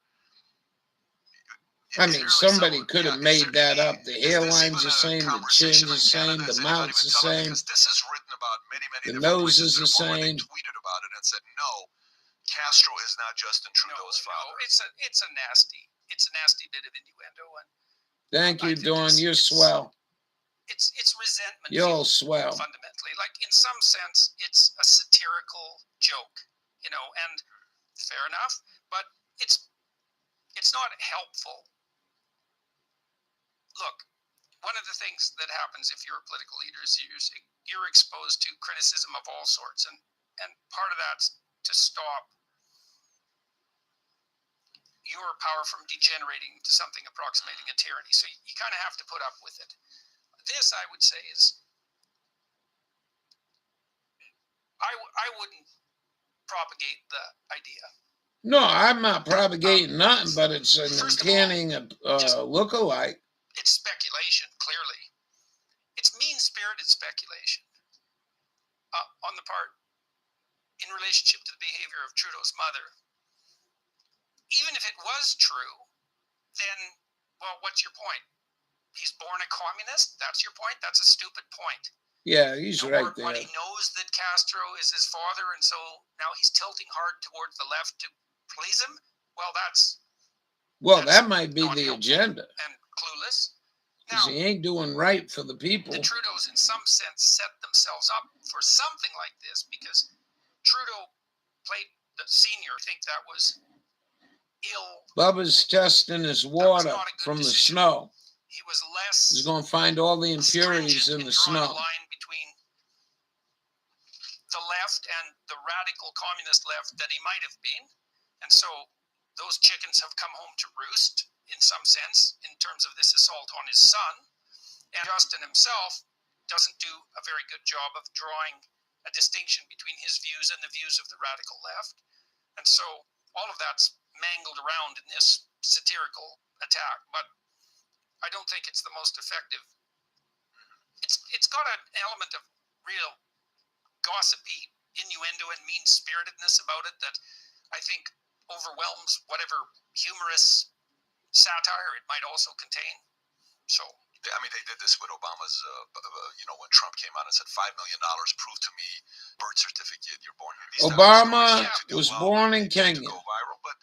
I mean, somebody could have made that up. The hairline's the same, the chin's the same, the mouth's the same, this is written about many the nose is the same. Tweeted about it and said, no, Castro is not Justin Trudeau's father. It's a nasty bit of innuendo. And thank you, Dawn. You're swell. It's resentment. You're swell. Fundamentally, in some sense, it's a satirical joke, and fair enough, but it's not helpful. Look, one of the things that happens if you're a political leader is you're exposed to criticism of all sorts, and part of that's to stop your power from degenerating to something approximating a tyranny. So you kind of have to put up with it. This, I would say, is I wouldn't propagate the idea. No, I'm not propagating nothing, but it's an uncanny look-alike. It's speculation, clearly. It's mean-spirited speculation on the part in relationship to the behavior of Trudeau's mother. Even if it was true, then, well, what's your point? He's born a communist? That's your point? That's a stupid point. Yeah, he's right there. But he knows that Castro is his father, and so now he's tilting hard towards the left to please him? Well, that's that might be the agenda. And clueless. Because he ain't doing right for the people. The Trudeaus, in some sense, set themselves up for something like this because Trudeau played the senior. I think that was ill. Bubba's testing his water from the snow. He was less. He's going to find all the impurities in the snow. A line between the left and the radical communist left that he might have been, and so those chickens have come home to roost in some sense in terms of this assault on his son. And Justin himself doesn't do a very good job of drawing a distinction between his views and the views of the radical left. And so all of that's mangled around in this satirical attack, but I don't think it's the most effective. It's got an element of real gossipy innuendo and mean-spiritedness about it that I think overwhelms whatever humorous satire it might also contain. So, I mean, they did this with Obama's, when Trump came out and said $5 million, prove to me birth certificate, you're born here. Obama was born in Kenya. Go viral, but,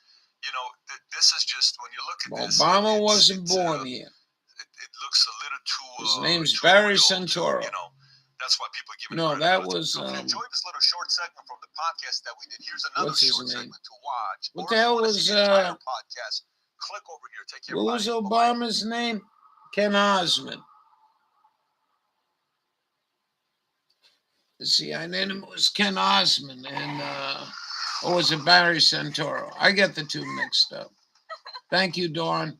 this is just, when you look at this. Obama wasn't born here. It looks a little too. His name's Barry Santoro. That's why people give it. No, credit. that was. So if you enjoyed this little short segment from the podcast that we did, here's another short segment to watch. What the hell was? Podcast. Click over here. Take care. What was Obama's name? Ken Osmond. Let's see, I named him. It was Ken Osmond, and or was it Barry Santoro? I get the two mixed up. Thank you, Dawn.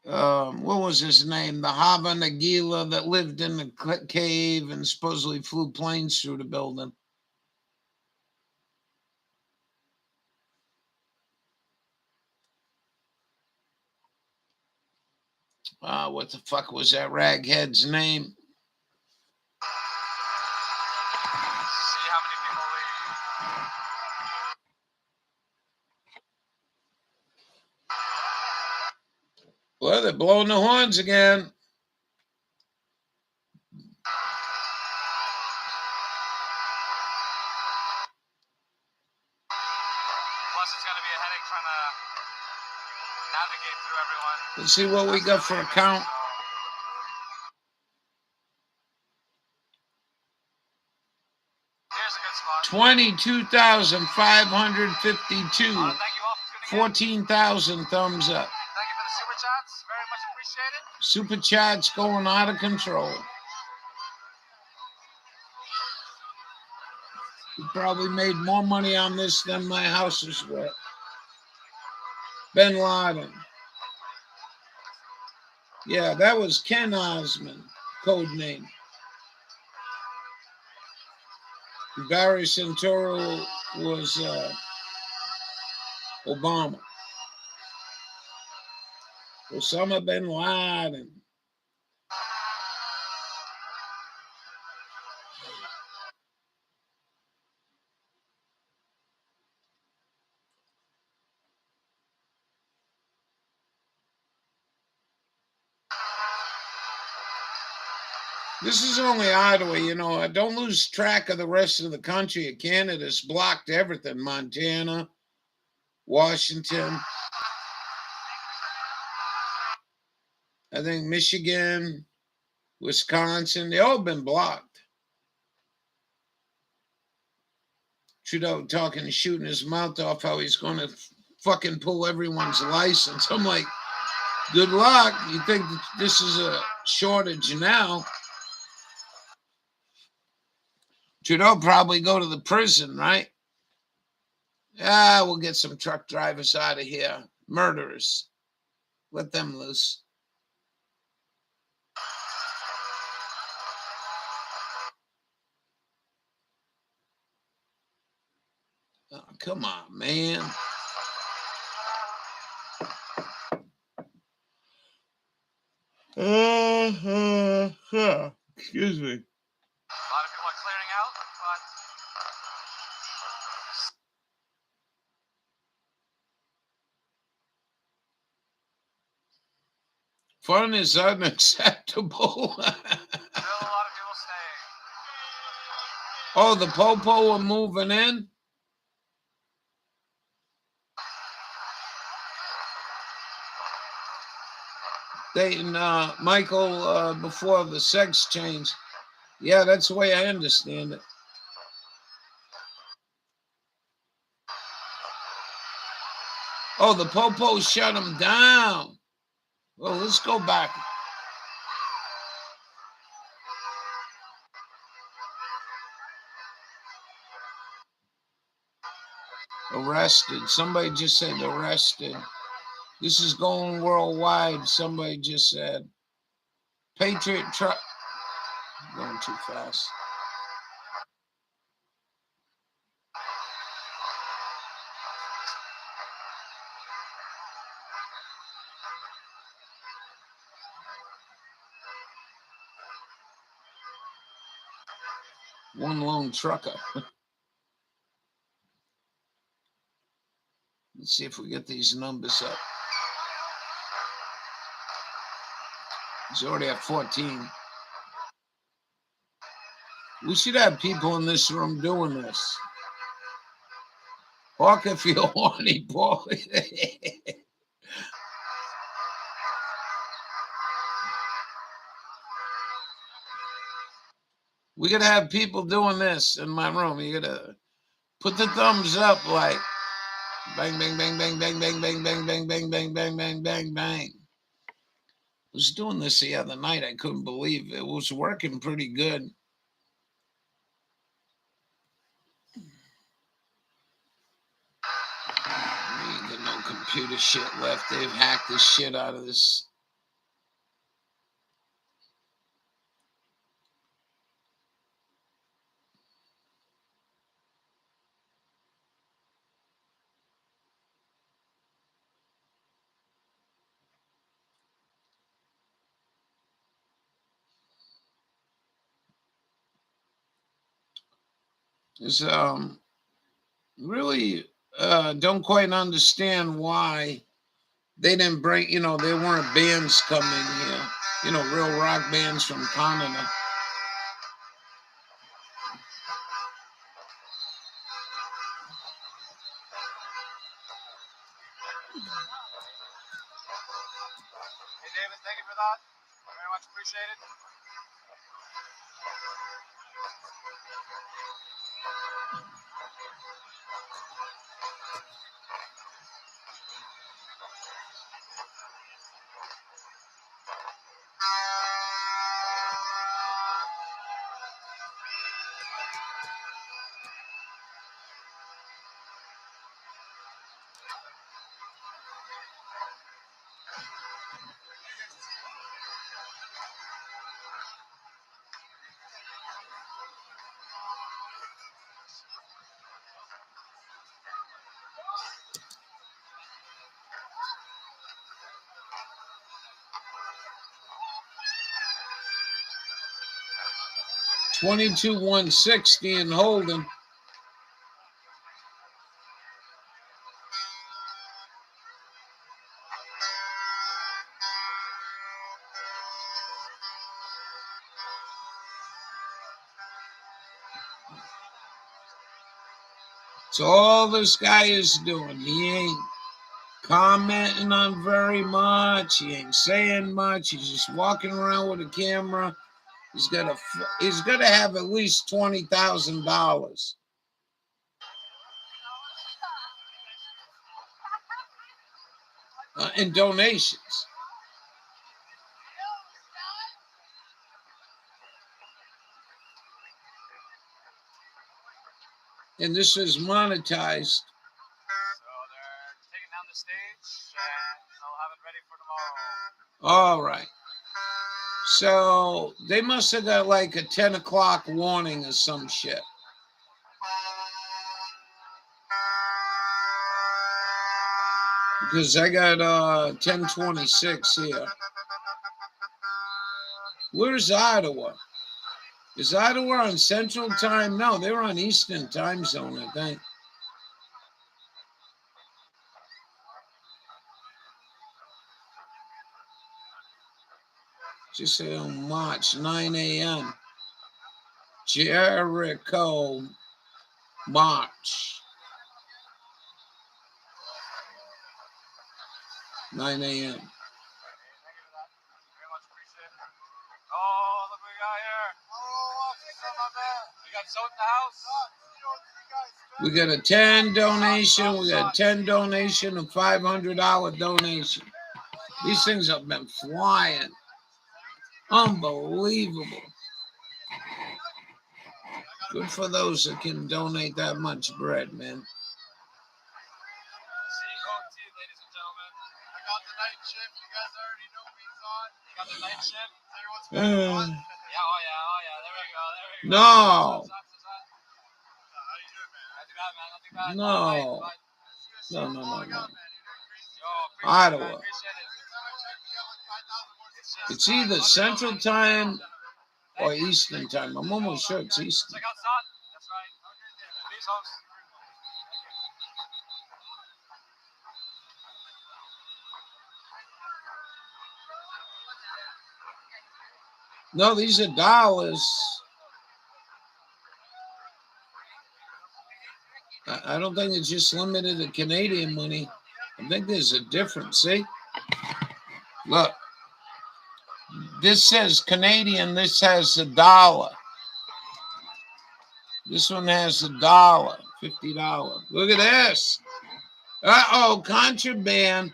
What was his name? The Hava Nagila that lived in the cave and supposedly flew planes through the building. What the fuck was that raghead's name? See how many people leave. Well, they're blowing the horns again. Plus, it's going to be a headache trying to navigate through everyone. Let's see what we got for a count. Here's a good spot. 22,552. 14,000 thumbs up. Thank you for the super chats. Very much appreciated. Super chats going out of control. You probably made more money on this than my house is worth. Bin Laden. Yeah, that was Ken Osmond, code name. Barry Santoro was Obama. Osama bin Laden. This is only Ottawa, don't lose track of the rest of the country. Canada's blocked everything. Montana, Washington, I think Michigan, Wisconsin, they all been blocked. Trudeau talking and shooting his mouth off how he's going to fucking pull everyone's license. I'm like, good luck. You think that this is a shortage now? Trudeau probably go to the prison, right? We'll get some truck drivers out of here. Murderers. Let them loose. Oh, come on, man. Excuse me. A lot of people are clearing out, but Fun is unacceptable. still a lot of people staying. Oh, the Popo are moving in? dating Michael before the sex change. Yeah, that's the way I understand it. Oh, the Popo shut him down. Well, let's go back. Arrested. Somebody just said arrested. This is going worldwide. Somebody just said. Patriot truck. Going too fast. One lone trucker. Let's see if we get these numbers up. He's already at 14. We should have people in this room doing this. Walk if you're horny, boy. We gotta have people doing this in my room. You gotta put the thumbs up like bang, bang, bang, bang, bang, bang, bang, bang, bang, bang, bang, bang, bang, bang, bang. I was doing this the other night. I couldn't believe it was working pretty good. We ain't got no computer shit left. They've hacked the shit out of this. It's really don't quite understand why they didn't bring, there weren't bands coming here, real rock bands from Canada. Hey, David, thank you for that. Very much appreciated. 22-160 and holding. So all this guy is doing, he ain't commenting on very much. He ain't saying much. He's just walking around with a camera. He's got to have at least $20,000 in donations. And this is monetized. So they're taking down the stage, and they'll have it ready for tomorrow. All right. So they must have got like a 10 o'clock warning or some shit. Because I got 10:26 here. Where's Ottawa? Is Ottawa on Central Time? No, they're on Eastern Time Zone, I think. Just say on March, 9 a.m. Jericho, March. 9 a.m. We got a 10 donation. We got a 10 donation, a $500 donation. These things have been flying. Unbelievable. Good for those that can donate that much bread, man. No. No. No. Ottawa. It's either Central Time or Eastern Time. I'm almost sure it's Eastern. No, these are dollars. I don't think it's just limited to Canadian money. I think there's a difference. See? Look. This says Canadian. This has a dollar. This one has $1, $50. Look at this. Uh-oh, contraband.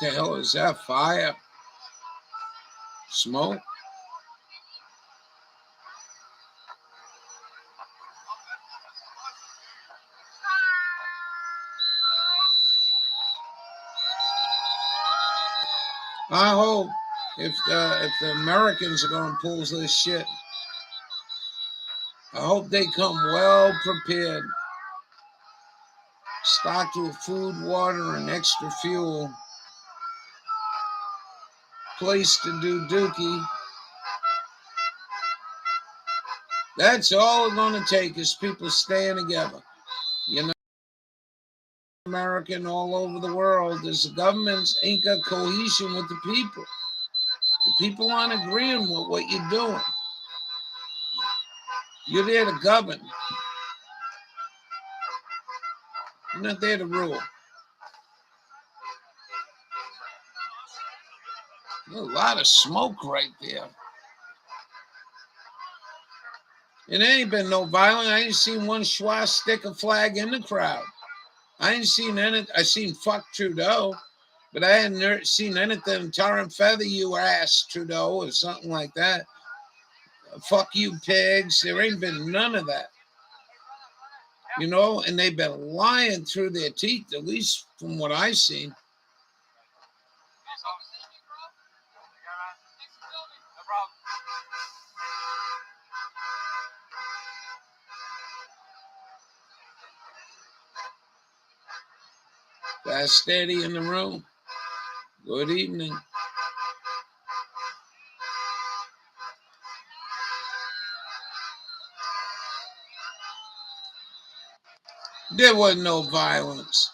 What the hell is that? Fire? Smoke? I hope if the Americans are going to pull this shit, I hope they come well prepared, stocked with food, water, and extra fuel, place to do dookie. That's all it's going to take is people staying together. You know, American all over the world, is the governments ain't got cohesion with the people. The people aren't agreeing with what you're doing. You're there to govern. You're not there to rule. There's a lot of smoke right there. It ain't been no violence. I ain't seen one swastika flag in the crowd. I ain't seen any. I seen fuck Trudeau, but I hadn't seen anything tar and feather you ass Trudeau or something like that. Fuck you pigs. There ain't been none of that. You know, and they've been lying through their teeth, at least from what I've seen. Fast steady in the room. Good evening. There was no violence.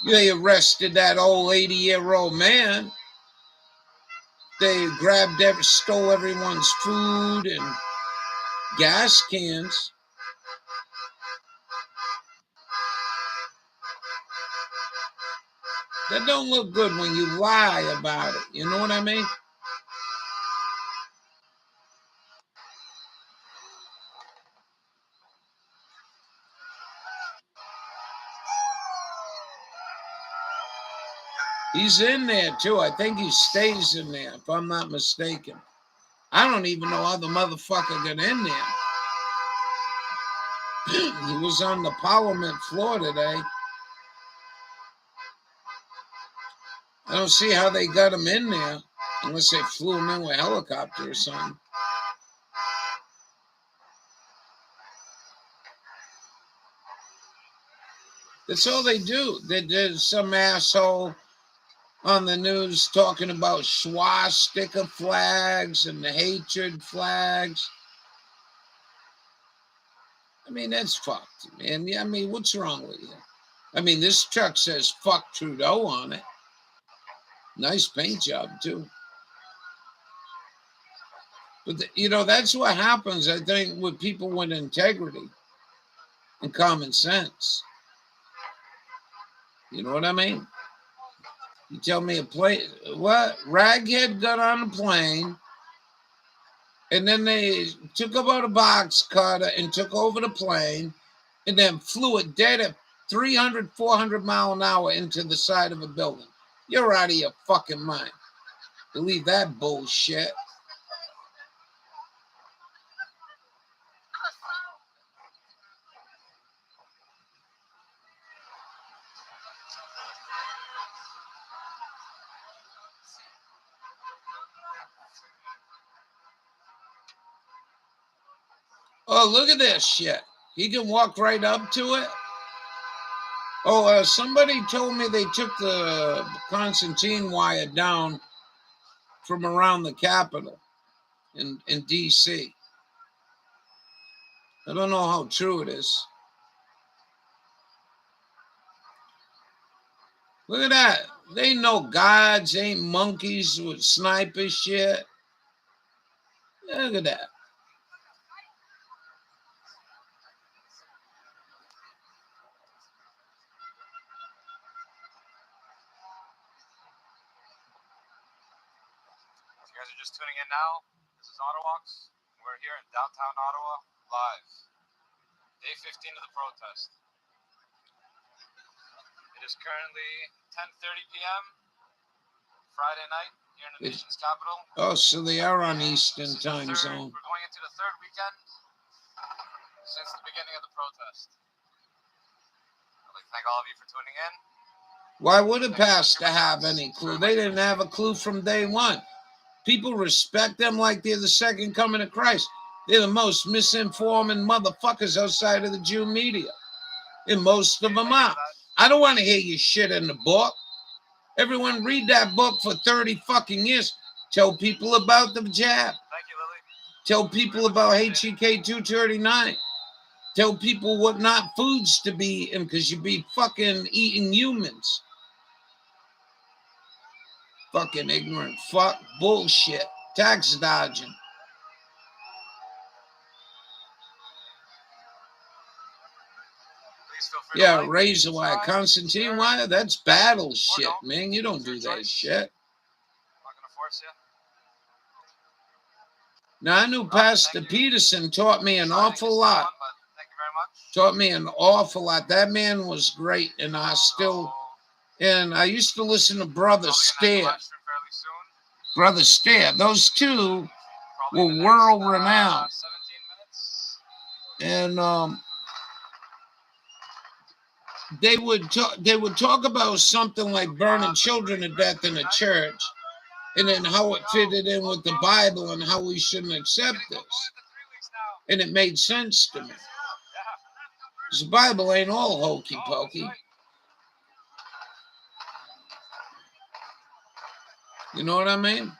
They arrested that old 80-year-old man. They stole everyone's food and gas cans. That don't look good when you lie about it. You know what I mean? He's in there too. I think he stays in there, if I'm not mistaken. I don't even know how the motherfucker got in there. He was on the Parliament floor today. I don't see how they got him in there, unless they flew him in with a helicopter or something. That's all they do. There's some asshole on the news talking about swastika flags and the hatred flags. I mean, that's fucked, man. Yeah, I mean, what's wrong with you? I mean, this truck says fuck Trudeau on it. Nice paint job, too. But, that's what happens, I think, with people with integrity and common sense. You know what I mean? You tell me a plane, what? Raghead got on a plane, and then they took about a box cutter and took over the plane, and then flew it dead at 300, 400 mile an hour into the side of a building. You're out of your fucking mind. Believe that bullshit. Oh, look at this shit. He can walk right up to it. Oh, somebody told me they took the Constantine wire down from around the Capitol in D.C. I don't know how true it is. Look at that. They ain't no gods, ain't monkeys with sniper shit. Look at that. If you guys are just tuning in now, this is Ottawalks. We're here in downtown Ottawa, live. Day 15 of the protest. It is currently 10:30 p.m. Friday night here in the nation's capital. Oh, so they are on Eastern time zone. We're going into the third weekend since the beginning of the protest. I'd like to thank all of you for tuning in. Why would a pastor have any clue? They didn't have a clue from day one. People respect them like they're the second coming of Christ. They're the most misinforming motherfuckers outside of the Jew media. And most of them are. I don't want to hear your shit in the book. Everyone read that book for 30 fucking years. Tell people about the jab. Thank you, Lily. Tell people about HEK 239. Tell people what not foods to be in because you be fucking eating humans. Fucking ignorant fuck bullshit. Tax dodging. Yeah, razor wire, Constantine wire, that's battle shit, man. You don't do that shit. I'm not going to force you. Now, I knew Pastor Peterson taught me an awful lot. Thank you very much. Taught me an awful lot. That man was great, and I used to listen to Brother Stare. Brother Stare. Those two were world renowned. 17 minutes. And they would talk about something like burning children to death in a church, and then how it fitted in with the Bible and how we shouldn't accept this. And it made sense to me. Because the Bible ain't all hokey pokey. You know what I mean?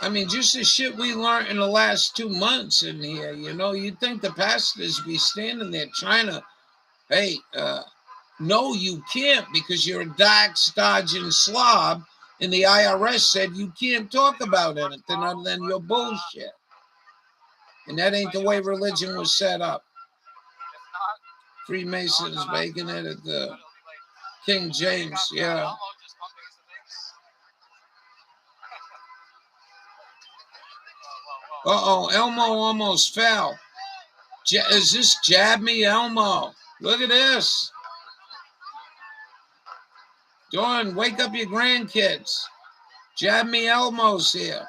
I mean, just the shit we learned in the last 2 months in here, you'd think the pastors be standing there trying to, hey, no, you can't because you're a tax-dodging slob, and the IRS said you can't talk about anything other than your bullshit. And that ain't the way religion was set up. Freemasons making it at the King James, yeah. Uh-oh, Elmo almost fell. Is this Jab Me Elmo? Look at this. Dawn, wake up your grandkids. Jab Me Elmo's here.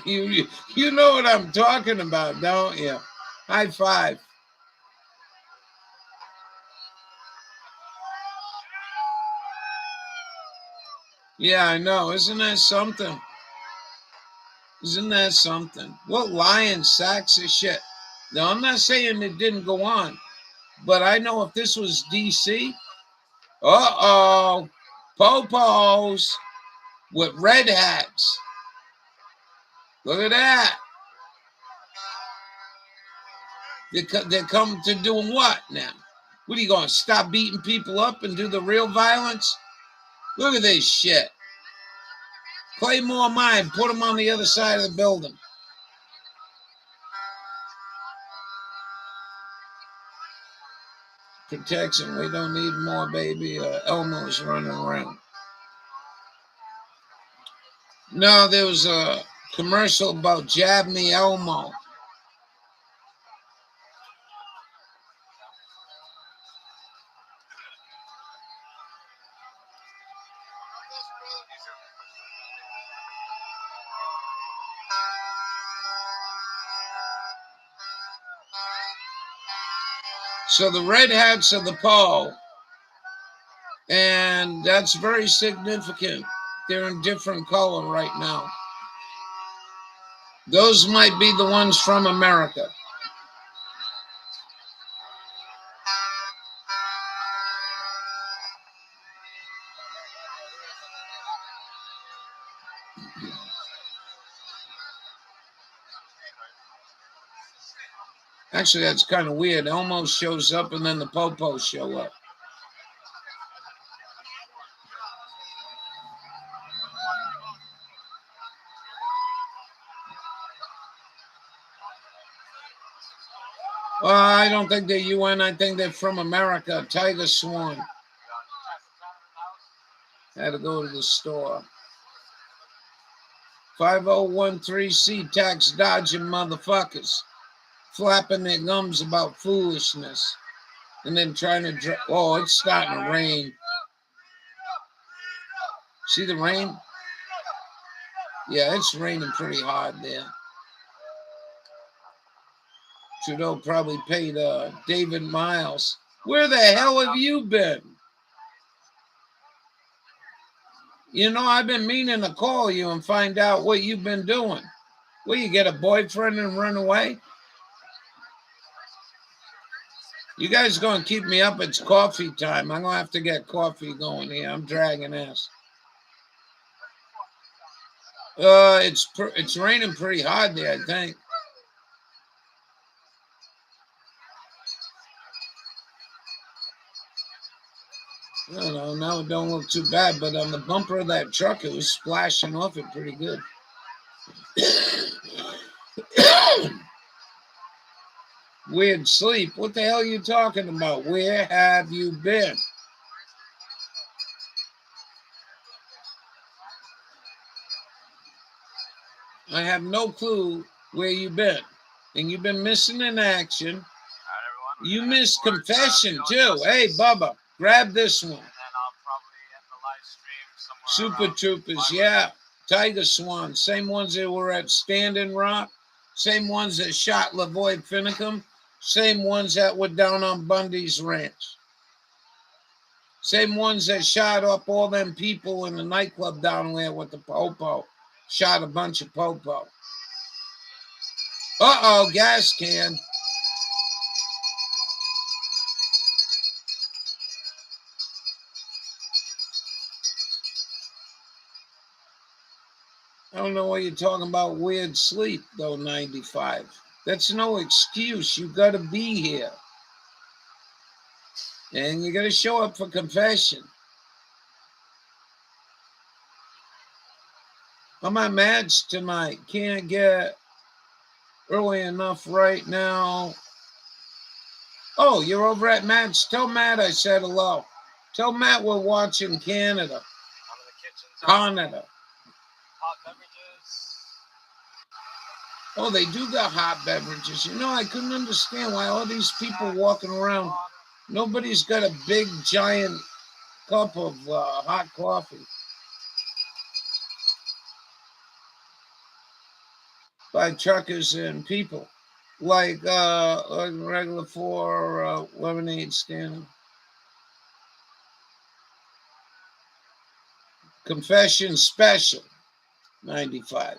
You know what I'm talking about, don't you? High five. Yeah, I know. Isn't that something? Isn't that something? What lying sacks of shit. Now, I'm not saying it didn't go on, but I know if this was DC, popos with red hats. Look at that. They're coming to doing what now? What are you going to stop beating people up and do the real violence? Look at this shit. Claymore mine. Put them on the other side of the building. Protection. We don't need more, baby. Elmo's running around. No, there was a commercial about Jab Me Elmo. So the red hats are the pole, and that's very significant. They're in different color right now. Those might be the ones from America. Actually, that's kind of weird. Elmo shows up and then the popos show up. Well, I don't think they're UN. I think they're from America. Tiger Swan. Had to go to the store. 5013C tax dodging motherfuckers. Flapping their gums about foolishness. And then trying to oh, it's starting to rain. See the rain? Yeah, it's raining pretty hard there. Trudeau probably paid David Miles. Where the hell have you been? You know, I've been meaning to call you and find out what you've been doing. Will you get a boyfriend and run away? You guys going to keep me up? It's coffee time. I'm going to have to get coffee going here. I'm dragging ass. It's raining pretty hard there, I think. I don't know. Now it don't look too bad, but on the bumper of that truck, it was splashing off it pretty good. Weird sleep. What the hell are you talking about? Where have you been? I have no clue where you've been. And you've been missing in action. You missed confession, too. Hey, Bubba, grab this one. Super Troopers, yeah. Tiger Swan, same ones that were at Standing Rock. Same ones that shot Lavoy Finicum. Same ones that were down on Bundy's Ranch. Same ones that shot up all them people in the nightclub down there with the popo. Shot a bunch of popo. Uh-oh, gas can. I don't know what you're talking about weird sleep, though, 95. That's no excuse. You got to be here. And you got to show up for confession. I'm at Matt's tonight. Can't get early enough right now. Oh, you're over at Matt's. Tell Matt I said hello. Tell Matt we're watching Canada. Canada. Hot beverages. Oh, they do got hot beverages. You know, I couldn't understand why all these people walking around. Nobody's got a big, giant cup of hot coffee. by truckers and people, like regular 4 lemonade stand. Confession special, 95.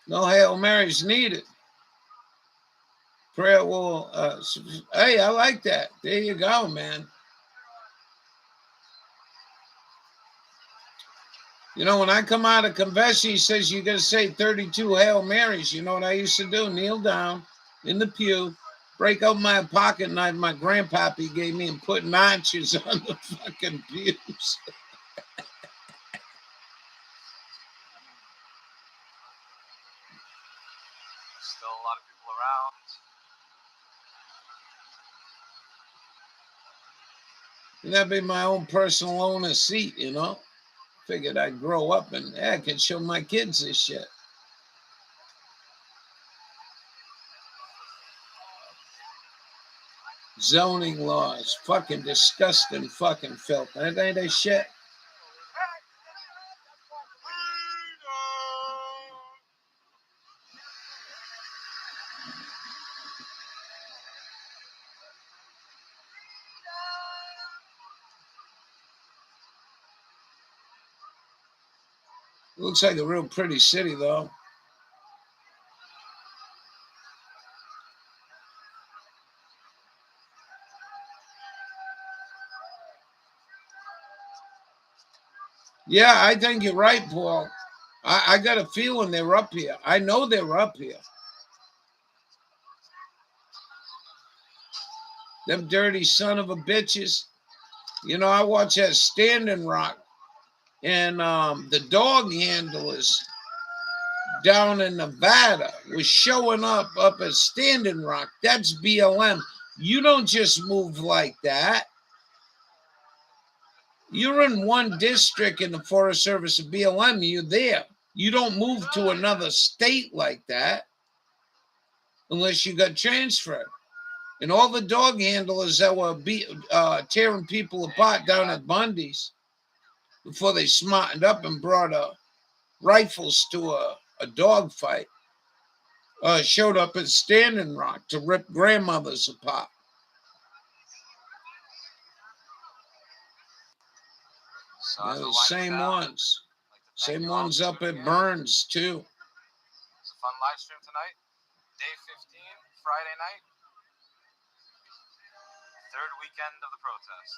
No Hail Marys needed. Prayer will. Hey, I like that. There you go, man. You know, when I come out of confession, he says you got to say 32 Hail Marys. You know what I used to do? Kneel down in the pew, break out my pocket knife my grandpappy gave me, and put notches on the fucking pews. Still a lot of people around. And that'd be my own personal owner seat, you know? Figured I'd grow up and I could show my kids this shit. Zoning laws, fucking disgusting fucking filth. Ain't they shit? Looks like a real pretty city, though. Yeah, I think you're right, Paul. I got a feeling they're up here. I know they're up here. Them dirty son of a bitches. You know, I watch that Standing Rock, and the dog handlers down in Nevada was showing up at Standing Rock. That's BLM. You don't just move like that. You're in one district in the Forest Service of BLM. You're there. You don't move to another state like that unless you got transferred. And all the dog handlers that were tearing people apart down at Bundy's before they smartened up and brought rifles to a dog fight showed up at Standing Rock to rip grandmothers apart. They're the same ones. Same ones up at Burns, too. It's a fun live stream tonight. Day 15, Friday night. Third weekend of the protest.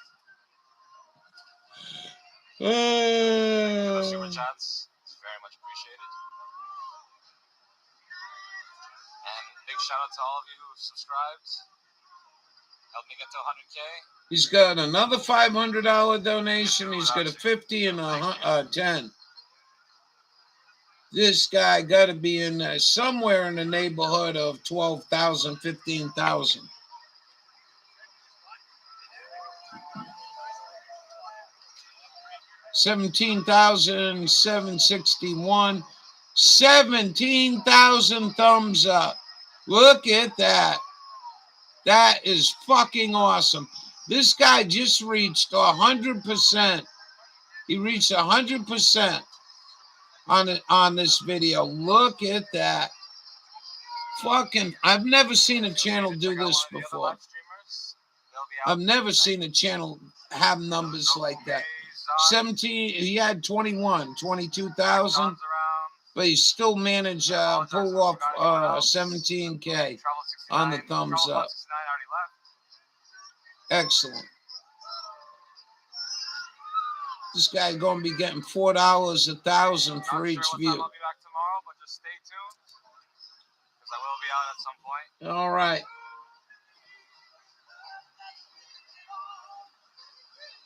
Super chats. It's very much appreciated. And big shout out to all of you who subscribed. Helped me get to 100K. He's got another $500 donation. He's got a 50 and a 10. This guy got to be in somewhere in the neighborhood of 12,000, 15,000. $17,761. 17,000 thumbs up. Look at that. That is fucking awesome. This guy just reached 100%. He reached 100% on this video. Look at that. Fucking, I've never seen a channel do this before. I've never seen a channel have numbers like that. 17, he had 22,000, but he still managed to pull off 17K on the thumbs up. Excellent. This guy going to be getting $4 1,000 for each view. I'll be back tomorrow, but just stay tuned because I will be out at some point. All right.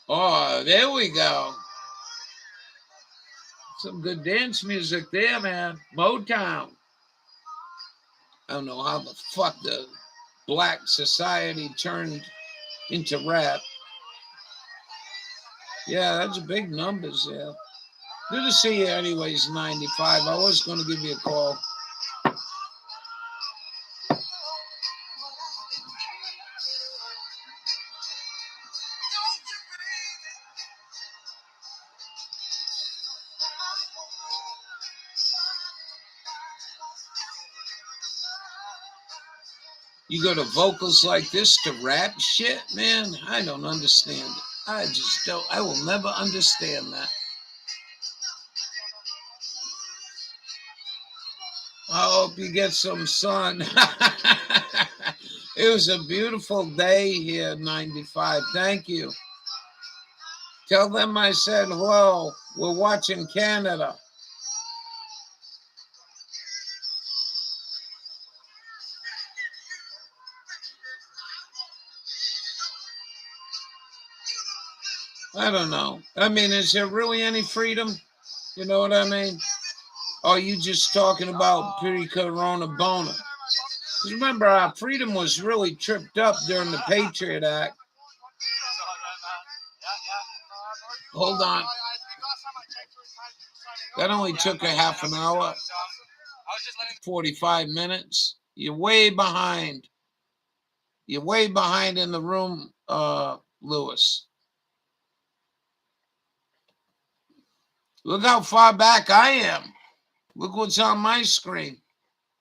Oh, there we go. Some good dance music there, man. Motown. I don't know how the fuck the black society turned into rap. Yeah, that's big numbers there. Good to see you anyways, 95. I was going to give you a call. You go to vocals like this to rap shit, man? I don't understand it. I just don't. I will never understand that. I hope you get some sun. It was a beautiful day here, 95. Thank you. Tell them I said hello. We're watching Canada. I don't know. I mean, is there really any freedom? You know what I mean? Or are you just talking about pre-corona boner? Because remember, our freedom was really tripped up during the Patriot Act. Hold on. That only took a half an hour. 45 minutes. You're way behind. You're way behind in the room, Lewis. Look how far back I am. Look what's on my screen.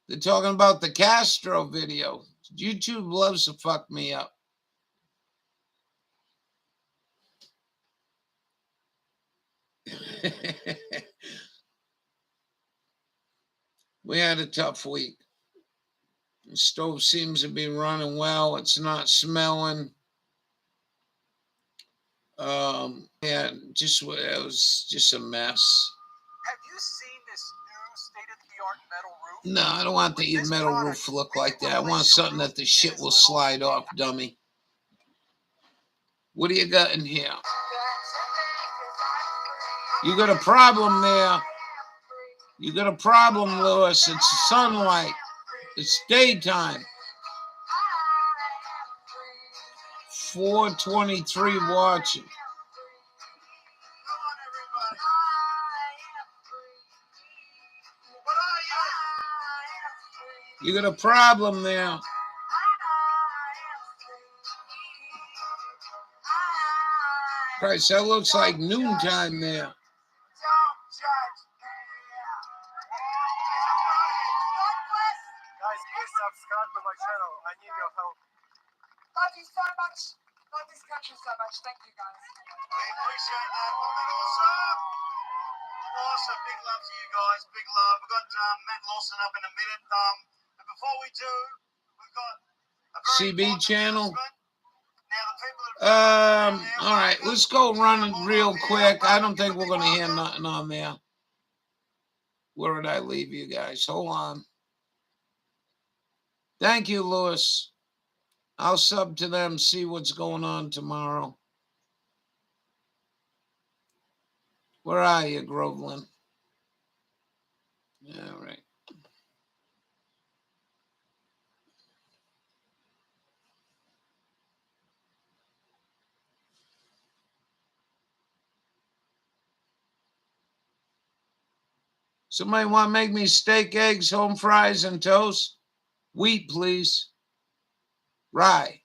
They're talking about the Castro video. YouTube loves to fuck me up. We had a tough week. The stove seems to be running well. It's not smelling. Yeah, it was just a mess. Have you seen this new state-of-the-art metal roof? No, I don't want the metal roof to look like that. I want something that the shit will slide off, dummy. What do you got in here? You got a problem there. You got a problem, Lewis. It's sunlight. It's daytime. 423 watching. You got a problem there. Christ, that looks like noontime there. Guys, please subscribe to my channel. I need your help. Love you so much. Love this country so much. Thank you, guys. We appreciate that. Awesome. Awesome. Big love to you guys. Big love. We've got Matt Lawson up in a minute. But before we do, we've got a very CB channel. Now, all right, let's go run it real quick. I don't think we're going to hear nothing on there. Where did I leave you guys? Hold on. Thank you, Lewis. I'll sub to them, see what's going on tomorrow. Where are you, Groveland? All right. Somebody want to make me steak, eggs, home fries, and toast? Wheat, please. Rye.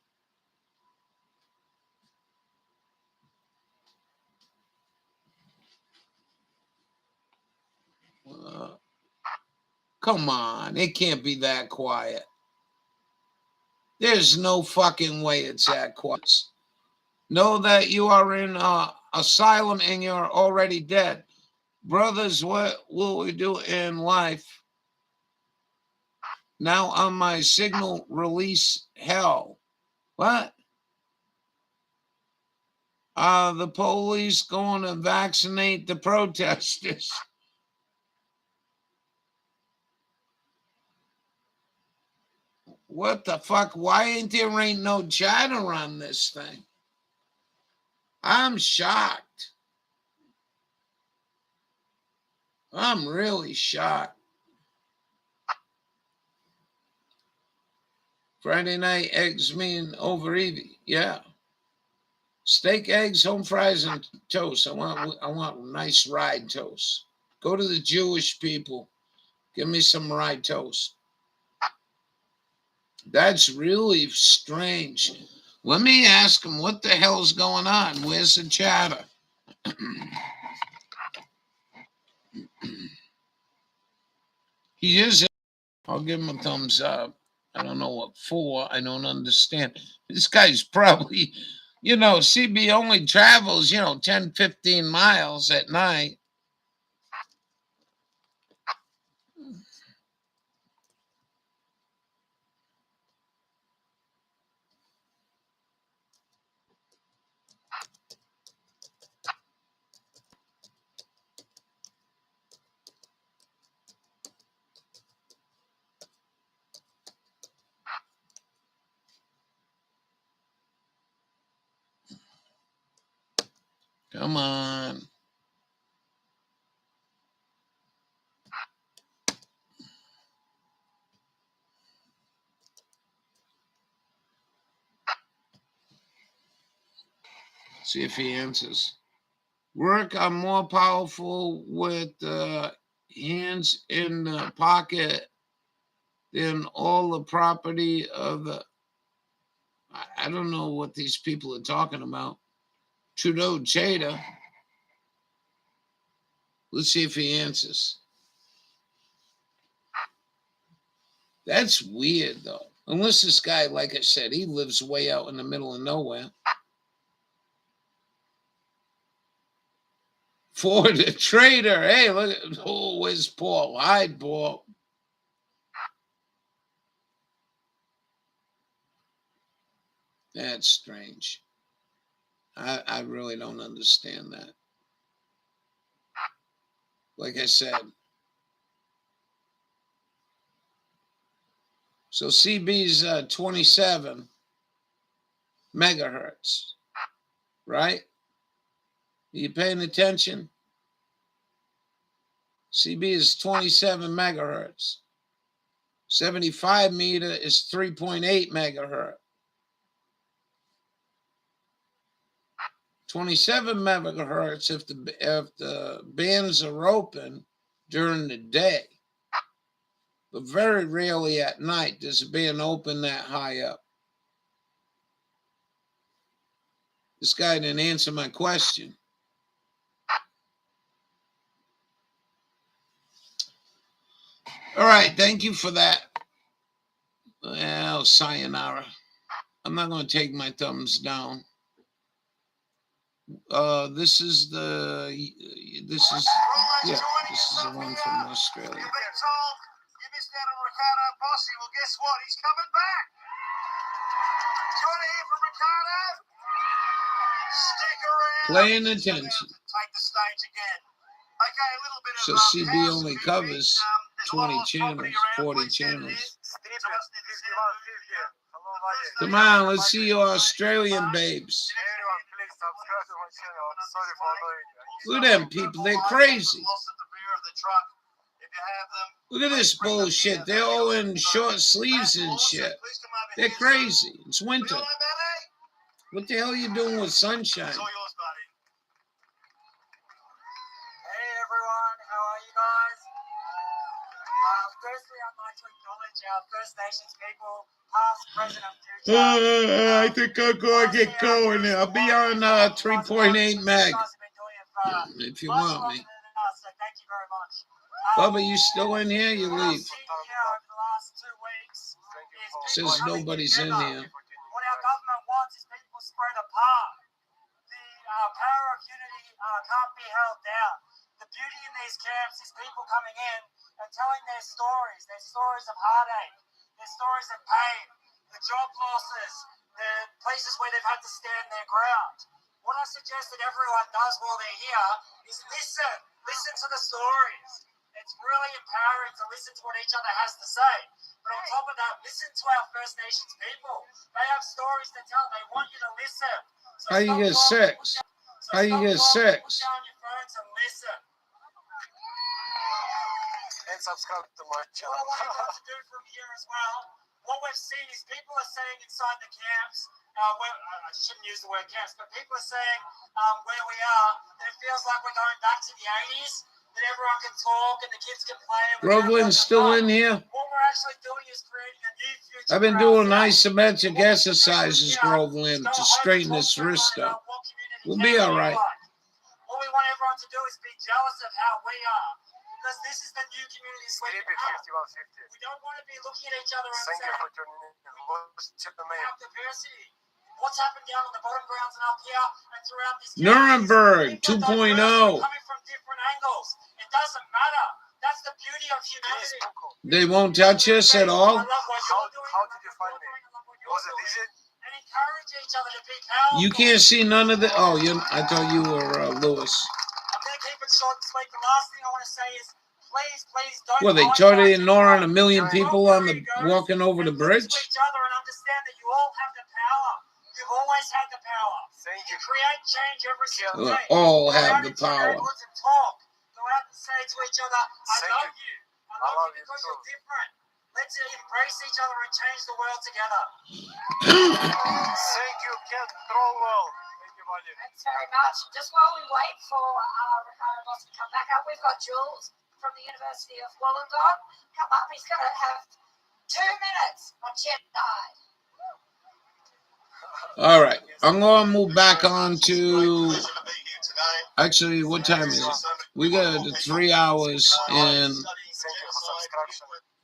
Come on. It can't be that quiet. There's no fucking way it's that quiet. Know that you are in asylum and you're already dead. Brothers, what will we do in life? Now on my signal release hell. What? Are the police going to vaccinate the protesters? What the fuck? Why ain't no chatter on this thing? I'm shocked. I'm really shocked. Friday night eggs mean over Evie. Yeah. Steak, eggs, home fries, and toast. I want nice rye toast. Go to the Jewish people. Give me some rye toast. That's really strange. Let me ask him what the hell's going on. Where's the chatter? He is. I'll give him a thumbs up. I don't know what for. I don't understand. This guy's probably, CB only travels, 10, 15 miles at night. Come on. See if he answers. Work are more powerful with hands in the pocket than all the property of the. I don't know what these people are talking about. Trudeau Cheda. Let's see if he answers. That's weird, though. Unless this guy, like I said, he lives way out in the middle of nowhere. For the trader. Hey, look at, oh, where's Paul? Hi, Paul. That's strange. I really don't understand that. Like I said. So CB's 27 megahertz, right? Are you paying attention? CB is 27 megahertz. 75 meter is 3.8 megahertz. 27 megahertz if the bands are open during the day. But very rarely at night does a band open that high up. This guy didn't answer my question. All right, thank you for that. Well, sayonara. I'm not going to take my thumbs down. This is the one from Australia. You've been told you missed out on Ricardo Bossi. Well, guess what? He's coming back. Do you want to hear from Ricardo? Stick around. Playing attention. Take the stage again. Okay, a little bit of So CB only covers 20 channels, 40 channels. Come on, let's see your Australian babes. Look at them people, they're crazy. Look at this bullshit. They're all in short sleeves and shit. They're crazy. It's winter. What the hell are you doing with sunshine? Hey everyone, how are you guys? Firstly, I'd like to acknowledge our First Nations people, past, present, and future. I think I'm going to get going. I'll be on 3.8 meg. If you want me. So thank you very much. Bubba, you still in here? You leave. Over the last 2 weeks Says nobody's in here. What our government wants is people spread apart. The power of unity can't be held down. The beauty in these camps is people coming in and telling their stories of heartache, their stories of pain, the job losses, the places where they've had to stand their ground. What I suggest that everyone does while they're here is listen to the stories. It's really empowering to listen to what each other has to say. But on top of that, listen to our First Nations people. They have stories to tell. They want you to listen. So How you get sex? How you get sex? Put down your phones and listen. And subscribe to my channel. What I want everyone to do from here as well, what we've seen is people are saying inside the camps, I shouldn't use the word camps, but people are saying where we are, that it feels like we're going back to the 80s, that everyone can talk and the kids can play. Groveland's still in here? What we're actually doing is creating a new future. I've been doing isometric exercises, Groveland, to straighten this wrist up. We'll be all right. What we want everyone to do is be jealous of how we are. because this is the new community Keep sleeping it out. 51-50. We don't want to be looking at each other and Thank you saying, for tuning in. Worship the name. have diversity. What's happened down on the bottom grounds and up here and throughout this Nuremberg people 2.0. are diverse, coming from different angles. It doesn't matter. That's the beauty of humanity. They won't touch us at all. I love what you're doing. How did you find me? Was it easy? And encourage each other to be powerful. You can't see none of the. Oh, I thought you were Lewis. I'm going to keep it short and sweet. The last thing I want to say is, please don't. Well, they totally ignoring 1 million people on the walking over the bridge. To each other and understand that you all have the power. You've always had the power. You create change every single day. All have the power. Go out and say to each other, I love you. I love you because you're different. Let's embrace each other and change the world together. Thank you, Ken Trowell. Thank you, buddy. Thanks very much. Just while we wait for Ricardo Boss to come back up, we've got Jules from the University of Wollongong. Come up. He's going to have 2 minutes on genocide. All right. I'm going to move back on to. Actually, what time is it? We got 3 hours, and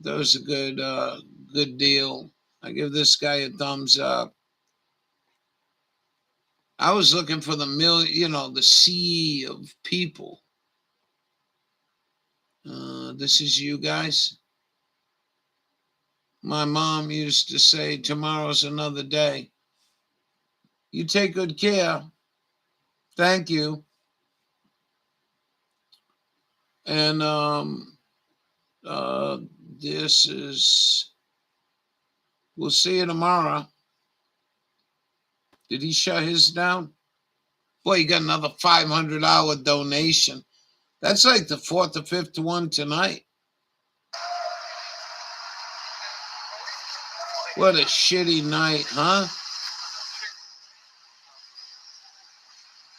that was a good deal. I give this guy a thumbs up. I was looking for the the sea of people. This is you guys. My mom used to say, tomorrow's another day. You take good care. Thank you. And this is, we'll see you tomorrow. Did he shut his down? Boy, he got another $500 donation. That's like the 4th or 5th one tonight. What a shitty night, huh?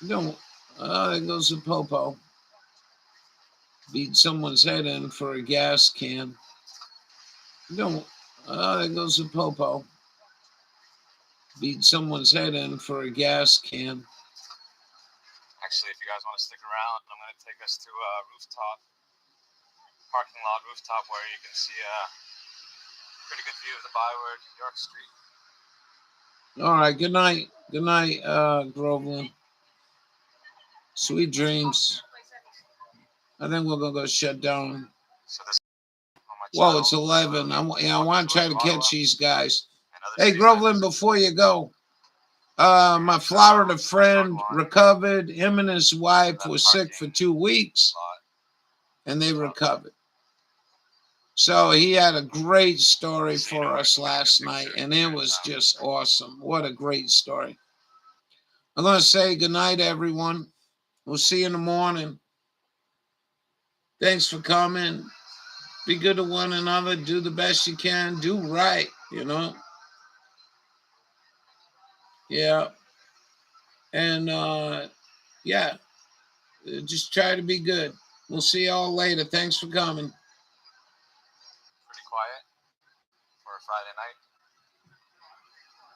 Don't. Oh, there goes the popo. Beat someone's head in for a gas can. Don't. Oh, there goes the popo. Beat someone's head in for a gas can. Actually, if you guys want to stick around, I'm going to take us to a parking lot rooftop, where you can see a pretty good view of the Byward, York Street. All right, good night. Good night, Groveland. Sweet dreams. I think we're going to go shut down. Well, it's 11. I want to try to catch these guys. Hey, Groveland, before you go, my Florida friend recovered. Him and his wife were sick for 2 weeks, and they recovered. So he had a great story for us last night, and it was just awesome. What a great story. I'm going to say goodnight, everyone. We'll see you in the morning. Thanks for coming. Be good to one another. Do the best you can. Do right, Yeah. And, yeah, just try to be good. We'll see y'all later. Thanks for coming. Pretty quiet for a Friday night.